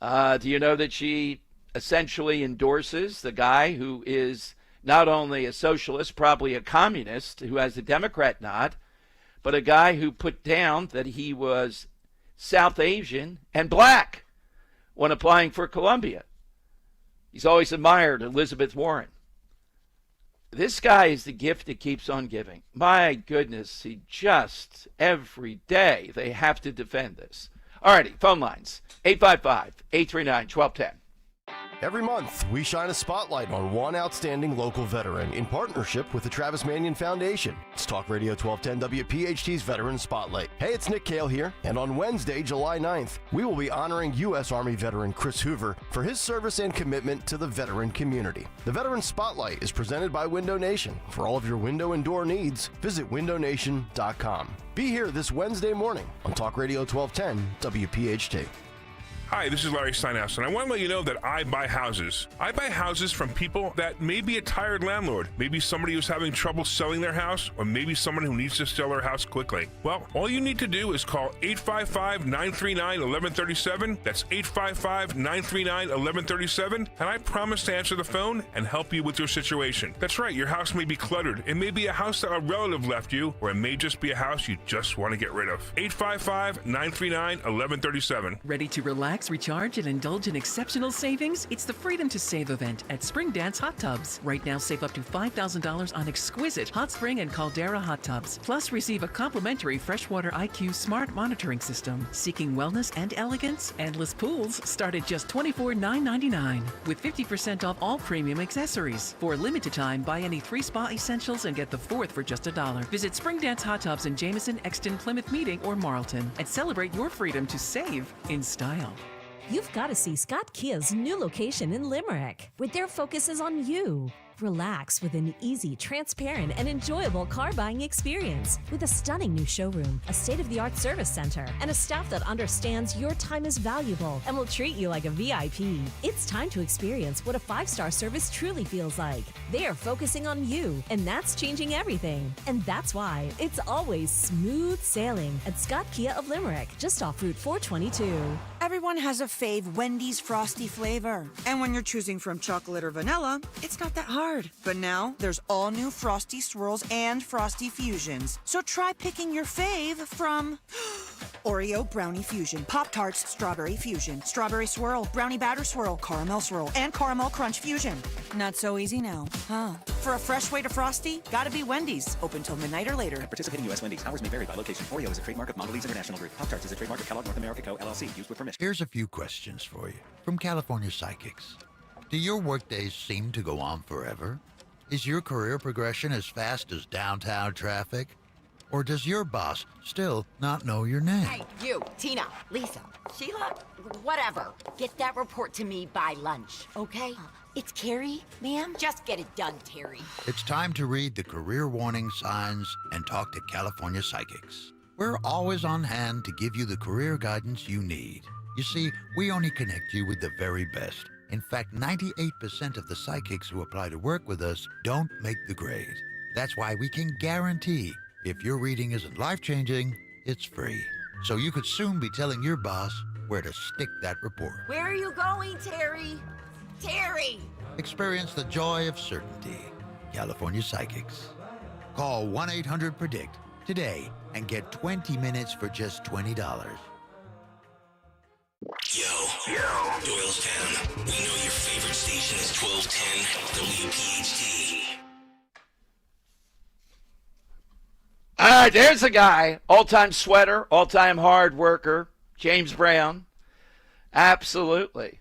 Do you know that she essentially endorses the guy who is not only a socialist, probably a communist, who has a Democrat nod, but a guy who put down that he was South Asian and black when applying for Columbia. He's always admired Elizabeth Warren. This guy is the gift that keeps on giving. My goodness, he just, every day, they have to defend this. All righty, phone lines, 855-839-1210. Every month, we shine a spotlight on one outstanding local veteran in partnership with the Travis Manion Foundation. It's Talk Radio 1210 WPHT's Veteran Spotlight. Hey, it's Nick Kale here, and on Wednesday, July 9th, we will be honoring U.S. Army veteran Chris Hoover for his service and commitment to the veteran community. The Veteran Spotlight is presented by Window Nation. For all of your window and door needs, visit windownation.com. Be here this Wednesday morning on Talk Radio 1210 WPHT. Hi, this is Larry Steinhaus, and I want to let you know that I buy houses. I buy houses from people that may be a tired landlord, maybe somebody who's having trouble selling their house, or maybe someone who needs to sell their house quickly. Well, all you need to do is call 855-939-1137. That's 855-939-1137, and I promise to answer the phone and help you with your situation. That's right, your house may be cluttered. It may be a house that a relative left you, or it may just be a house you just want to get rid of. 855-939-1137. Ready to relax, recharge, and indulge in exceptional savings? It's the Freedom to Save event at Spring Dance Hot Tubs. Right now, save up to $5,000 on exquisite hot spring and caldera hot tubs. Plus, receive a complimentary Freshwater IQ smart monitoring system. Seeking wellness and elegance? Endless pools start at just $24,999 with 50% off all premium accessories. For a limited time, buy any 3 spa essentials and get the 4th for just $1. Visit Spring Dance Hot Tubs in Jameson, Exton, Plymouth Meeting, or Marlton and celebrate your freedom to save in style. You've got to see Scott Kia's new location in Limerick, where their focus is on you. Relax with an easy, transparent, and enjoyable car buying experience. With a stunning new showroom, a state-of-the-art service center, and a staff that understands your time is valuable and will treat you like a VIP. It's time to experience what a 5-star service truly feels like. They are focusing on you, and that's changing everything. And that's why it's always smooth sailing at Scott Kia of Limerick, just off Route 422. Everyone has a fave Wendy's Frosty flavor. And when you're choosing from chocolate or vanilla, it's not that hard. But now, there's all new Frosty Swirls and Frosty Fusions. So try picking your fave from Oreo Brownie Fusion, Pop-Tarts Strawberry Fusion, Strawberry Swirl, Brownie Batter Swirl, Caramel Swirl, and Caramel Crunch Fusion. Not so easy now, huh? For a fresh way to Frosty, gotta be Wendy's. Open till midnight or later. At participating U.S. Wendy's. Hours may vary by location. Oreo is a trademark of Mondelez International Group. Pop-Tarts is a trademark of Kellogg North America Co., LLC. Used with permission. Here's a few questions for you from California Psychics. Do your workdays seem to go on forever? Is your career progression as fast as downtown traffic? Or does your boss still not know your name? Hey, you, Tina, Lisa, Sheila, whatever. Get that report to me by lunch, okay? It's Carrie, ma'am. Just get it done, Terry. It's time to read the career warning signs and talk to California Psychics. We're always on hand to give you the career guidance you need. You see, we only connect you with the very best. In fact, 98% of the psychics who apply to work with us don't make the grade. That's why we can guarantee if your reading isn't life-changing, it's free. So you could soon be telling your boss where to stick that report. Where are you going, Terry? Terry! Experience the joy of certainty. California Psychics. Call 1-800-PREDICT today and get 20 minutes for just $20. Yo, Doylestown. We know your favorite station is 1210 WPHT. All right, there's a guy, all-time sweater, all-time hard worker, James Brown. Absolutely.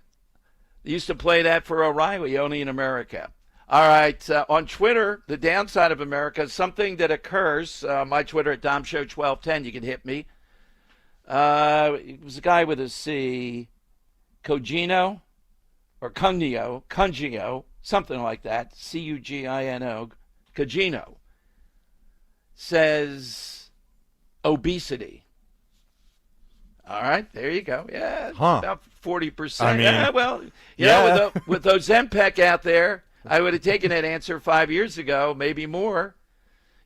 They used to play that for O'Reilly, only in America. All right, on Twitter, the downside of America, something that occurs, my Twitter at DomShow1210, you can hit me. It was a guy with a C, Cugino, or Cungio, something like that, Cugino, Cugino, says obesity. All right, there you go. Yeah, about 40%. I mean, yeah, well, you know, with those MPEC out there, I would have taken that answer 5 years ago, maybe more.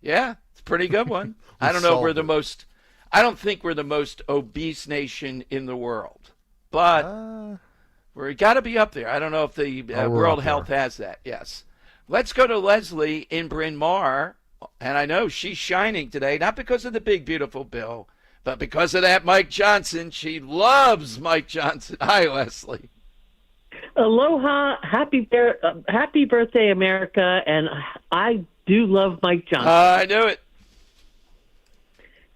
Yeah, it's a pretty good one. I don't know if we're the most, I don't think we're the most obese nation in the world, but we got to be up there. I don't know if the World Health has that. Yes. Let's go to Leslie in Bryn Mawr, and I know she's shining today, not because of the big, beautiful bill, but because of that Mike Johnson. She loves Mike Johnson. Hi, Leslie. Aloha, happy birthday, America, and I do love Mike Johnson. I knew it.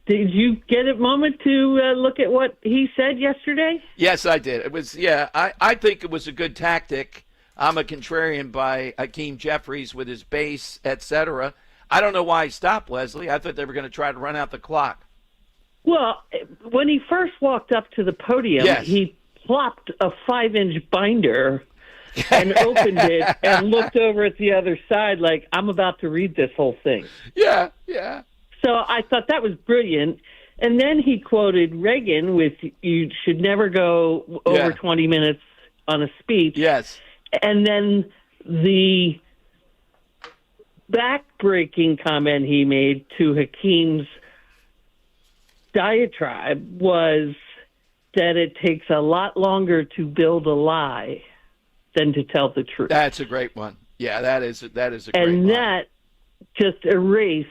Did you get a moment to look at what he said yesterday? Yes, I did. It was, I think it was a good tactic. I'm a contrarian by Hakeem Jeffries with his base, etc. I don't know why he stopped, Leslie. I thought they were going to try to run out the clock. Well, when he first walked up to the podium, he plopped a 5-inch binder and opened it and looked over at the other side like, I'm about to read this whole thing. Yeah. So I thought that was brilliant. And then he quoted Reagan with, you should never go over 20 minutes on a speech. Yes. And then the backbreaking comment he made to Hakeem's diatribe was that it takes a lot longer to build a lie than to tell the truth. That's a great one. Yeah, that is a great one. And that just erased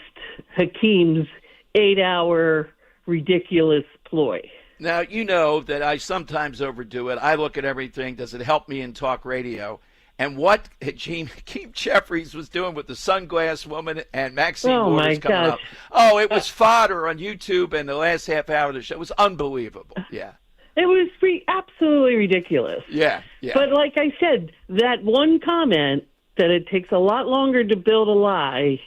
Hakeem's 8-hour ridiculous ploy. Now, you know that I sometimes overdo it. I look at everything. Does it help me in talk radio? And what Hakeem Jeffries was doing with the Sunglass Woman and Maxine Waters coming up. Oh, it was fodder on YouTube and the last half hour of the show. It was unbelievable. Yeah. It was absolutely ridiculous. Yeah. But like I said, that one comment that it takes a lot longer to build a lie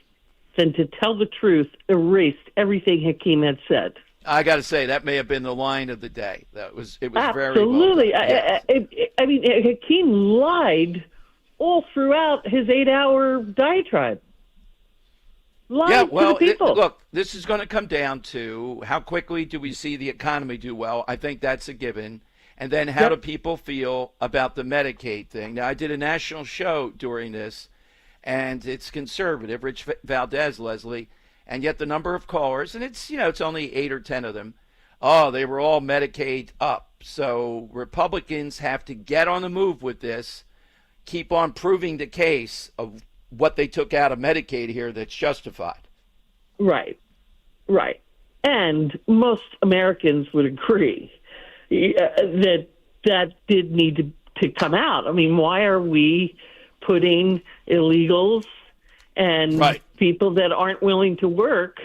than to tell the truth erased everything Hakeem had said. I got to say, that may have been the line of the day. It was absolutely. Very well done. I mean, Hakeem lied all throughout his 8-hour diatribe. Lied to the people. Look, this is going to come down to how quickly do we see the economy do well. I think that's a given. And then how do people feel about the Medicaid thing? Now, I did a national show during this, and it's conservative, Rich Valdez, Leslie, and yet the number of callers, and it's only 8 or 10 of them, they were all Medicaid up. So Republicans have to get on the move with this, keep on proving the case of what they took out of Medicaid here that's justified. Right. And most Americans would agree that did need to come out. I mean, why are we putting illegals and people that aren't willing to work,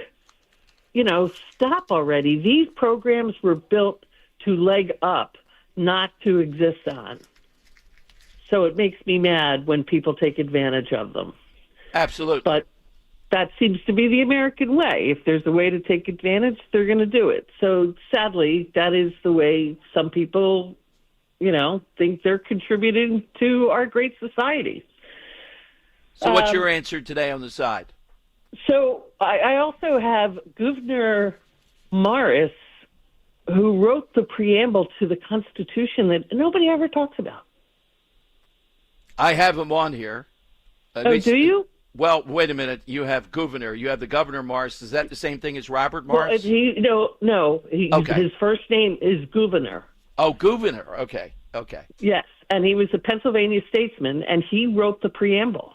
stop already. These programs were built to leg up, not to exist on. So it makes me mad when people take advantage of them. Absolutely. But that seems to be the American way. If there's a way to take advantage, they're going to do it. So sadly, that is the way some people, think they're contributing to our great society. So what's your answer today on the side? So I also have Governor Morris, who wrote the preamble to the Constitution that nobody ever talks about. I have him on here. Do you? Well, wait a minute. You have governor. You have the Governor Morris. Is that the same thing as Robert Morris? No. Okay. His first name is Gouverneur. Oh, Gouverneur. Okay. Yes, and he was a Pennsylvania statesman, and he wrote the preamble.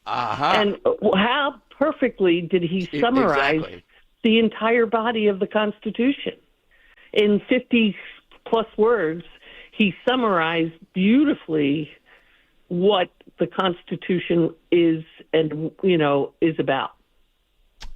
Uh-huh. And how perfectly did he summarize the entire body of the Constitution? In 50-plus words, he summarized beautifully what the Constitution is and, is about.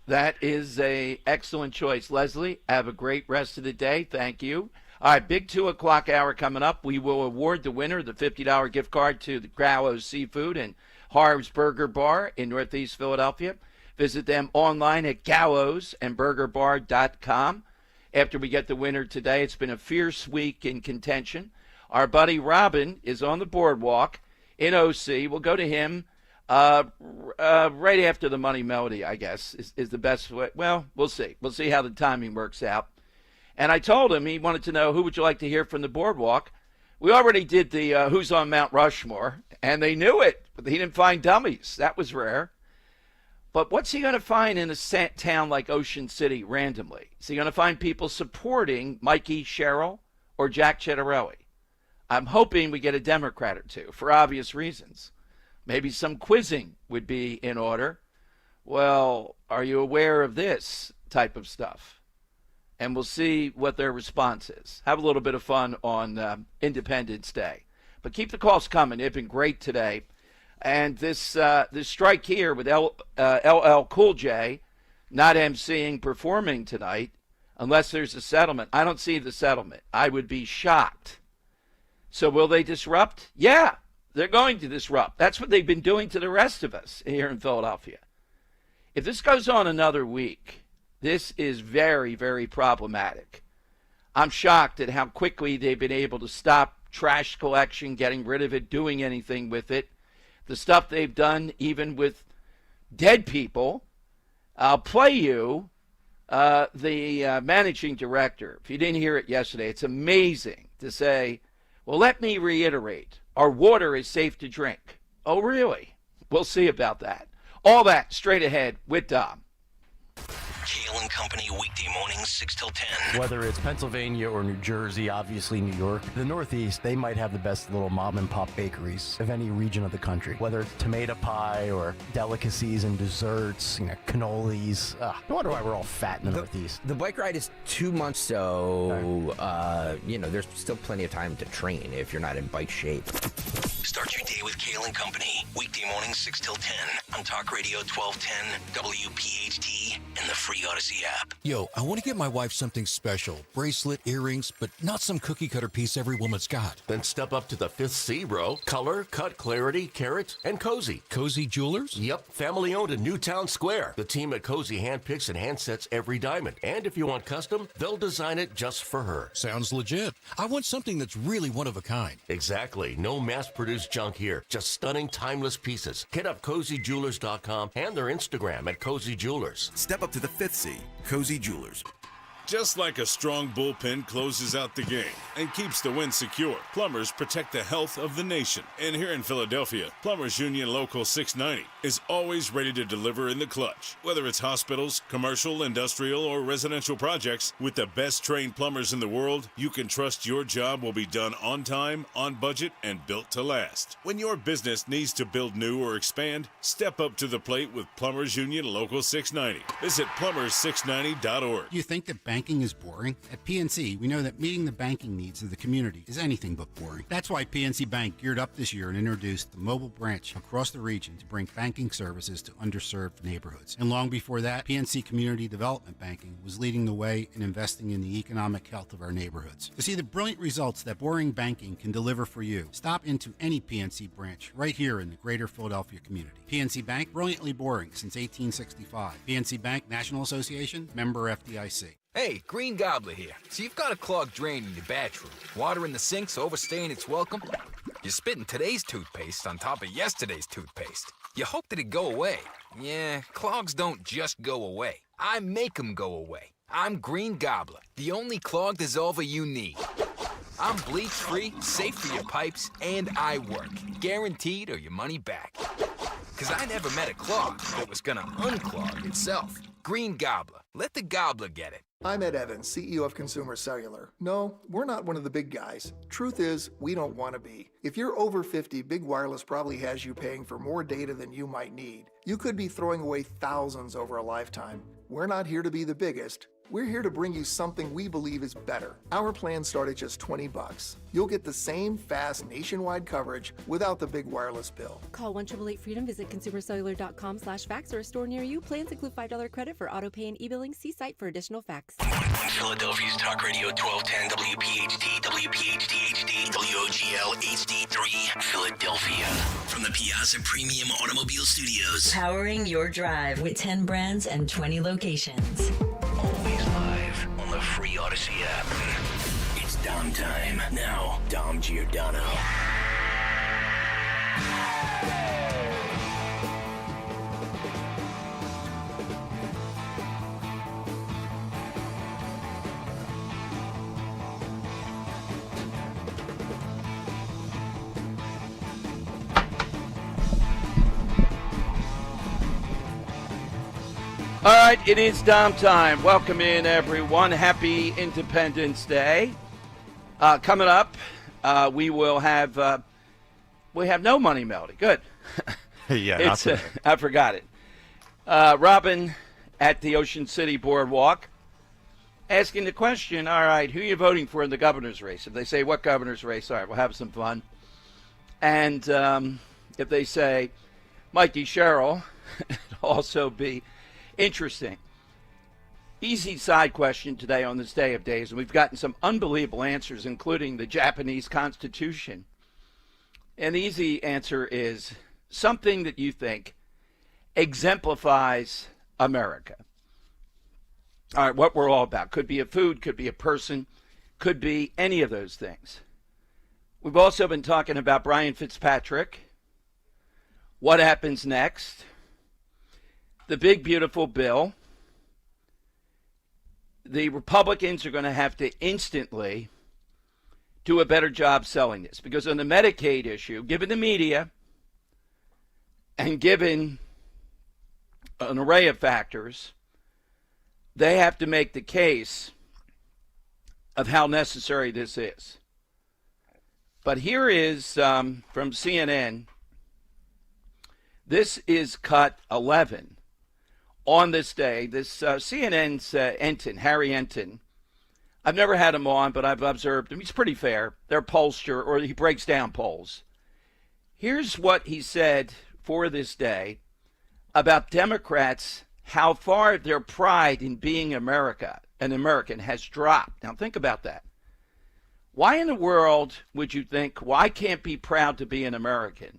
That is a excellent choice. Leslie, have a great rest of the day. Thank you. All right, big 2 o'clock hour coming up. We will award the winner the $50 gift card to the Gallows Seafood and Harv's Burger Bar in Northeast Philadelphia. Visit them online at gallowsandburgerbar.com. After we get the winner today, it's been a fierce week in contention. Our buddy Robin is on the boardwalk in OC. We'll go to him right after the Money Melody, I guess, is the best way. Well, we'll see. We'll see how the timing works out. And I told him he wanted to know who would you like to hear from the boardwalk. We already did the Who's on Mount Rushmore, and they knew it. But he didn't find dummies. That was rare. But what's he going to find in a town like Ocean City randomly? Is he going to find people supporting Mikey Sherrill or Jack Ciattarelli? I'm hoping we get a Democrat or two for obvious reasons. Maybe some quizzing would be in order. Well, are you aware of this type of stuff? And we'll see what their response is. Have a little bit of fun on Independence Day. But keep the calls coming. They've been great today. And this strike here with LL Cool J not emceeing, performing tonight, unless there's a settlement. I don't see the settlement. I would be shocked. So will they disrupt? Yeah, they're going to disrupt. That's what they've been doing to the rest of us here in Philadelphia. If this goes on another week, this is very, very problematic. I'm shocked at how quickly they've been able to stop trash collection, getting rid of it, doing anything with it. The stuff they've done even with dead people. I'll play you the managing director. If you didn't hear it yesterday, it's amazing to say, well, let me reiterate, our water is safe to drink. Oh, really? We'll see about that. All that straight ahead with Dom. Kale and Company weekday mornings 6 till 10. Whether it's Pennsylvania or New Jersey, obviously New York, the Northeast, they might have the best little mom and pop bakeries of any region of the country. Whether it's tomato pie or delicacies and desserts, cannolis. No wonder why we're all fat in the Northeast. The bike ride is 2 months, so there's still plenty of time to train if you're not in bike shape. Start your day with Kale and Company weekday mornings 6 till 10 on Talk Radio 1210, WPHT, and the free Odyssey app. Yo, I want to get my wife something special. Bracelet, earrings, but not some cookie cutter piece every woman's got. Then step up to the 5th C, bro. Color, cut, clarity, carat, and Cozy. Cozy Jewelers? Yep, family owned in Newtown Square. The team at Cozy handpicks and handsets every diamond. And if you want custom, they'll design it just for her. Sounds legit. I want something that's really one of a kind. Exactly. No mass-produced junk here. Just stunning, timeless pieces. Hit up CozyJewelers.com and their Instagram at Cozy Jewelers. Step up to the 5th C, Cozy Jewelers. Just like a strong bullpen closes out the game and keeps the win secure, Plumbers protect the health of the nation. And here in Philadelphia, Plumbers Union Local 690 is always ready to deliver in the clutch. Whether it's hospitals, commercial, industrial, or residential projects, with the best trained plumbers in the world, you can trust your job will be done on time, on budget, and built to last. When your business needs to build new or expand, step up to the plate with Plumbers Union Local 690. Visit plumber690.org. You think that banking is boring? At PNC, we know that meeting the banking needs of the community is anything but boring. That's why PNC Bank geared up this year and introduced the mobile branch across the region to bring banking services to underserved neighborhoods. And long before that, PNC Community Development Banking was leading the way in investing in the economic health of our neighborhoods. To see the brilliant results that boring banking can deliver for you, stop into any PNC branch right here in the greater Philadelphia community. PNC Bank, brilliantly boring since 1865. PNC Bank, National Association, member FDIC. Hey, Green Gobbler here. So you've got a clogged drain in your bathroom. Water in the sink's overstaying its welcome. You're spitting today's toothpaste on top of yesterday's toothpaste. You hope that it'd go away. Yeah, clogs don't just go away. I make them go away. I'm Green Gobbler, the only clog dissolver you need. I'm bleach-free, safe for your pipes, and I work. Guaranteed or your money back. Because I never met a clog that was gonna unclog itself. Green Gobbler. Let the gobbler get it. I'm Ed Evans, CEO of Consumer Cellular. No, we're not one of the big guys. Truth is, we don't want to be. If you're over 50, Big Wireless probably has you paying for more data than you might need. You could be throwing away thousands over a lifetime. We're not here to be the biggest. We're here to bring you something we believe is better. Our plans start at just $20. You'll get the same fast nationwide coverage without the big wireless bill. Call 1-888-FREEDOM, visit consumercellular.com/facts or a store near you. Plans include $5 credit for auto pay and e-billing. See site for additional facts. Philadelphia's Talk Radio 1210 WPHT, WPHT HD, WOGL HD3, Philadelphia. From the Piazza Premium Automobile Studios. Powering your drive with 10 brands and 20 locations. Always live on the free Odyssey app. It's Dom time. Now, Dom Giordano. All right, it is Dom time. Welcome in, everyone. Happy Independence Day. Coming up, we will have no money melody. Good. Yeah, not today. I forgot it. Robin at the Ocean City Boardwalk asking the question, all right, who are you voting for in the governor's race? If they say, what governor's race? All right, we'll have some fun. And if they say Mikey Sherrill, it'll also be interesting. Easy side question today on this day of days, and we've gotten some unbelievable answers, including the Japanese Constitution. And the easy answer is something that you think exemplifies America. All right, what we're all about. Could be a food, could be a person, could be any of those things. We've also been talking about Brian Fitzpatrick, what happens next, the big, beautiful bill. The Republicans are going to have to instantly do a better job selling this, because on the Medicaid issue, given the media and given an array of factors, they have to make the case of how necessary this is. But here is from CNN. This is cut 11 on this day. This CNN's Enton, Harry Enton, I've never had him on, but I've observed him. He's pretty fair. They're pollster, or he breaks down polls. Here's what he said for this day about Democrats, how far their pride in being an American has dropped. Now think about that. Why in the world would you think, I can't be proud to be an American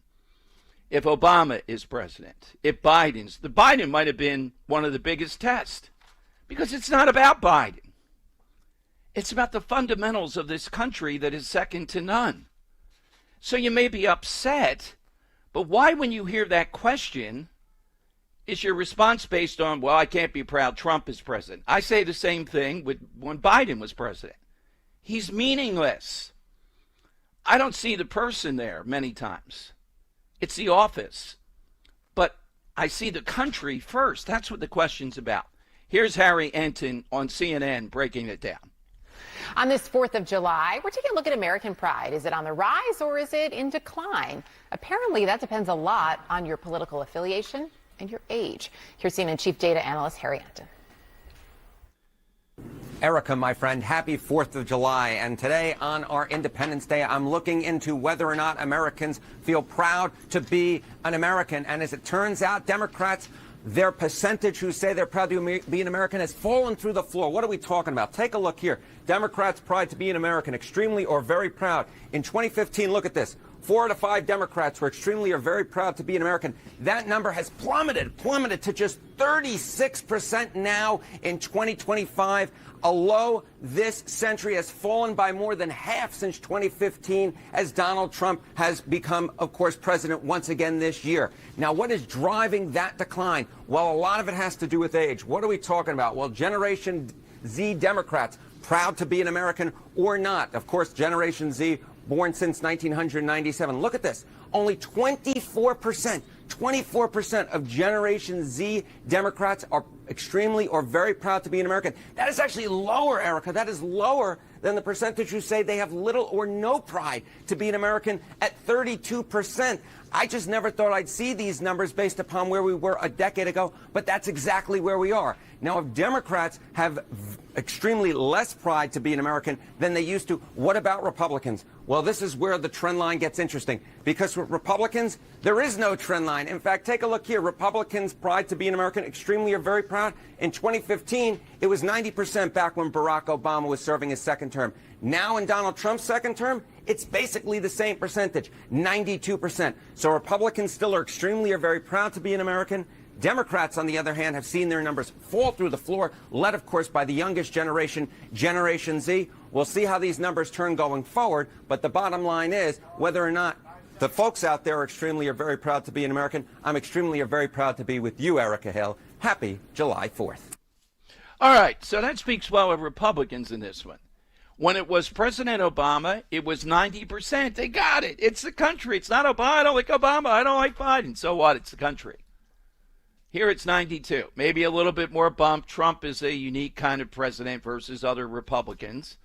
if Obama is president, if Biden might have been one of the biggest tests, because it's not about Biden. It's about the fundamentals of this country that is second to none. So you may be upset, but why, when you hear that question, is your response based on, I can't be proud Trump is president? I say the same thing when Biden was president. He's meaningless. I don't see the person there many times. It's the office. But I see the country first. That's what the question's about. Here's Harry Enton on CNN breaking it down. On this 4th of July, we're taking a look at American pride. Is it on the rise or is it in decline? Apparently, that depends a lot on your political affiliation and your age. Here's CNN Chief Data Analyst Harry Enton. Erica, my friend, happy 4th of July. And today on our Independence Day, I'm looking into whether or not Americans feel proud to be an American. And as it turns out, Democrats, their percentage who say they're proud to be an American has fallen through the floor. What are we talking about? Take a look here. Democrats' pride to be an American, extremely or very proud. In 2015, look at this. 4 out of 5 Democrats were extremely or very proud to be an American. That number has plummeted to just 36% now in 2025. A low this century has fallen by more than half since 2015 as Donald Trump has become, of course, president once again this year. Now, what is driving that decline? Well, a lot of it has to do with age. What are we talking about? Well, Generation Z Democrats, proud to be an American or not. Of course, Generation Z, born since 1997. Look at this. Only 24% of Generation Z Democrats are extremely or very proud to be an American. That is actually lower, Erica. That is lower than the percentage who say they have little or no pride to be an American at 32%. I just never thought I'd see these numbers based upon where we were a decade ago, but that's exactly where we are. Now, if Democrats have extremely less pride to be an American than they used to, what about Republicans? Well, this is where the trend line gets interesting, because with Republicans, there is no trend line. In fact, take a look here. Republicans' pride to be an American, extremely or very proud. In 2015, it was 90% back when Barack Obama was serving his second term. Now in Donald Trump's second term, it's basically the same percentage, 92%. So Republicans still are extremely or very proud to be an American. Democrats, on the other hand, have seen their numbers fall through the floor, led, of course, by the youngest generation, Generation Z. We'll see how these numbers turn going forward, but the bottom line is whether or not the folks out there are extremely or very proud to be an American. I'm extremely or very proud to be with you, Erica Hill. Happy July 4th. All right, so that speaks well of Republicans in this one. When it was President Obama, it was 90%. They got it. It's the country. It's not Obama. I don't like Obama. I don't like Biden. So what? It's the country. Here it's 92. Maybe a little bit more bump. Trump is a unique kind of president versus other Republicans.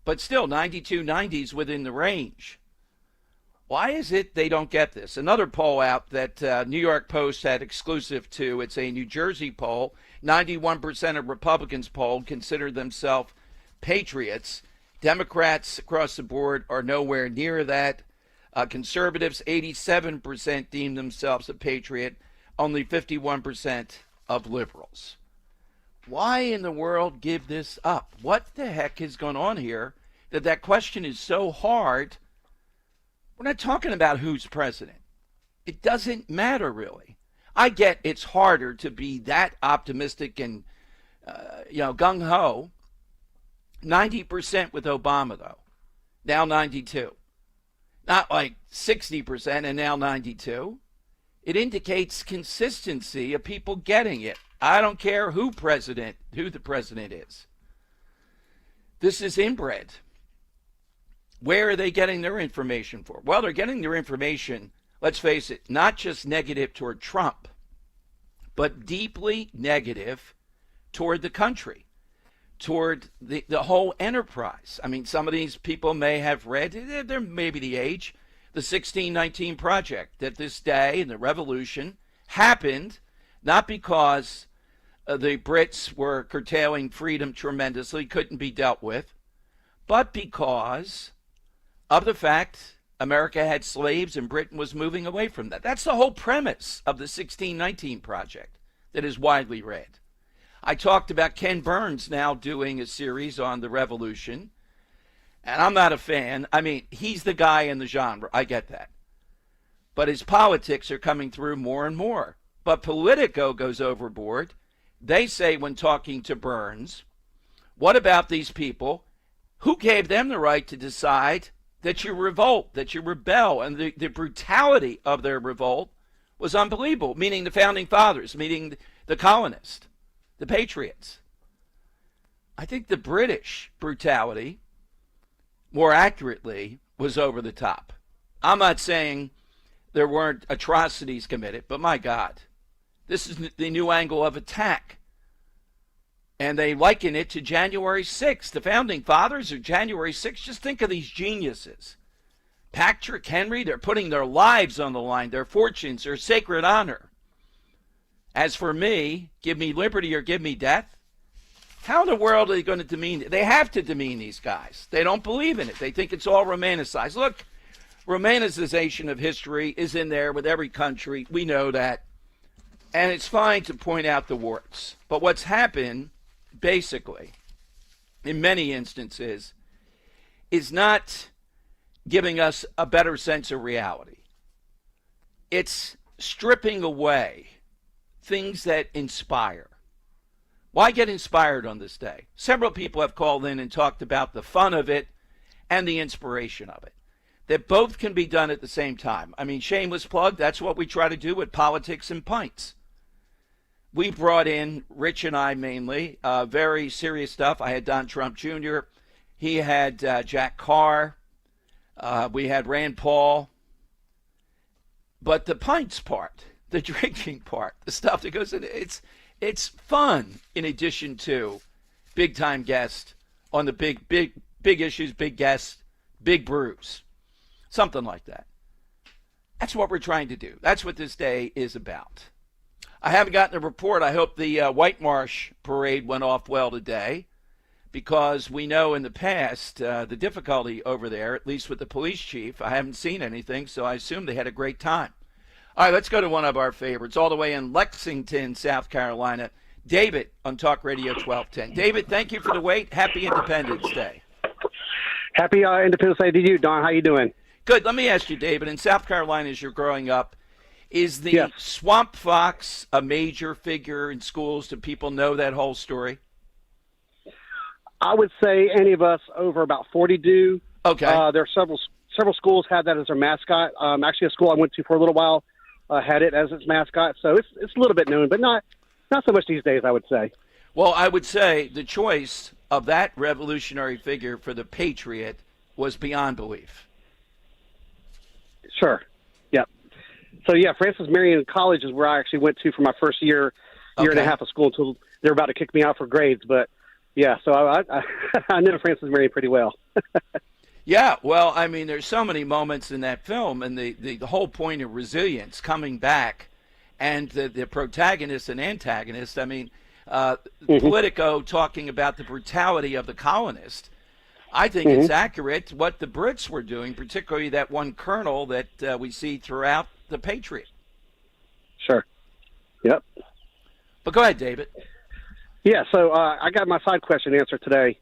But still, 92, 90s within the range. Why is it they don't get this? Another poll out that New York Post had exclusive to. It's a New Jersey poll. 91% of Republicans polled consider themselves patriots. Democrats across the board are nowhere near that. Conservatives, 87% deem themselves a patriot. Only 51% of liberals. Why in the world give this up? What the heck has gone on here that question is so hard? We're not talking about who's president. It doesn't matter, really. I get it's harder to be that optimistic and, gung-ho. 90% with Obama, though. Now 92. Not like 60% and now 92. It indicates consistency of people getting it. I don't care who the president is. This is inbred. Where are they getting their information for? Well, they're getting their information, let's face it, not just negative toward Trump, but deeply negative toward the country, toward the whole enterprise. I mean, some of these people may have read, they're maybe the age, the 1619 Project, that this day in the revolution happened not because the Brits were curtailing freedom tremendously, couldn't be dealt with, but because of the fact America had slaves and Britain was moving away from that. That's the whole premise of the 1619 Project that is widely read. I talked about Ken Burns now doing a series on the revolution, and I'm not a fan. I mean, he's the guy in the genre. I get that. But his politics are coming through more and more. But Politico goes overboard. They say when talking to Burns, what about these people? Who gave them the right to decide that you revolt, that you rebel? And the brutality of their revolt was unbelievable, meaning the founding fathers, meaning the colonists, the patriots. I think the British brutality, more accurately, was over the top. I'm not saying there weren't atrocities committed, but my God, this is the new angle of attack. And they liken it to January 6th. The founding fathers of January 6th, just think of these geniuses. Patrick Henry, they're putting their lives on the line, their fortunes, their sacred honor. As for me, give me liberty or give me death. How in the world are they going to demean? They have to demean these guys. They don't believe in it. They think it's all romanticized. Look, romanticization of history is in there with every country. We know that. And it's fine to point out the warts. But what's happened, basically, in many instances, is not giving us a better sense of reality. It's stripping away things that inspire. Why get inspired on this day? Several people have called in and talked about the fun of it and the inspiration of it. That both can be done at the same time. I mean, shameless plug, that's what we try to do with Politics and Pints. we brought in, Rich and I mainly, very serious stuff. I had Don Trump Jr., he had Jack Carr, we had Rand Paul. But the pints part, the drinking part, the stuff that goes in, it's fun in addition to big-time guests on the big issues, big guests, big brews, something like that. That's what we're trying to do. That's what this day is about. I haven't gotten a report. I hope the White Marsh parade went off well today, because we know in the past the difficulty over there, at least with the police chief. I haven't seen anything, so I assume they had a great time. All right, let's go to one of our favorites, all the way in Lexington, South Carolina. David on Talk Radio 1210. David, thank you for the wait. Happy Independence Day. Happy Independence Day to you, Don. How you doing? Good. Let me ask you, David, in South Carolina as you're growing up, is the swamp fox a major figure in schools? Do people know that whole story? I would say any of us over about 40 do. Okay. There are several schools have that as their mascot. Actually, a school I went to for a little while had it as its mascot, so it's a little bit known, but not so much these days, I would say. Well, I would say the choice of that revolutionary figure for the Patriot was beyond belief. Sure. Yep. So, yeah, Francis Marion College is where I actually went to for my first year and a half of school until they were about to kick me out for grades. But, yeah, so I know Francis Marion pretty well. Yeah, well, I mean, there's so many moments in that film, and the whole point of resilience coming back, and the protagonist and antagonist. I mean, Politico talking about the brutality of the colonist. I think it's accurate what the Brits were doing, particularly that one colonel that we see throughout the Patriot. Sure. Yep. But go ahead, David. Yeah, so I got my side question answered today.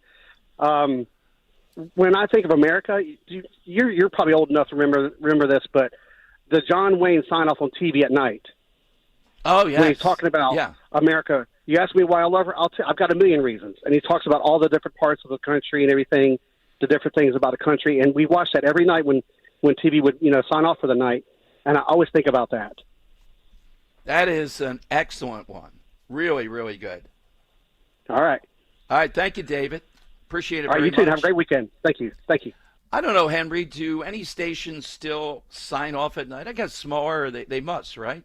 When I think of America, you're probably old enough to remember this, but the John Wayne sign-off on TV at night. Oh, yeah. When he's talking about America, you ask me why I love her, I've got a million reasons. And he talks about all the different parts of the country and everything, the different things about the country. And we watch that every night when TV would, sign off for the night. And I always think about that. That is an excellent one. Really, really good. All right. All right. Thank you, David. Appreciate it All right, very you too. much. Have a great weekend. Thank you. Thank you. I don't know, Henry, do any stations still sign off at night? I guess smaller, they must, right?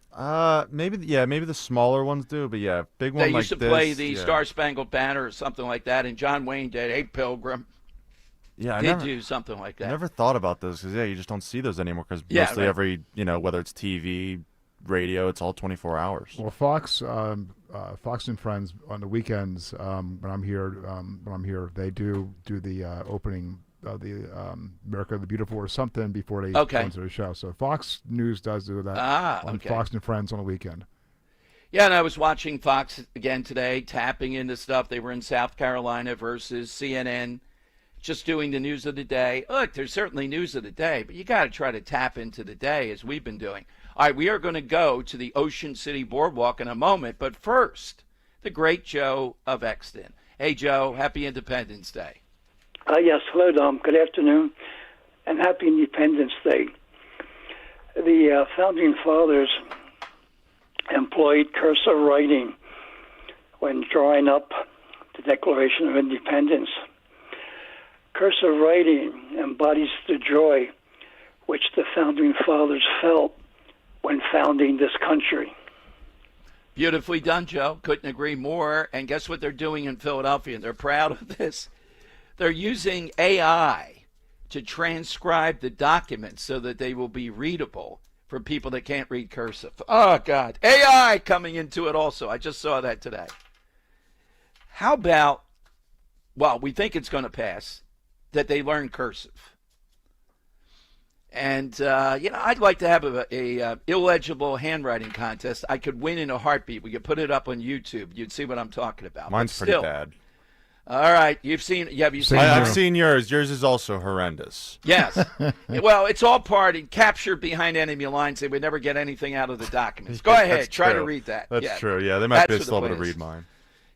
Maybe the smaller ones do, but yeah, big one They like used to this, play the Star Spangled Banner or something like that, and John Wayne did. Hey, Pilgrim. Yeah, I did never do something like that. I never thought about those because you just don't see those anymore because mostly right. every whether it's TV, radio, it's all 24 hours. Well, Fox and Friends on the weekends when I'm here, they do the opening of the America the Beautiful or something before they go into the show. So Fox News does do that on Fox and Friends on the weekend. Yeah, and I was watching Fox again today, tapping into stuff. They were in South Carolina versus CNN, just doing the news of the day. Look, there's certainly news of the day, but you got to try to tap into the day as we've been doing. All right, we are going to go to the Ocean City Boardwalk in a moment, but first, the great Joe of Exton. Hey, Joe, happy Independence Day. Yes, hello, Dom. Good afternoon, and happy Independence Day. The Founding Fathers employed cursive writing when drawing up the Declaration of Independence. Cursive writing embodies the joy which the Founding Fathers felt when founding this country. Beautifully done, Joe. Couldn't agree more. And guess what they're doing in Philadelphia? They're proud of this. They're using AI to transcribe the documents so that they will be readable for people that can't read cursive. Oh, God. AI coming into it also. I just saw that today. How about, well, we think it's going to pass, that they learn cursive. And, I'd like to have a illegible handwriting contest. I could win in a heartbeat. We could put it up on YouTube. You'd see what I'm talking about. Mine's pretty bad. All right. Have you seen I've seen yours. Yours is also horrendous. Yes. Well, it's all captured behind enemy lines. They would never get anything out of the documents. Go ahead. Try to read that. That's true. Yeah, they might be still able to read mine.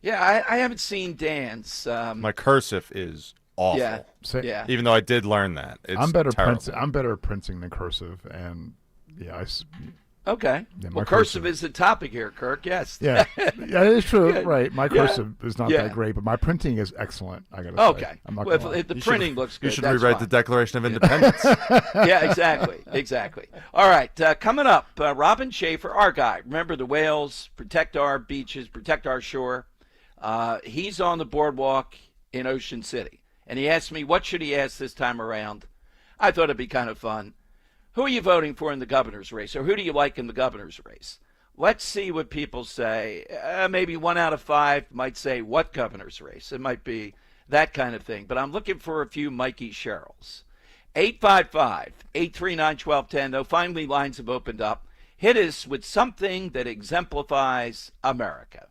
Yeah, I haven't seen Dan's. My cursive is awful. Yeah. Even though I did learn that. It's I'm better terrible. I'm better at printing than cursive, and Okay. Yeah, well, cursive is the topic here, Kirk. Yes. Yeah, yeah, it is true. Good. Right. My cursive is not that great, but my printing is excellent. I got to say. Okay. I'm not well, gonna lie. if the printing looks good, You should that's rewrite fine. the Declaration of Independence. Yeah, exactly. All right, coming up, Robin Schaefer, our guy. Remember the whales, protect our beaches, protect our shore. He's on the boardwalk in Ocean City, and he asked me, what should he ask this time around? I thought it'd be kind of fun. Who are you voting for in the governor's race, or who do you like in the governor's race? Let's see what people say. Maybe 1 out of 5 might say, what governor's race? It might be that kind of thing. But I'm looking for a few Mikey Sherrills. 855-839-1210. Though finally lines have opened up. Hit us with something that exemplifies America.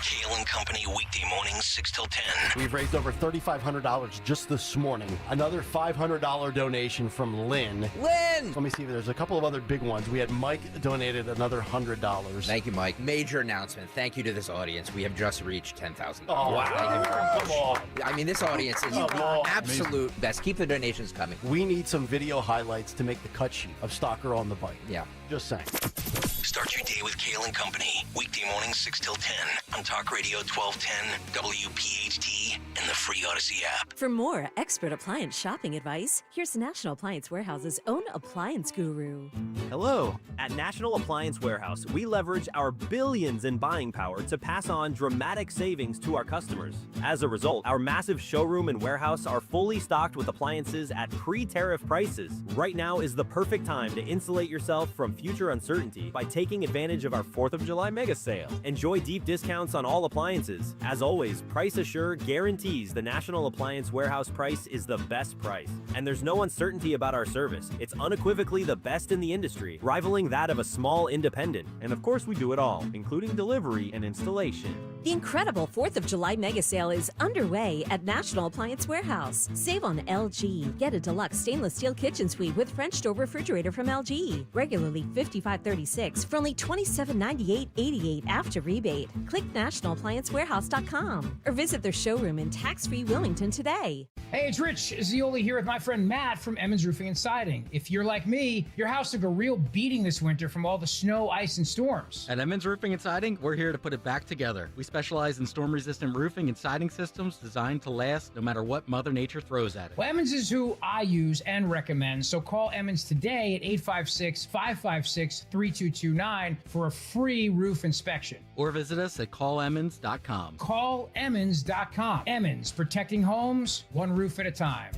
Kale and Company, weekday mornings, 6 till 10. We've raised over $3,500 just this morning. Another $500 donation from Lynn. Lynn! Let me see. There's a couple of other big ones. We had Mike donated another $100. Thank you, Mike. Major announcement. Thank you to this audience. We have just reached 10,000. Oh, wow. Thank you very much. Come on. I mean, this audience is absolute best. Keep the donations coming. We need some video highlights to make the cut sheet of Stalker on the Bike. Yeah. Just saying. Start your day with Kale and Company, weekday mornings, 6 till 10 on Talk Radio 1210, WPHT, and the free Odyssey app. For more expert appliance shopping advice, here's National Appliance Warehouse's own appliance guru. Hello. At National Appliance Warehouse, we leverage our billions in buying power to pass on dramatic savings to our customers. As a result, our massive showroom and warehouse are fully stocked with appliances at pre-tariff prices. Right now is the perfect time to insulate yourself from future uncertainty by taking advantage of our 4th of July mega sale. Enjoy deep discounts on all appliances. As always, Price Assure guarantees the National Appliance Warehouse price is the best price. And there's no uncertainty about our service. It's unequivocally the best in the industry, rivaling that of a small independent. And of course, we do it all, including delivery and installation. The incredible 4th of July mega sale is underway at National Appliance Warehouse. Save on LG. Get a deluxe stainless steel kitchen suite with French door refrigerator from LG. Regularly $55.36 for only $27.98.88 after rebate. Click nationalappliancewarehouse.com or visit their showroom in tax-free Wilmington today. Hey, it's Rich Zioli here with my friend Matt from Emmons Roofing and Siding. If you're like me, your house took a real beating this winter from all the snow, ice, and storms. At Emmons Roofing and Siding, we're here to put it back together. We specialize in storm-resistant roofing and siding systems designed to last no matter what Mother Nature throws at it. Well, Emmons is who I use and recommend, so call Emmons today at 856-556-3229 for a free roof inspection. Or visit us at callemmons.com. Callemmons.com. Emmons, protecting homes, one roof at a time.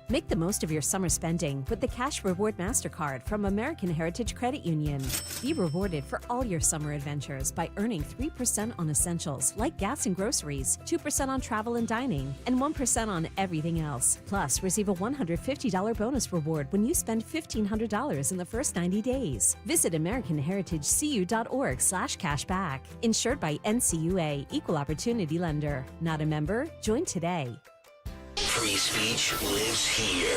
Make the most of your summer spending with the Cash Reward MasterCard from American Heritage Credit Union. Be rewarded for all your summer adventures by earning 3% on essentials like gas and groceries, 2% on travel and dining, and 1% on everything else. Plus, receive a $150 bonus reward when you spend $1,500 in the first 90 days. Visit AmericanHeritageCU.org/cashback. Insured by NCUA, Equal Opportunity Lender. Not a member? Join today. Free speech lives here.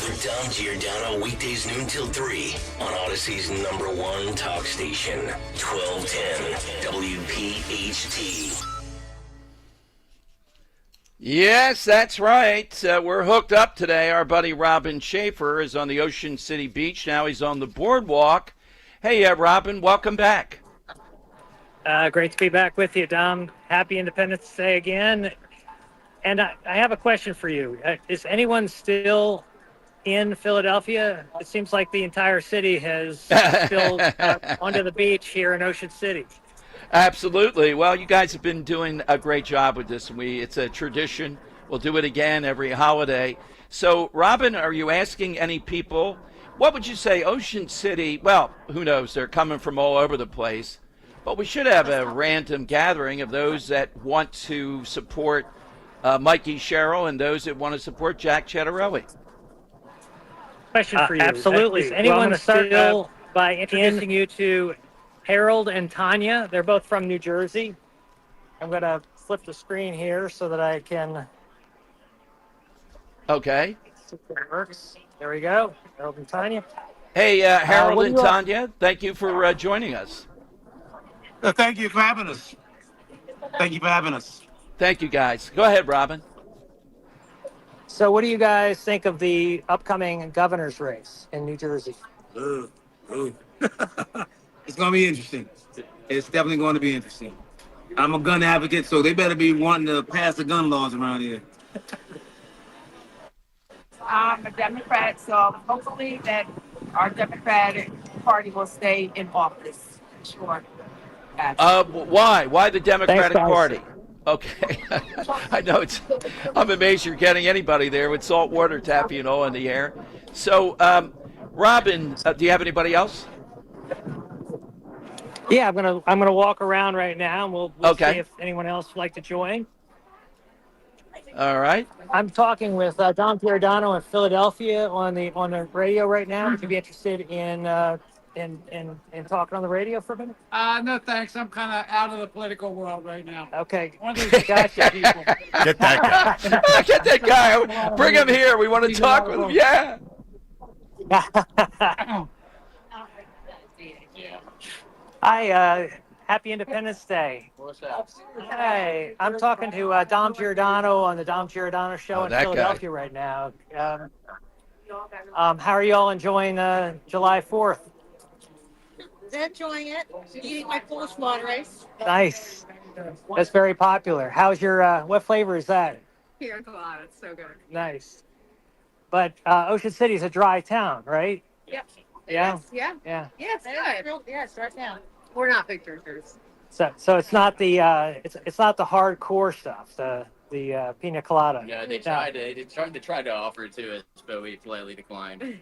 With Dom Giordano, weekdays noon till 3 on Odyssey's #1 talk station, 1210 WPHT. Yes, that's right. We're hooked up today. Our buddy Robin Schaefer is on the Ocean City Beach. Now he's on the boardwalk. Hey, Robin, welcome back. Great to be back with you, Dom. Happy Independence Day again. And I have a question for you. Is anyone still in Philadelphia? It seems like the entire city has spilled onto the beach here in Ocean City. Absolutely. Well, you guys have been doing a great job with this. It's a tradition. We'll do it again every holiday. So, Robin, are you asking any people, what would you say, Ocean City? Well, who knows? They're coming from all over the place. But we should have a random gathering of those that want to support Mikey Sherrill and those that want to support Jack Chettarelli. Question for you. Absolutely. Is anyone still by introducing you to Harold and Tanya? They're both from New Jersey. I'm going to flip the screen here so that I can... Okay. See if it works. There we go. Harold and Tanya. Hey, Harold and Tanya, thank you for joining us. Thank you for having us. Thank you for having us. Thank you, guys. Go ahead, Robin. So what do you guys think of the upcoming governor's race in New Jersey? Ooh. It's going to be interesting. It's definitely going to be interesting. I'm a gun advocate, so they better be wanting to pass the gun laws around here. I'm a Democrat, so hopefully that our Democratic Party will stay in office. Sure. Why? Why the Democratic Thanks, Party? Okay. I know I'm amazed you're getting anybody there with saltwater taffy and all in the air. So, Robin, do you have anybody else? Yeah, I'm gonna walk around right now, and we'll see if anyone else would like to join. All right. I'm talking with Dom Giordano in Philadelphia on the radio right now. Would you be interested in talking on the radio for a minute? No, thanks. I'm kind of out of the political world right now. Okay. One of these gotcha people. Get that guy. Get that guy. Bring him here. We want to talk with him. Yeah. Hi, happy Independence Day. What's up? Hey, I'm talking to Dom Giordano on the Dom Giordano Show in Philadelphia right now. How are you all enjoying July 4th? Enjoying it. Eating my Polish water rice. Nice. That's very popular. How's your, what flavor is that? Pina colada. It's so good. Nice. But Ocean City's a dry town, right? Yep. Yeah? Yeah. Yeah. Yeah, it's good. Yeah, it's right down. We're not big drinkers. So it's not the it's not the hardcore stuff, the pina colada. No, they tried to offer it to us, but we politely declined.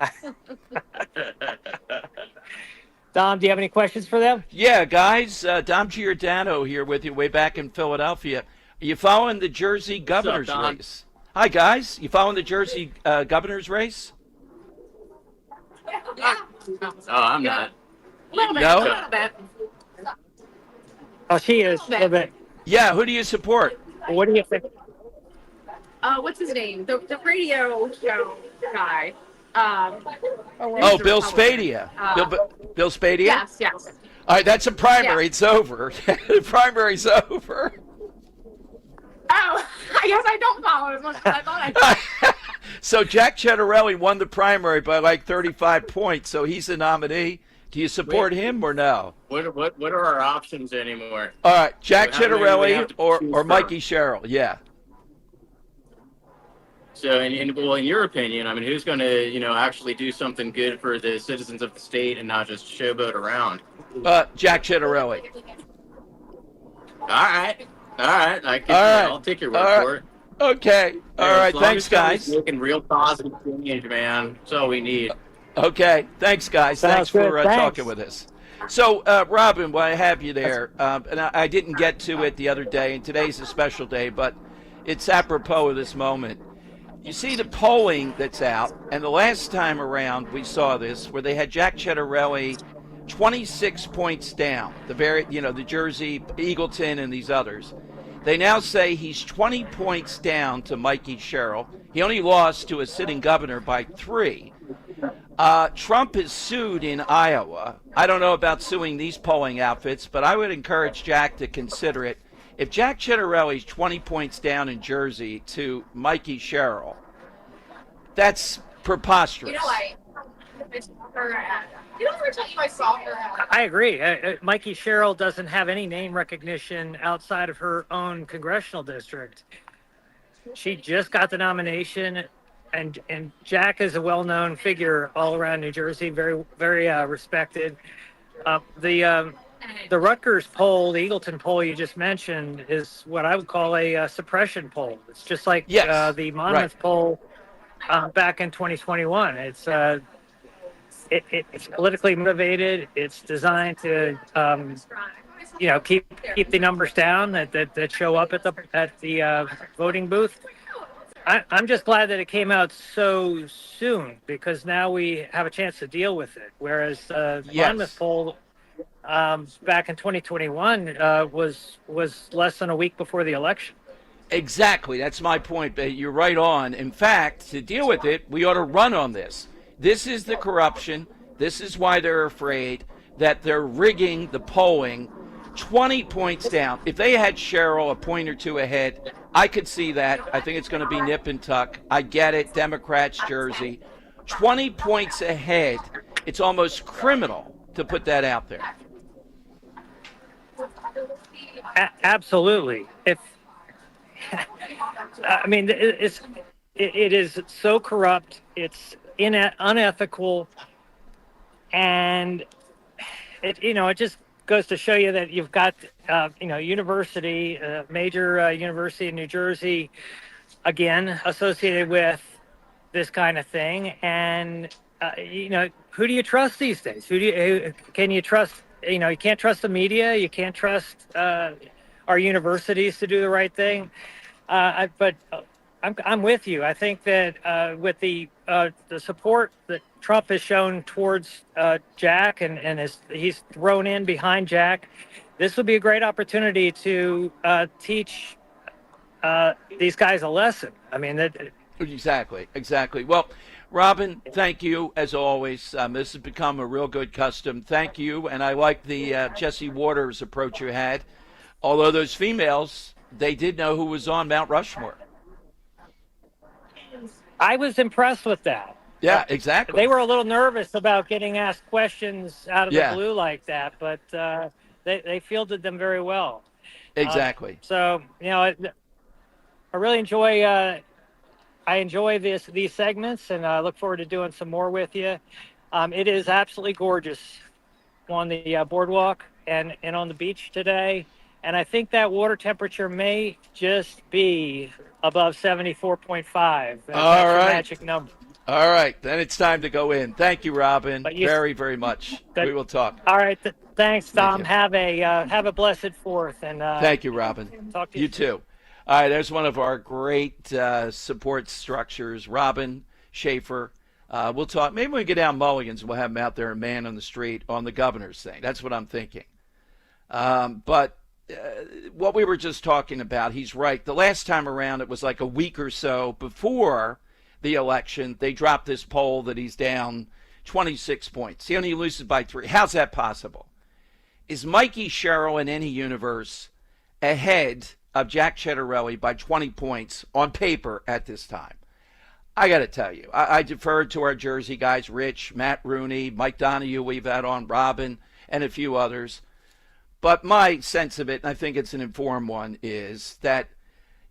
Dom, do you have any questions for them? Yeah, guys. Dom Giordano here with you way back in Philadelphia. Are you following the Jersey governor's race? Hi, guys. You following the Jersey governor's race? Yeah. Oh, I'm not. A little bit. No? A little bit. Oh, she is. A little bit. Yeah, who do you support? What do you think? What's his name? The radio show guy. Bill Spadia. Bill Spadia? Yes. All right, that's a primary. Yeah. It's over. The primary's over. Oh, I guess I don't follow as much as I thought I did. So Jack Cettarelli won the primary by like 35 points, so he's the nominee. Do you support him or no? What are our options anymore? All right, Jack Cettarelli or Mikey Sherrill, yeah. So, in your opinion, I mean, who's going to, actually do something good for the citizens of the state and not just showboat around? Jack Cettarelli. All right. I'll take your word for it. Okay. All right. Thanks, guys. Making real positive change, man. That's all we need. Okay. Thanks, guys. Thanks for talking with us. So, Robin, while I have you there, and I didn't get to it the other day, and today's a special day, but it's apropos of this moment. You see the polling that's out, and the last time around we saw this, where they had Jack Cettarelli 26 points down, the Jersey, Eagleton, and these others. They now say he's 20 points down to Mikey Sherrill. He only lost to a sitting governor by 3. Trump is sued in Iowa. I don't know about suing these polling outfits, but I would encourage Jack to consider it. If Jack Cettarelli's 20 points down in Jersey to Mikey Sherrill, that's preposterous. I agree. Mikey Sherrill doesn't have any name recognition outside of her own congressional district. She just got the nomination, and Jack is a well-known figure all around New Jersey, very, very respected. The Rutgers poll, the Eagleton poll you just mentioned, is what I would call a suppression poll. It's just like the Monmouth poll back in 2021. It's politically motivated. It's designed to, keep the numbers down that show up at the voting booth. I'm just glad that it came out so soon, because now we have a chance to deal with it. Whereas the Monmouth poll back in 2021 was less than a week before the election. Exactly. That's my point. But you're right on. In fact, to deal with it, we ought to run on this. This is the corruption. This is why they're afraid that they're rigging the polling 20 points down. If they had Sherrill a point or two ahead, I could see that. I think it's going to be nip and tuck. I get it. Democrats, Jersey. 20 points ahead. It's almost criminal to put that out there. Absolutely. If I mean, it is so corrupt. It's unethical, and it just goes to show you that you've got university, major university in New Jersey, again associated with this kind of thing, and who do you trust these days? Can you trust? You can't trust the media. You can't trust our universities to do the right thing. But I'm with you. I think that with the support that Trump has shown towards Jack and he's thrown in behind Jack, this would be a great opportunity to teach these guys a lesson. I mean, Exactly. Well, Robin, thank you as always. This has become a real good custom. Thank you, and I like the Jesse Waters approach you had. Although those females, they did know who was on Mount Rushmore. I was impressed with that. Yeah, exactly. They were a little nervous about getting asked questions out of the blue like that, but they fielded them very well. Exactly. So, I really enjoy these segments, and I look forward to doing some more with you. It is absolutely gorgeous on the boardwalk and on the beach today. And I think that water temperature may just be above 74.5. That's All right. Magic number. All right. Then it's time to go in. Thank you, Robin, very, very much. We will talk. All right. Thanks, Tom. Have a blessed 4th. And thank you, Robin. Talk to you too. All right. There's one of our great support structures, Robin Schaefer. We'll talk. Maybe when we get down Mulligan's, we'll have him out there, a man on the street on the governor's thing. That's what I'm thinking. But what we were just talking about, he's right. The last time around, it was like a week or so before the election, they dropped this poll that he's down 26 points. He only loses by 3. How's that possible? Is Mikey Sherrill in any universe ahead of Jack Ciattarelli by 20 points on paper at this time? I got to tell you, I deferred to our Jersey guys, Rich, Matt Rooney, Mike Donahue, we've had on, Robin, and a few others. But my sense of it, and I think it's an informed one, is that,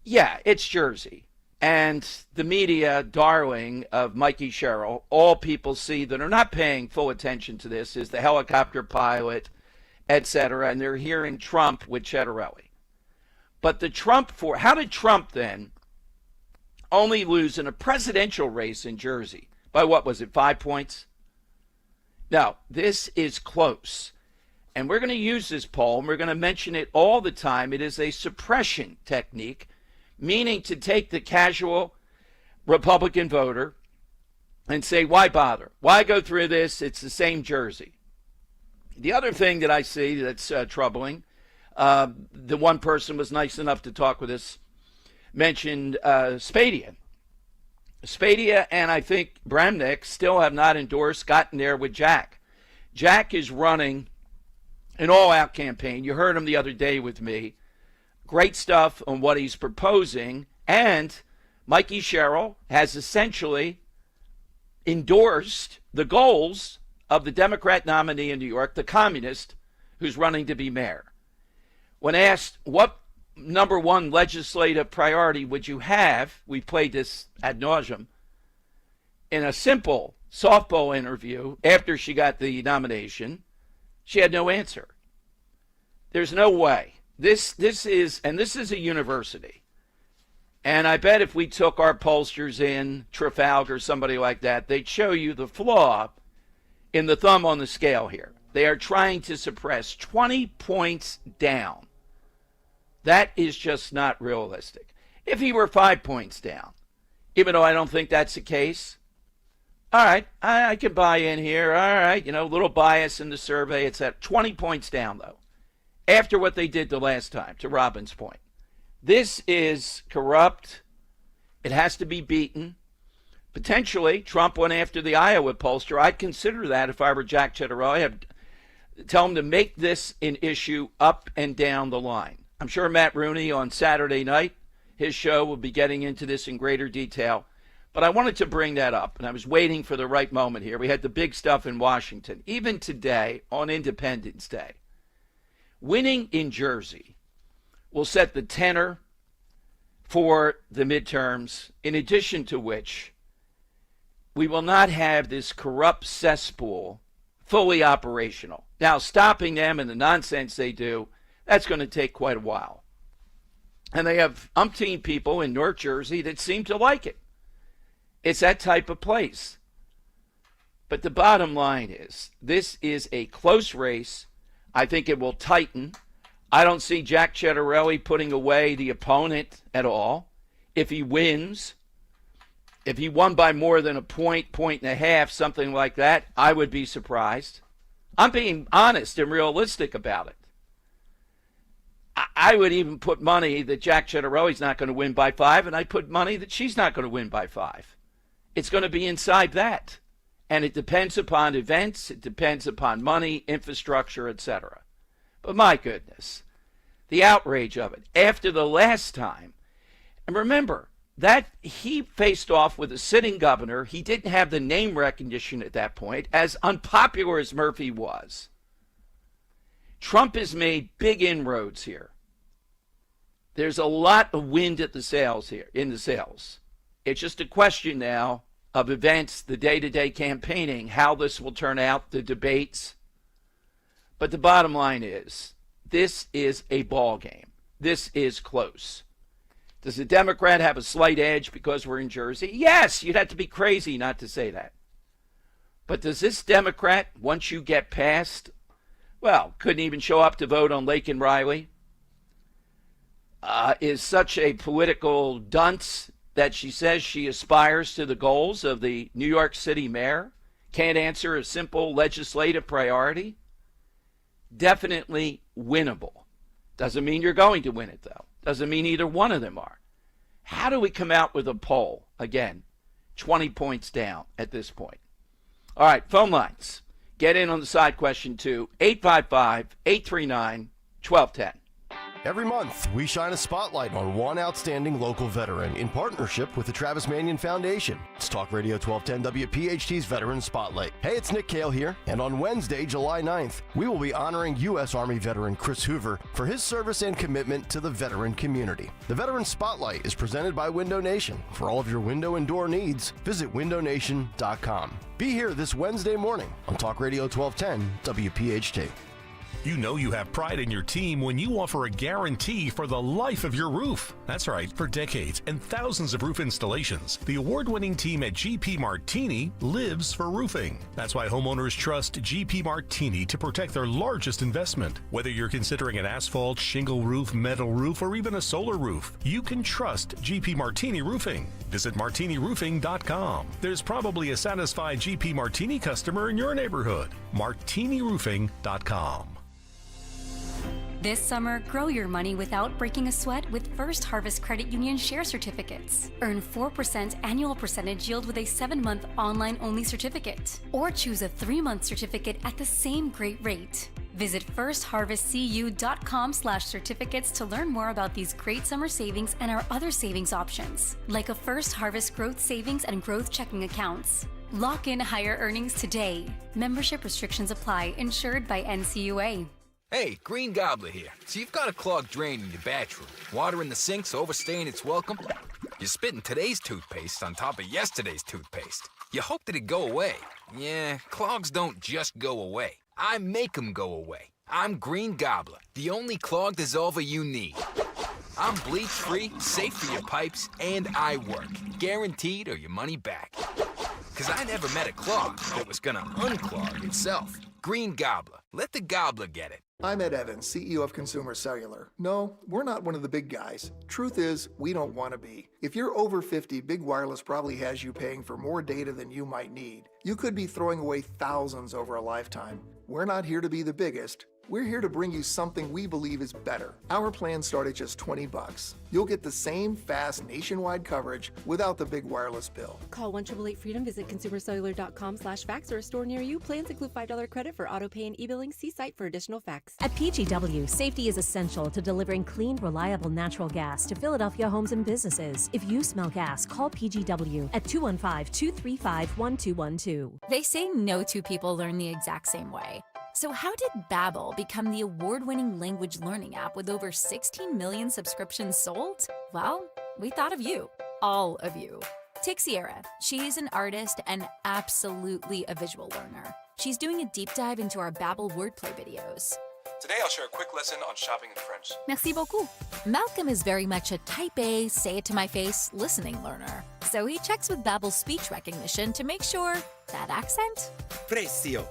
yeah, it's Jersey. And the media darling of Mikey Sherrill, all people see that are not paying full attention to this, is the helicopter pilot, etc. And they're hearing Trump with Ciattarelli. But how did Trump then only lose in a presidential race in Jersey by, what was it, 5 points? No, this is close. And we're going to use this poll, and we're going to mention it all the time. It is a suppression technique, meaning to take the casual Republican voter and say, why bother? Why go through this? It's the same Jersey. The other thing that I see that's troubling, the one person was nice enough to talk with us, mentioned Spadia. Spadia and I think Bramnick still have not gotten there with Jack. Jack is running an all-out campaign. You heard him the other day with me. Great stuff on what he's proposing. And Mikey Sherrill has essentially endorsed the goals of the Democrat nominee in New York, the communist, who's running to be mayor. When asked what number one legislative priority would you have, we played this ad nauseum, in a simple softball interview after she got the nomination, she had no answer. There's no way. This is a university. And I bet if we took our pollsters in, Trafalgar, somebody like that, they'd show you the flaw in the thumb on the scale here. They are trying to suppress 20 points down. That is just not realistic. If he were 5 points down, even though I don't think that's the case, all right, I can buy in here. All right, a little bias in the survey. It's at 20 points down, though, after what they did the last time, to Robin's point. This is corrupt. It has to be beaten. Potentially, Trump went after the Iowa pollster. I'd consider that if I were Jack Ciattarelli. I'd tell him to make this an issue up and down the line. I'm sure Matt Rooney on Saturday night, his show, will be getting into this in greater detail. But I wanted to bring that up, and I was waiting for the right moment here. We had the big stuff in Washington. Even today, on Independence Day, winning in Jersey will set the tenor for the midterms, in addition to which we will not have this corrupt cesspool fully operational. Now, stopping them and the nonsense they do, that's going to take quite a while. And they have umpteen people in North Jersey that seem to like it. It's that type of place. But the bottom line is, this is a close race. I think it will tighten. I don't see Jack Ciattarelli putting away the opponent at all. If he wins, if he won by more than a point, point and a half, something like that, I would be surprised. I'm being honest and realistic about it. I would even put money that Jack Ciattarelli's not going to win by 5, and I'd put money that she's not going to win by 5. It's going to be inside that. And it depends upon events, it depends upon money, infrastructure, etc. But my goodness, the outrage of it. After the last time, and remember, that he faced off with a sitting governor. He didn't have the name recognition at that point, as unpopular as Murphy was. Trump has made big inroads here. There's a lot of wind at the sails here, in the sails. It's just a question now of events, the day-to-day campaigning, how this will turn out, the debates. But the bottom line is, this is a ball game. This is close. Does the Democrat have a slight edge because we're in Jersey? Yes, you'd have to be crazy not to say that. But does this Democrat, once you get past, well, couldn't even show up to vote on Lake and Riley, is such a political dunce that she says she aspires to the goals of the New York City mayor, can't answer a simple legislative priority? Definitely winnable. Doesn't mean you're going to win it, though. Doesn't mean either one of them are. How do we come out with a poll? Again, 20 points down at this point. All right, phone lines. Get in on the side question, too. 855-839-1210. Every month, we shine a spotlight on one outstanding local veteran in partnership with the Travis Manion Foundation. It's Talk Radio 1210 WPHT's Veteran Spotlight. Hey, it's Nick Kale here, and on Wednesday, July 9th, we will be honoring U.S. Army veteran Chris Hoover for his service and commitment to the veteran community. The Veteran Spotlight is presented by Window Nation. For all of your window and door needs, visit windownation.com. Be here this Wednesday morning on Talk Radio 1210 WPHT. You know you have pride in your team when you offer a guarantee for the life of your roof. That's right, for decades and thousands of roof installations, the award-winning team at GP Martini lives for roofing. That's why homeowners trust GP Martini to protect their largest investment. Whether you're considering an asphalt, shingle roof, metal roof, or even a solar roof, you can trust GP Martini Roofing. Visit martiniroofing.com. There's probably a satisfied GP Martini customer in your neighborhood. martiniroofing.com. This summer, grow your money without breaking a sweat with First Harvest Credit Union share certificates. Earn 4% annual percentage yield with a 7-month online-only certificate, or choose a 3-month certificate at the same great rate. Visit firstharvestcu.com/certificates to learn more about these great summer savings and our other savings options, like a First Harvest Growth Savings and Growth Checking accounts. Lock in higher earnings today. Membership restrictions apply. Insured by NCUA. Hey, Green Gobbler here. So you've got a clogged drain in your bathroom. Water in the sink's overstaying its welcome. You're spitting today's toothpaste on top of yesterday's toothpaste. You hope that it go away. Yeah, clogs don't just go away. I make them go away. I'm Green Gobbler, the only clog dissolver you need. I'm bleach-free, safe for your pipes, and I work. Guaranteed or your money back. Because I never met a clog that was gonna unclog itself. Green Gobbler. Let the gobbler get it. I'm Ed Evans, CEO of Consumer Cellular. No, we're not one of the big guys. Truth is, we don't want to be. If you're over 50, Big Wireless probably has you paying for more data than you might need. You could be throwing away thousands over a lifetime. We're not here to be the biggest, We're here to bring you something we believe is better. Our plans start at just $20. You'll get the same fast nationwide coverage without the big wireless bill. Call 1-888-FREEDOM, visit consumercellular.com/facts or a store near you. Plans include $5 credit for auto pay and e-billing. See site for additional facts. At PGW, safety is essential to delivering clean, reliable natural gas to Philadelphia homes and businesses. If you smell gas, call PGW at 215-235-1212. They say no two people learn the exact same way. So how did Babbel become the award-winning language learning app with over 16 million subscriptions sold? Well, we thought of you. All of you. Take Sierra. She's an artist and absolutely a visual learner. She's doing a deep dive into our Babbel wordplay videos. Today I'll share a quick lesson on shopping in French. Merci beaucoup. Malcolm is very much a type A, say it to my face, listening learner. So he checks with Babbel's speech recognition to make sure that accent? Precio.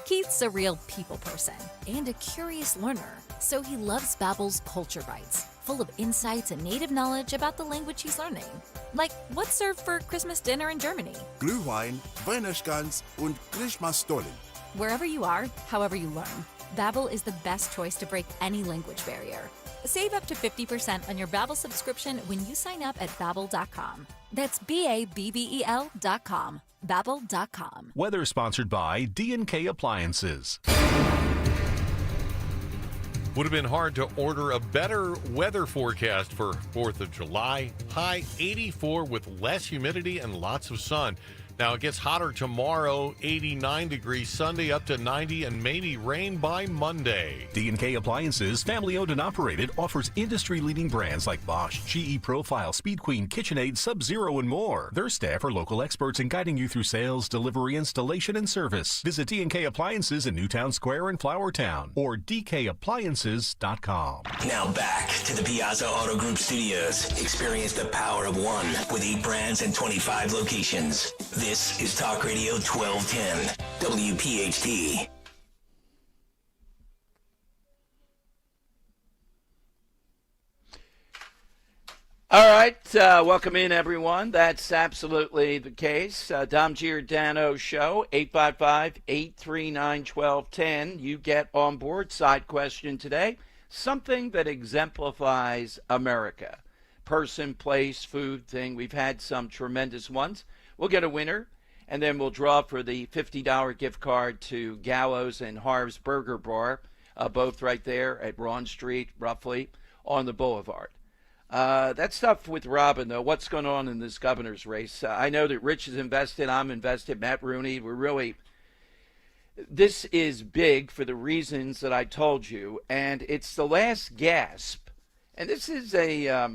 Keith's a real people person and a curious learner, so he loves Babbel's Culture Bites, full of insights and native knowledge about the language he's learning. Like, what's served for Christmas dinner in Germany? Glühwein, Weihnachtsgans und Christmasstollen. Wherever you are, however you learn, Babbel is the best choice to break any language barrier. Save up to 50% on your Babbel subscription when you sign up at Babbel.com. That's BABBEL.com. Babbel.com. Weather sponsored by D&K Appliances. Would have been hard to order a better weather forecast for 4th of July. High 84 with less humidity and lots of sun. Now it gets hotter tomorrow, 89 degrees Sunday, up to 90, and maybe rain by Monday. D&K Appliances, family owned and operated, offers industry-leading brands like Bosch, GE Profile, Speed Queen, KitchenAid, Sub-Zero, and more. Their staff are local experts in guiding you through sales, delivery, installation, and service. Visit D&K Appliances in Newtown Square in Flourtown or dkappliances.com. Now back to the Piazza Auto Group Studios. Experience the power of one with 8 brands and 25 locations. This is Talk Radio 1210, WPHT. All right, welcome in, everyone. That's absolutely the case. Dom Giordano Show, 855-839-1210. You get on board. Side question today, something that exemplifies America. Person, place, food, thing. We've had some tremendous ones. We'll get a winner, and then we'll draw for the $50 gift card to Gallows and Harv's Burger Bar, both right there at Ron Street, roughly, on the boulevard. That stuff with Robin, though, what's going on in this governor's race? I know that Rich is invested, I'm invested, Matt Rooney, this is big for the reasons that I told you, and it's the last gasp. And this is a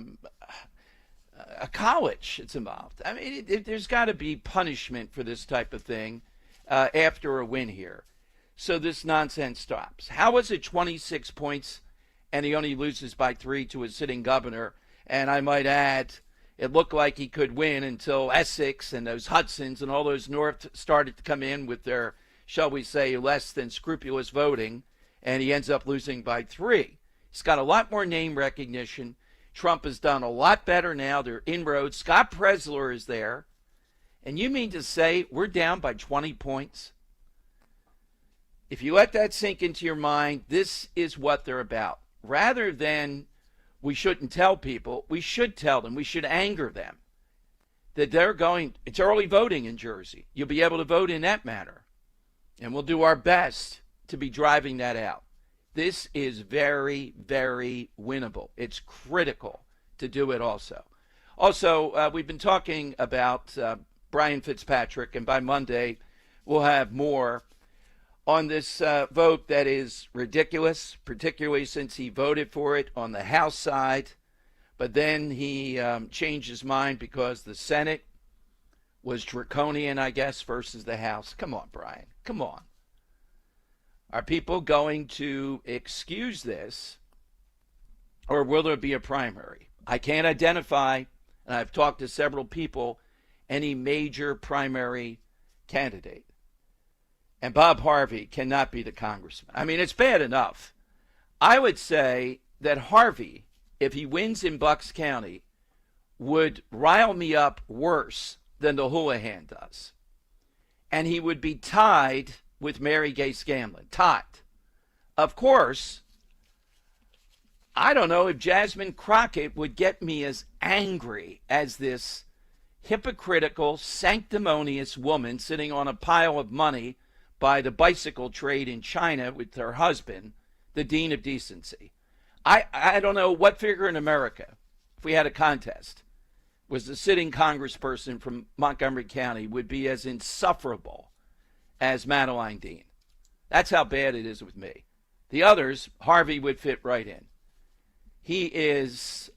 college that's involved. I mean, there's got to be punishment for this type of thing after a win here. So this nonsense stops. How is it 26 points and he only loses by 3 to a sitting governor? And I might add, it looked like he could win until Essex and those Hudsons and all those North started to come in with their, shall we say, less than scrupulous voting, and he ends up losing by 3. He's got a lot more name recognition. Trump has done a lot better now. They're inroads. Scott Presler is there. And you mean to say we're down by 20 points? If you let that sink into your mind, this is what they're about. Rather than we shouldn't tell people, we should tell them, we should anger them that they're going, it's early voting in Jersey. You'll be able to vote in that manner. And we'll do our best to be driving that out. This is very, very winnable. It's critical to do it also. Also, we've been talking about Brian Fitzpatrick, and by Monday we'll have more on this vote that is ridiculous, particularly since he voted for it on the House side, but then he changed his mind because the Senate was draconian, I guess, versus the House. Come on, Brian. Come on. Are people going to excuse this, or will there be a primary? I can't identify, and I've talked to several people, any major primary candidate. And Bob Harvey cannot be the congressman. I mean, it's bad enough. I would say that Harvey, if he wins in Bucks County, would rile me up worse than the Houlihan does. And he would be tied with Mary Gay Scanlon. Tied. of course, I don't know if Jasmine Crockett would get me as angry as this hypocritical, sanctimonious woman sitting on a pile of money by the bicycle trade in China with her husband, the Dean of Decency. I don't know what figure in America, if we had a contest, was the sitting congressperson from Montgomery County would be as insufferable as Madeline Dean. That's how bad it is with me. The others, Harvey would fit right in. He is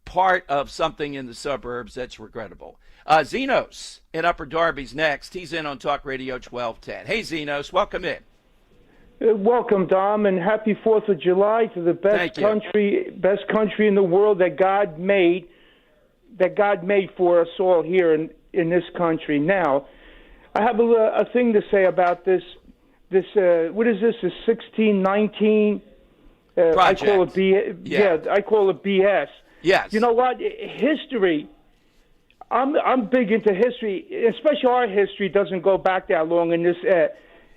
part of something in the suburbs that's regrettable. Zenos in Upper Darby's next. He's in on Talk Radio 1210. Hey, Zenos, welcome in. Welcome, Dom, and happy 4th of July to the best country in the world that God made for us all here in this country. Now, I have a thing to say about this. What is this? The 1619. I call it I call it BS. Yes. You know what? History. I'm big into history, especially our history doesn't go back that long in this.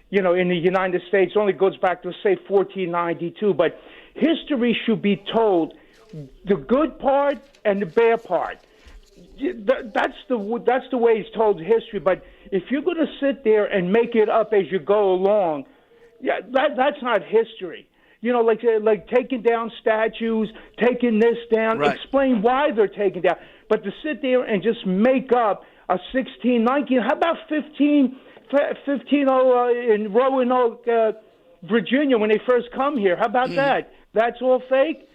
In the United States, it only goes back to say 1492. But history should be told, the good part and the bad part. That's the way it's told history. But if you're going to sit there and make it up as you go along, that's not history. Like taking down statues, taking this down, right. Explain why they're taken down. But to sit there and just make up a 1619, how about 15 in Roanoke, Virginia, when they first come here? How about that? That's all fake?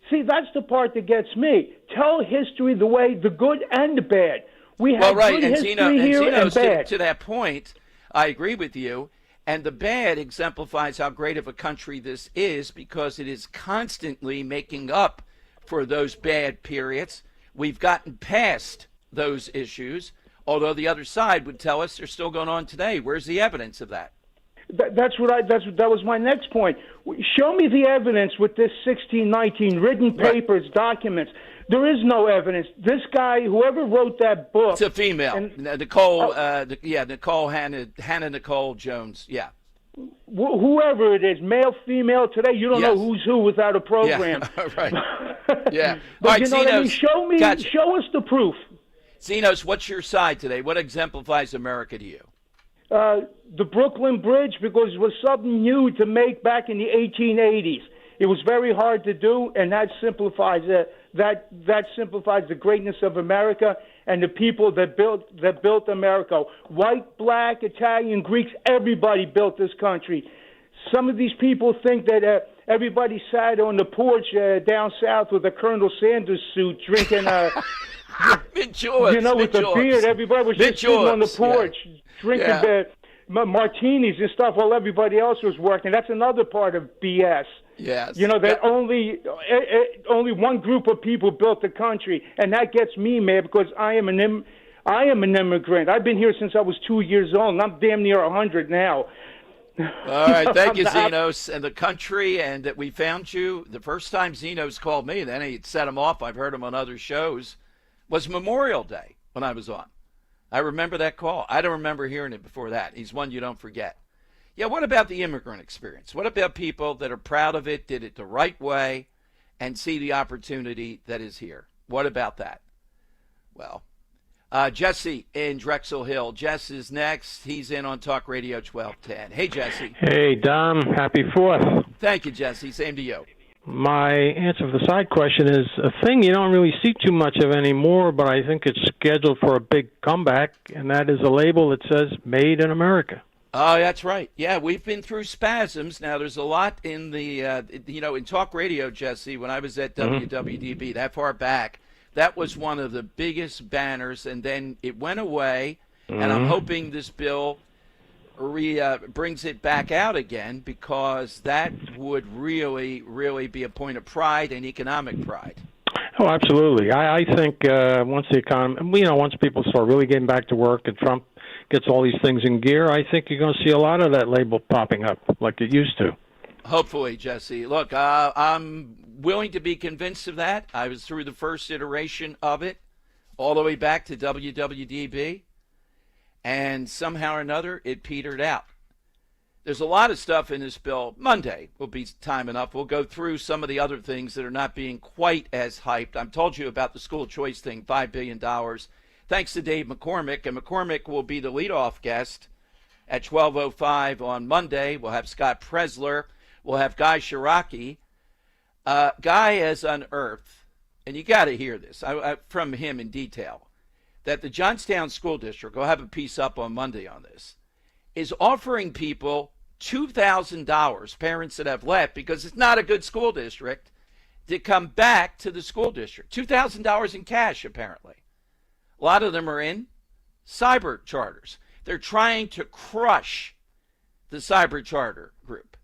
See, that's the part that gets me. Tell history the good and the bad. We have good history here and bad. To that point, I agree with you. And the bad exemplifies how great of a country this is because it is constantly making up for those bad periods. We've gotten past those issues, although the other side would tell us they're still going on today. Where's the evidence of that? That was my next point. Show me the evidence with this 1619, written papers, documents. There is no evidence. This guy, whoever wrote that book... It's a female. Nicole, Hannah Nicole Jones, yeah. Whoever it is, male, female, today you don't know who's who without a program. Yeah, right. Yeah. But all right, you know what I mean? Show us the proof. Zenos, what's your side today? What exemplifies America to you? The Brooklyn Bridge, because it was something new to make back in the 1880s. It was very hard to do, and that simplifies it. That simplifies the greatness of America and the people that built America. White, black, Italian, Greeks, everybody built this country. Some of these people think that everybody sat on the porch down south with a Colonel Sanders suit drinking with the beard. Everybody was just sitting on the porch drinking martinis and stuff while everybody else was working. That's another part of BS. Yes. That only one group of people built the country, and that gets me mad because I am an immigrant. I've been here since I was 2 years old, and I'm damn near 100 now. All right, thank you, Zenos, and the country, and that we found you. The first time Zenos called me, then he set him off. I've heard him on other shows. Was Memorial Day when I was on. I remember that call. I don't remember hearing it before that. He's one you don't forget. Yeah, what about the immigrant experience? What about people that are proud of it, did it the right way, and see the opportunity that is here? What about that? Well, Jesse in Drexel Hill. Jess is next. He's in on Talk Radio 1210. Hey, Jesse. Hey, Dom. Happy 4th. Thank you, Jesse. Same to you. My answer for the side question is a thing you don't really see too much of anymore, but I think it's scheduled for a big comeback, and that is a label that says Made in America. Oh, that's right. Yeah, we've been through spasms. Now, there's a lot in the, in talk radio, Jesse, when I was at WWDB, that far back, that was one of the biggest banners, and then it went away, and I'm hoping this bill brings it back out again because that would really, really be a point of pride and economic pride. Oh, absolutely. I think once the economy, once people start really getting back to work and Trump gets all these things in gear, I think you're going to see a lot of that label popping up like it used to. Hopefully, Jesse. Look, I'm willing to be convinced of that. I was through the first iteration of it all the way back to WWDB, and somehow or another it petered out. There's a lot of stuff in this bill. Monday will be time enough. We'll go through some of the other things that are not being quite as hyped. I've told you about the school choice thing, $5 billion. Thanks to Dave McCormick. And McCormick will be the leadoff guest at 12:05 on Monday. We'll have Scott Presler. We'll have Guy Shiraki. Guy has unearthed, and you got to hear this from him in detail, that the Johnstown School District, we'll have a piece up on Monday on this, is offering people $2,000, parents that have left because it's not a good school district, to come back to the school district. $2,000 in cash, apparently. A lot of them are in cyber charters. They're trying to crush the cyber charter group.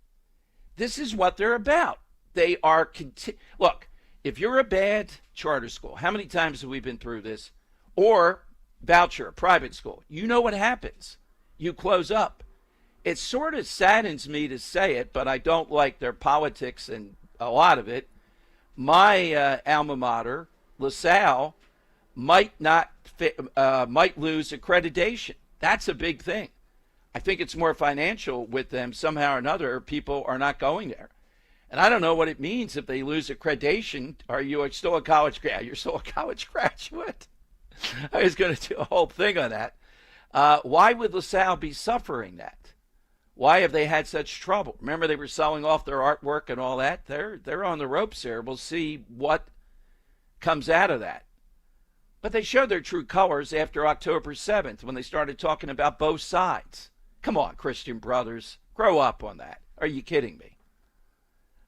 This is what they're about. They are look, if you're a bad charter school, how many times have we been through this? Or voucher, private school, you know what happens. You close up. It sort of saddens me to say it, but I don't like their politics and a lot of it. My alma mater, LaSalle, might lose accreditation. That's a big thing. I think it's more financial with them. Somehow or another, people are not going there. And I don't know what it means if they lose accreditation. Are you still a college graduate? Yeah, you're still a college graduate. I was going to do a whole thing on that. Why would LaSalle be suffering that? Why have they had such trouble? Remember, they were selling off their artwork and all that. They're on the ropes here. We'll see what comes out of that. But they showed their true colors after October 7th when they started talking about both sides. Come on, Christian brothers. Grow up on that. Are you kidding me?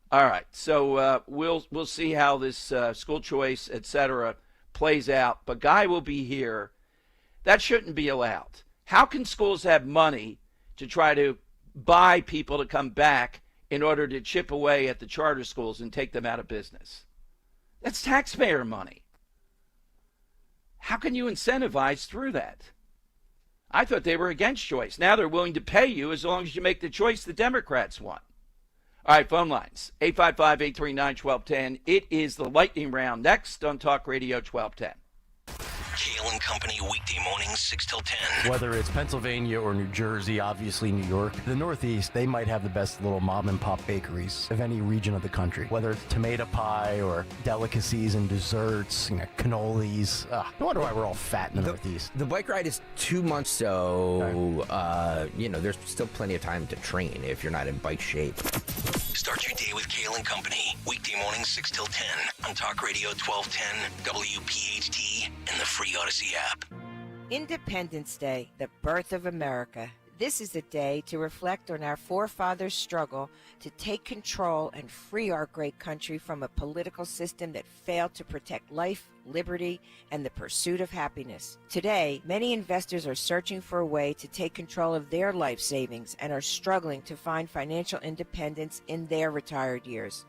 All right, so we'll see how this school choice, etc., plays out. But Guy will be here. That shouldn't be allowed. How can schools have money to try to buy people to come back in order to chip away at the charter schools and take them out of business? That's taxpayer money. How can you incentivize through that? I thought they were against choice. Now they're willing to pay you as long as you make the choice the Democrats want. All right, phone lines, 855-839-1210. It is the lightning round next on Talk Radio 1210. Kale and Company weekday mornings 6 till 10. Whether it's Pennsylvania or New Jersey, obviously New York, the Northeast, they might have the best little mom and pop bakeries of any region of the country. Whether it's tomato pie or delicacies and desserts, cannolis. No wonder why we're all fat in the Northeast. The bike ride is 2 months, so there's still plenty of time to train if you're not in bike shape. Start your day with Kale and Company weekday mornings 6 till 10 on Talk Radio 1210, WPHT, and the free Odyssey app. Independence Day, the birth of America. This is a day to reflect on our forefathers' struggle to take control and free our great country from a political system that failed to protect life, liberty, and the pursuit of happiness. Today, many investors are searching for a way to take control of their life savings and are struggling to find financial independence in their retired years.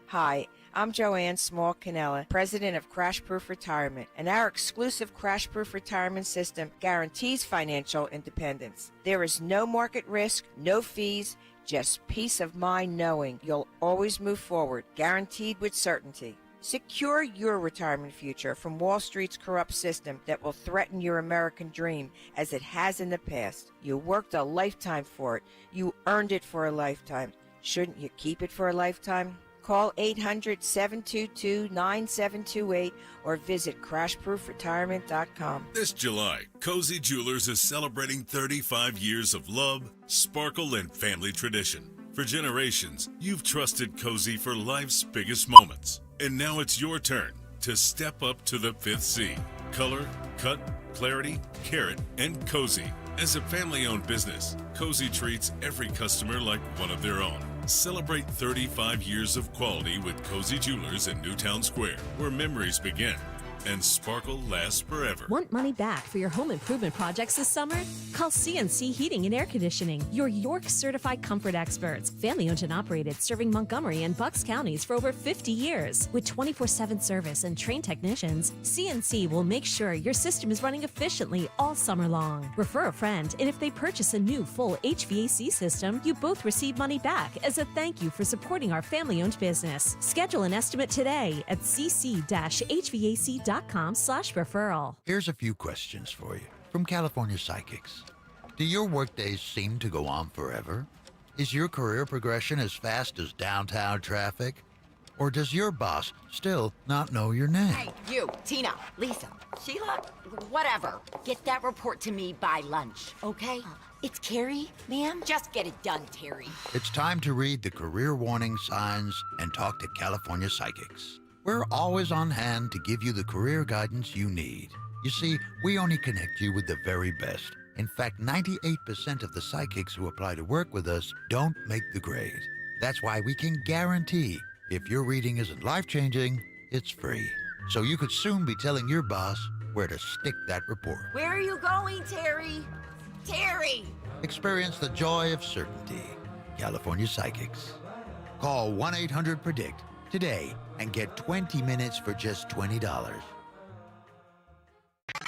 Hi, I'm Joanne Small-Canella, president of Crash Proof Retirement, and our exclusive Crash Proof Retirement system guarantees financial independence. There is no market risk, no fees, just peace of mind knowing you'll always move forward, guaranteed with certainty. Secure your retirement future from Wall Street's corrupt system that will threaten your American dream as it has in the past. You worked a lifetime for it. You earned it for a lifetime. Shouldn't you keep it for a lifetime? Call 800-722-9728 or visit crashproofretirement.com. This July, Cozy Jewelers is celebrating 35 years of love, sparkle, and family tradition. For generations, you've trusted Cozy for life's biggest moments. And now it's your turn to step up to the fifth C. Color, cut, clarity, carat, and cozy. As a family-owned business, Cozy treats every customer like one of their own. Celebrate 35 years of quality with Cozy Jewelers in Newtown Square, where memories begin and sparkle lasts forever. Want money back for your home improvement projects this summer? Call CNC Heating and Air Conditioning, your York certified comfort experts. Family owned and operated, serving Montgomery and Bucks counties for over 50 years. With 24/7 service and trained technicians, CNC will make sure your system is running efficiently all summer long. Refer a friend, and if they purchase a new full HVAC system, you both receive money back as a thank you for supporting our family owned business. Schedule an estimate today at cc-hvac.com/referral. Here's a few questions for you from California Psychics. Do your workdays seem to go on forever? Is your career progression as fast as downtown traffic? Or does your boss still not know your name? Hey, you, Tina, Lisa, Sheila, whatever. Get that report to me by lunch, okay? It's Carrie, ma'am. Just get it done, Terry. It's time to read the career warning signs and talk to California Psychics. We're always on hand to give you the career guidance you need. You see, we only connect you with the very best. In fact, 98% of the psychics who apply to work with us don't make the grade. That's why we can guarantee if your reading isn't life-changing, it's free. So you could soon be telling your boss where to stick that report. Where are you going, Terry? Terry! Experience the joy of certainty. California Psychics. Call 1-800-PREDICT today and get 20 minutes for just $20.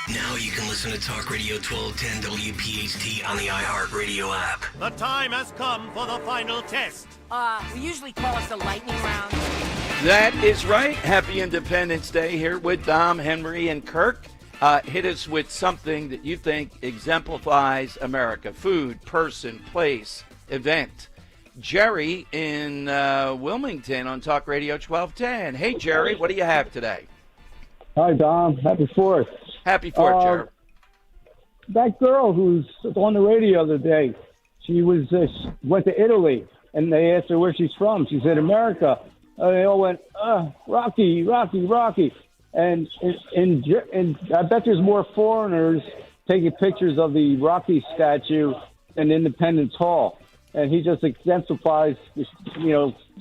Now you can listen to Talk Radio 1210 WPHT on the iHeartRadio app. The time has come for the final test. We usually call it the lightning round. That is right. Happy Independence Day here with Dom, Henry, and Kirk. Hit us with something that you think exemplifies America. Food, person, place, event. Jerry in Wilmington on Talk Radio 1210. Hey, Jerry, what do you have today? Hi, Dom. Happy 4th. Happy 4th, Jerry. That girl who's on the radio the other day, she was went to Italy, and they asked her where she's from. She said, America. They all went, Rocky, Rocky, Rocky. And I bet there's more foreigners taking pictures of the Rocky statue in Independence Hall. And he just exemplifies,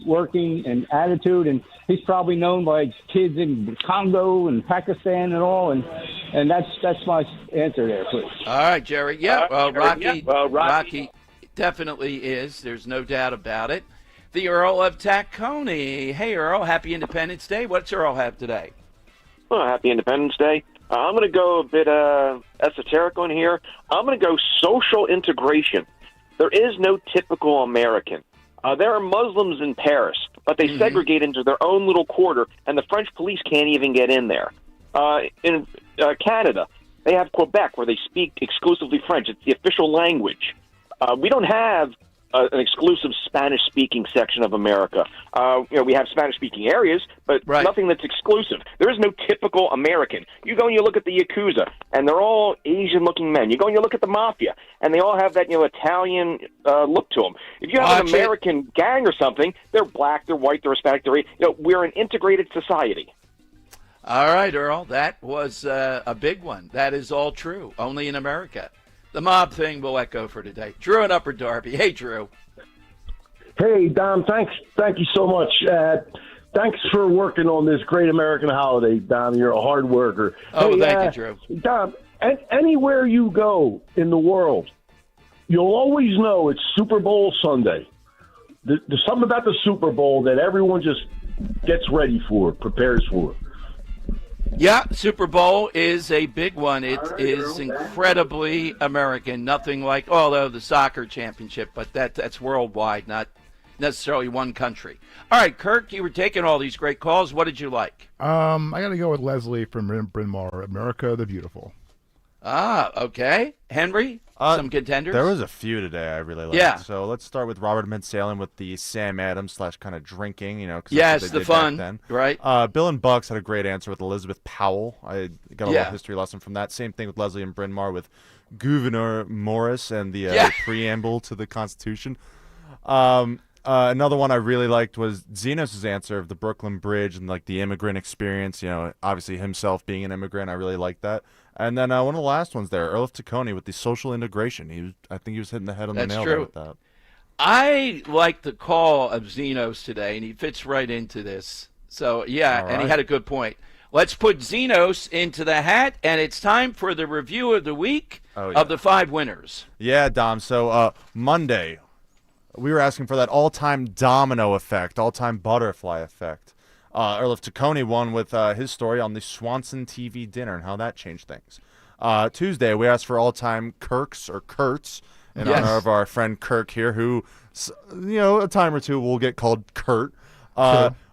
working and attitude. And he's probably known by kids in Congo and Pakistan and all. And that's my answer there, please. All right, Jerry. Yeah, Rocky definitely is. There's no doubt about it. The Earl of Tacony. Hey, Earl, happy Independence Day. What's Earl have today? Oh, happy Independence Day. I'm going to go a bit esoteric on here. I'm going to go social integration. There is no typical American. There are Muslims in Paris, but they segregate into their own little quarter, and the French police can't even get in there. In Canada, they have Quebec, where they speak exclusively French. It's the official language. We don't have an exclusive Spanish-speaking section of America. We have Spanish-speaking areas, but nothing that's exclusive. There is no typical American. You go and you look at the Yakuza, and they're all Asian-looking men. You go and you look at the Mafia, and they all have that Italian look to them. If you have an American gang or something, they're black, they're white, they're Hispanic, we're an integrated society. All right, Earl, that was a big one. That is all true, only in America. The mob thing will let go for today. Drew in Upper Darby. Hey, Drew. Hey, Dom. Thank you so much. Thanks for working on this great American holiday, Dom. You're a hard worker. Oh, hey, thank you, Drew. Dom, anywhere you go in the world, you'll always know it's Super Bowl Sunday. There's something about the Super Bowl that everyone just gets ready for, prepares for. Yeah, Super Bowl is a big one. It is incredibly American. Nothing like, although the soccer championship, but that's worldwide, not necessarily one country. All right, Kirk, you were taking all these great calls. What did you like? I got to go with Leslie from Bryn Mawr, America the Beautiful. Ah, okay. Henry, some contenders? There was a few today I really liked. Yeah. So let's start with Robert Mid-Salem with the Sam Adams / kind of drinking, Cause yes, that's what they the did fun, back then. right? Bill and Bucks had a great answer with Elizabeth Powell. I got a little history lesson from that. Same thing with Leslie and Bryn Mawr with Gouverneur Morris and the preamble to the Constitution. Another one I really liked was Zenos' answer of the Brooklyn Bridge and the immigrant experience. Obviously himself being an immigrant, I really liked that. And then one of the last ones there, Earl of Tacony with the social integration. I think he was hitting the head on the nail there with that. I like the call of Zenos today, and he fits right into this. So, yeah, and he had a good point. Let's put Zenos into the hat, and it's time for the review of the week of the 5 winners. Yeah, Dom. So Monday, we were asking for that all-time domino effect, all-time butterfly effect. Earl of Tacony won with his story on the Swanson TV dinner and how that changed things. Tuesday, we asked for all-time Kirks or Kurtz in honor of our friend Kirk here, who, a time or two will get called Kurt.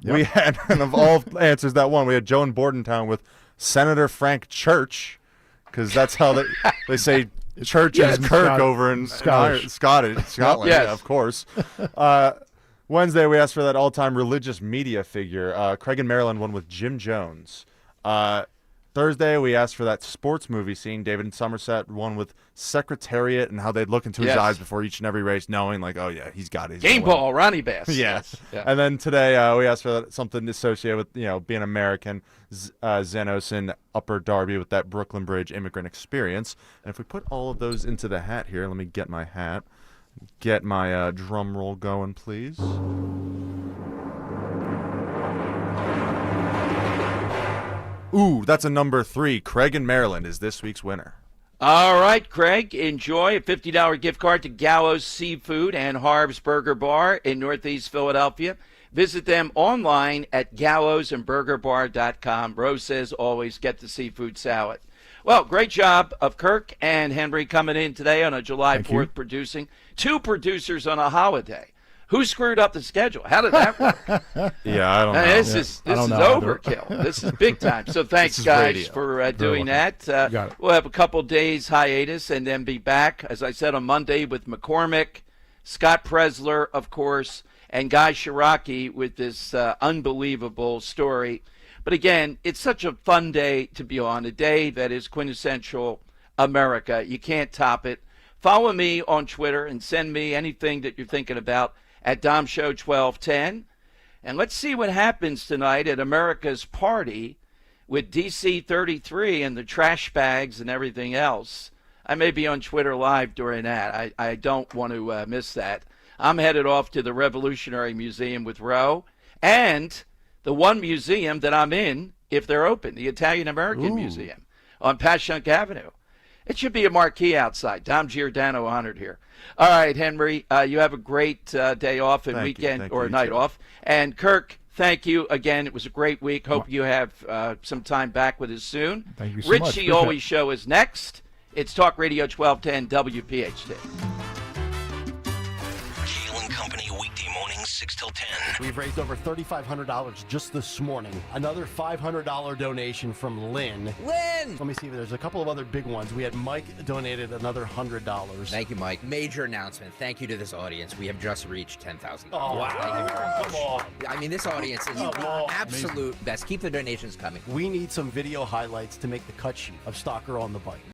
We had, and of all answers that won, we had Joe in Bordentown with Senator Frank Church, because that's how they say Church Yes. and Kirk Scott- over in Scottish. Scotland. Yes. Yeah, of course. Wednesday, we asked for that all-time religious media figure. Craig in Maryland won with Jim Jones. Thursday, we asked for that sports movie scene. David in Somerset won with Secretariat and how they'd look into his Yes. eyes before each and every race, knowing, like, oh, yeah, he's got it. He's Game gonna win. ball, Ronnie Bass. Yes. Yeah. And then today, we asked for that, something associated with, being American. Zenos in Upper Darby with that Brooklyn Bridge immigrant experience. And if we put all of those into the hat here, let me get my hat. Get my drum roll going, please. Ooh, that's a number 3. Craig in Maryland is this week's winner. All right, Craig, enjoy a $50 gift card to Gallows Seafood and Harb's Burger Bar in Northeast Philadelphia. Visit them online at gallowsandburgerbar.com. Rose says always get the seafood salad. Well, great job of Kirk and Henry coming in today on a July 4th producing. 2 producers on a holiday. Who screwed up the schedule? How did that work? Yeah, I don't know. This is overkill. This is big time. So thanks, guys, radio. for doing that. Got it. We'll have a couple days hiatus and then be back, as I said, on Monday with McCormick, Scott Presler, of course, and Guy Shiraki with this unbelievable story. But again, it's such a fun day to be on, a day that is quintessential America. You can't top it. Follow me on Twitter and send me anything that you're thinking about at Dom Show 1210. And let's see what happens tonight at America's Party with DC 33 and the trash bags and everything else. I may be on Twitter Live during that. I don't want to miss that. I'm headed off to the Revolutionary Museum with Roe and the one museum that I'm in, if they're open, the Italian American Museum on Passyunk Avenue. It should be a marquee outside. Dom Giordano honored here. All right, Henry, you have a great day off and weekend or night off. And Kirk, thank you again. It was a great week. Hope you have some time back with us soon. Thank you so much. Richie Appreciate Always it. Show is next. It's Talk Radio 1210 WPHT. Kale and Company, weekday mornings, 6 till 10. We've raised over $3,500 just this morning. Another $500 donation from Lynn. Lynn! Let me see. There's a couple of other big ones. We had Mike donated another $100. Thank you, Mike. Major announcement. Thank you to this audience. We have just reached 10,000. Oh, wow. Thank you very much. Come on. I mean, this audience is the absolute best. Keep the donations coming. We need some video highlights to make the cut sheet of Stalker on the Bike.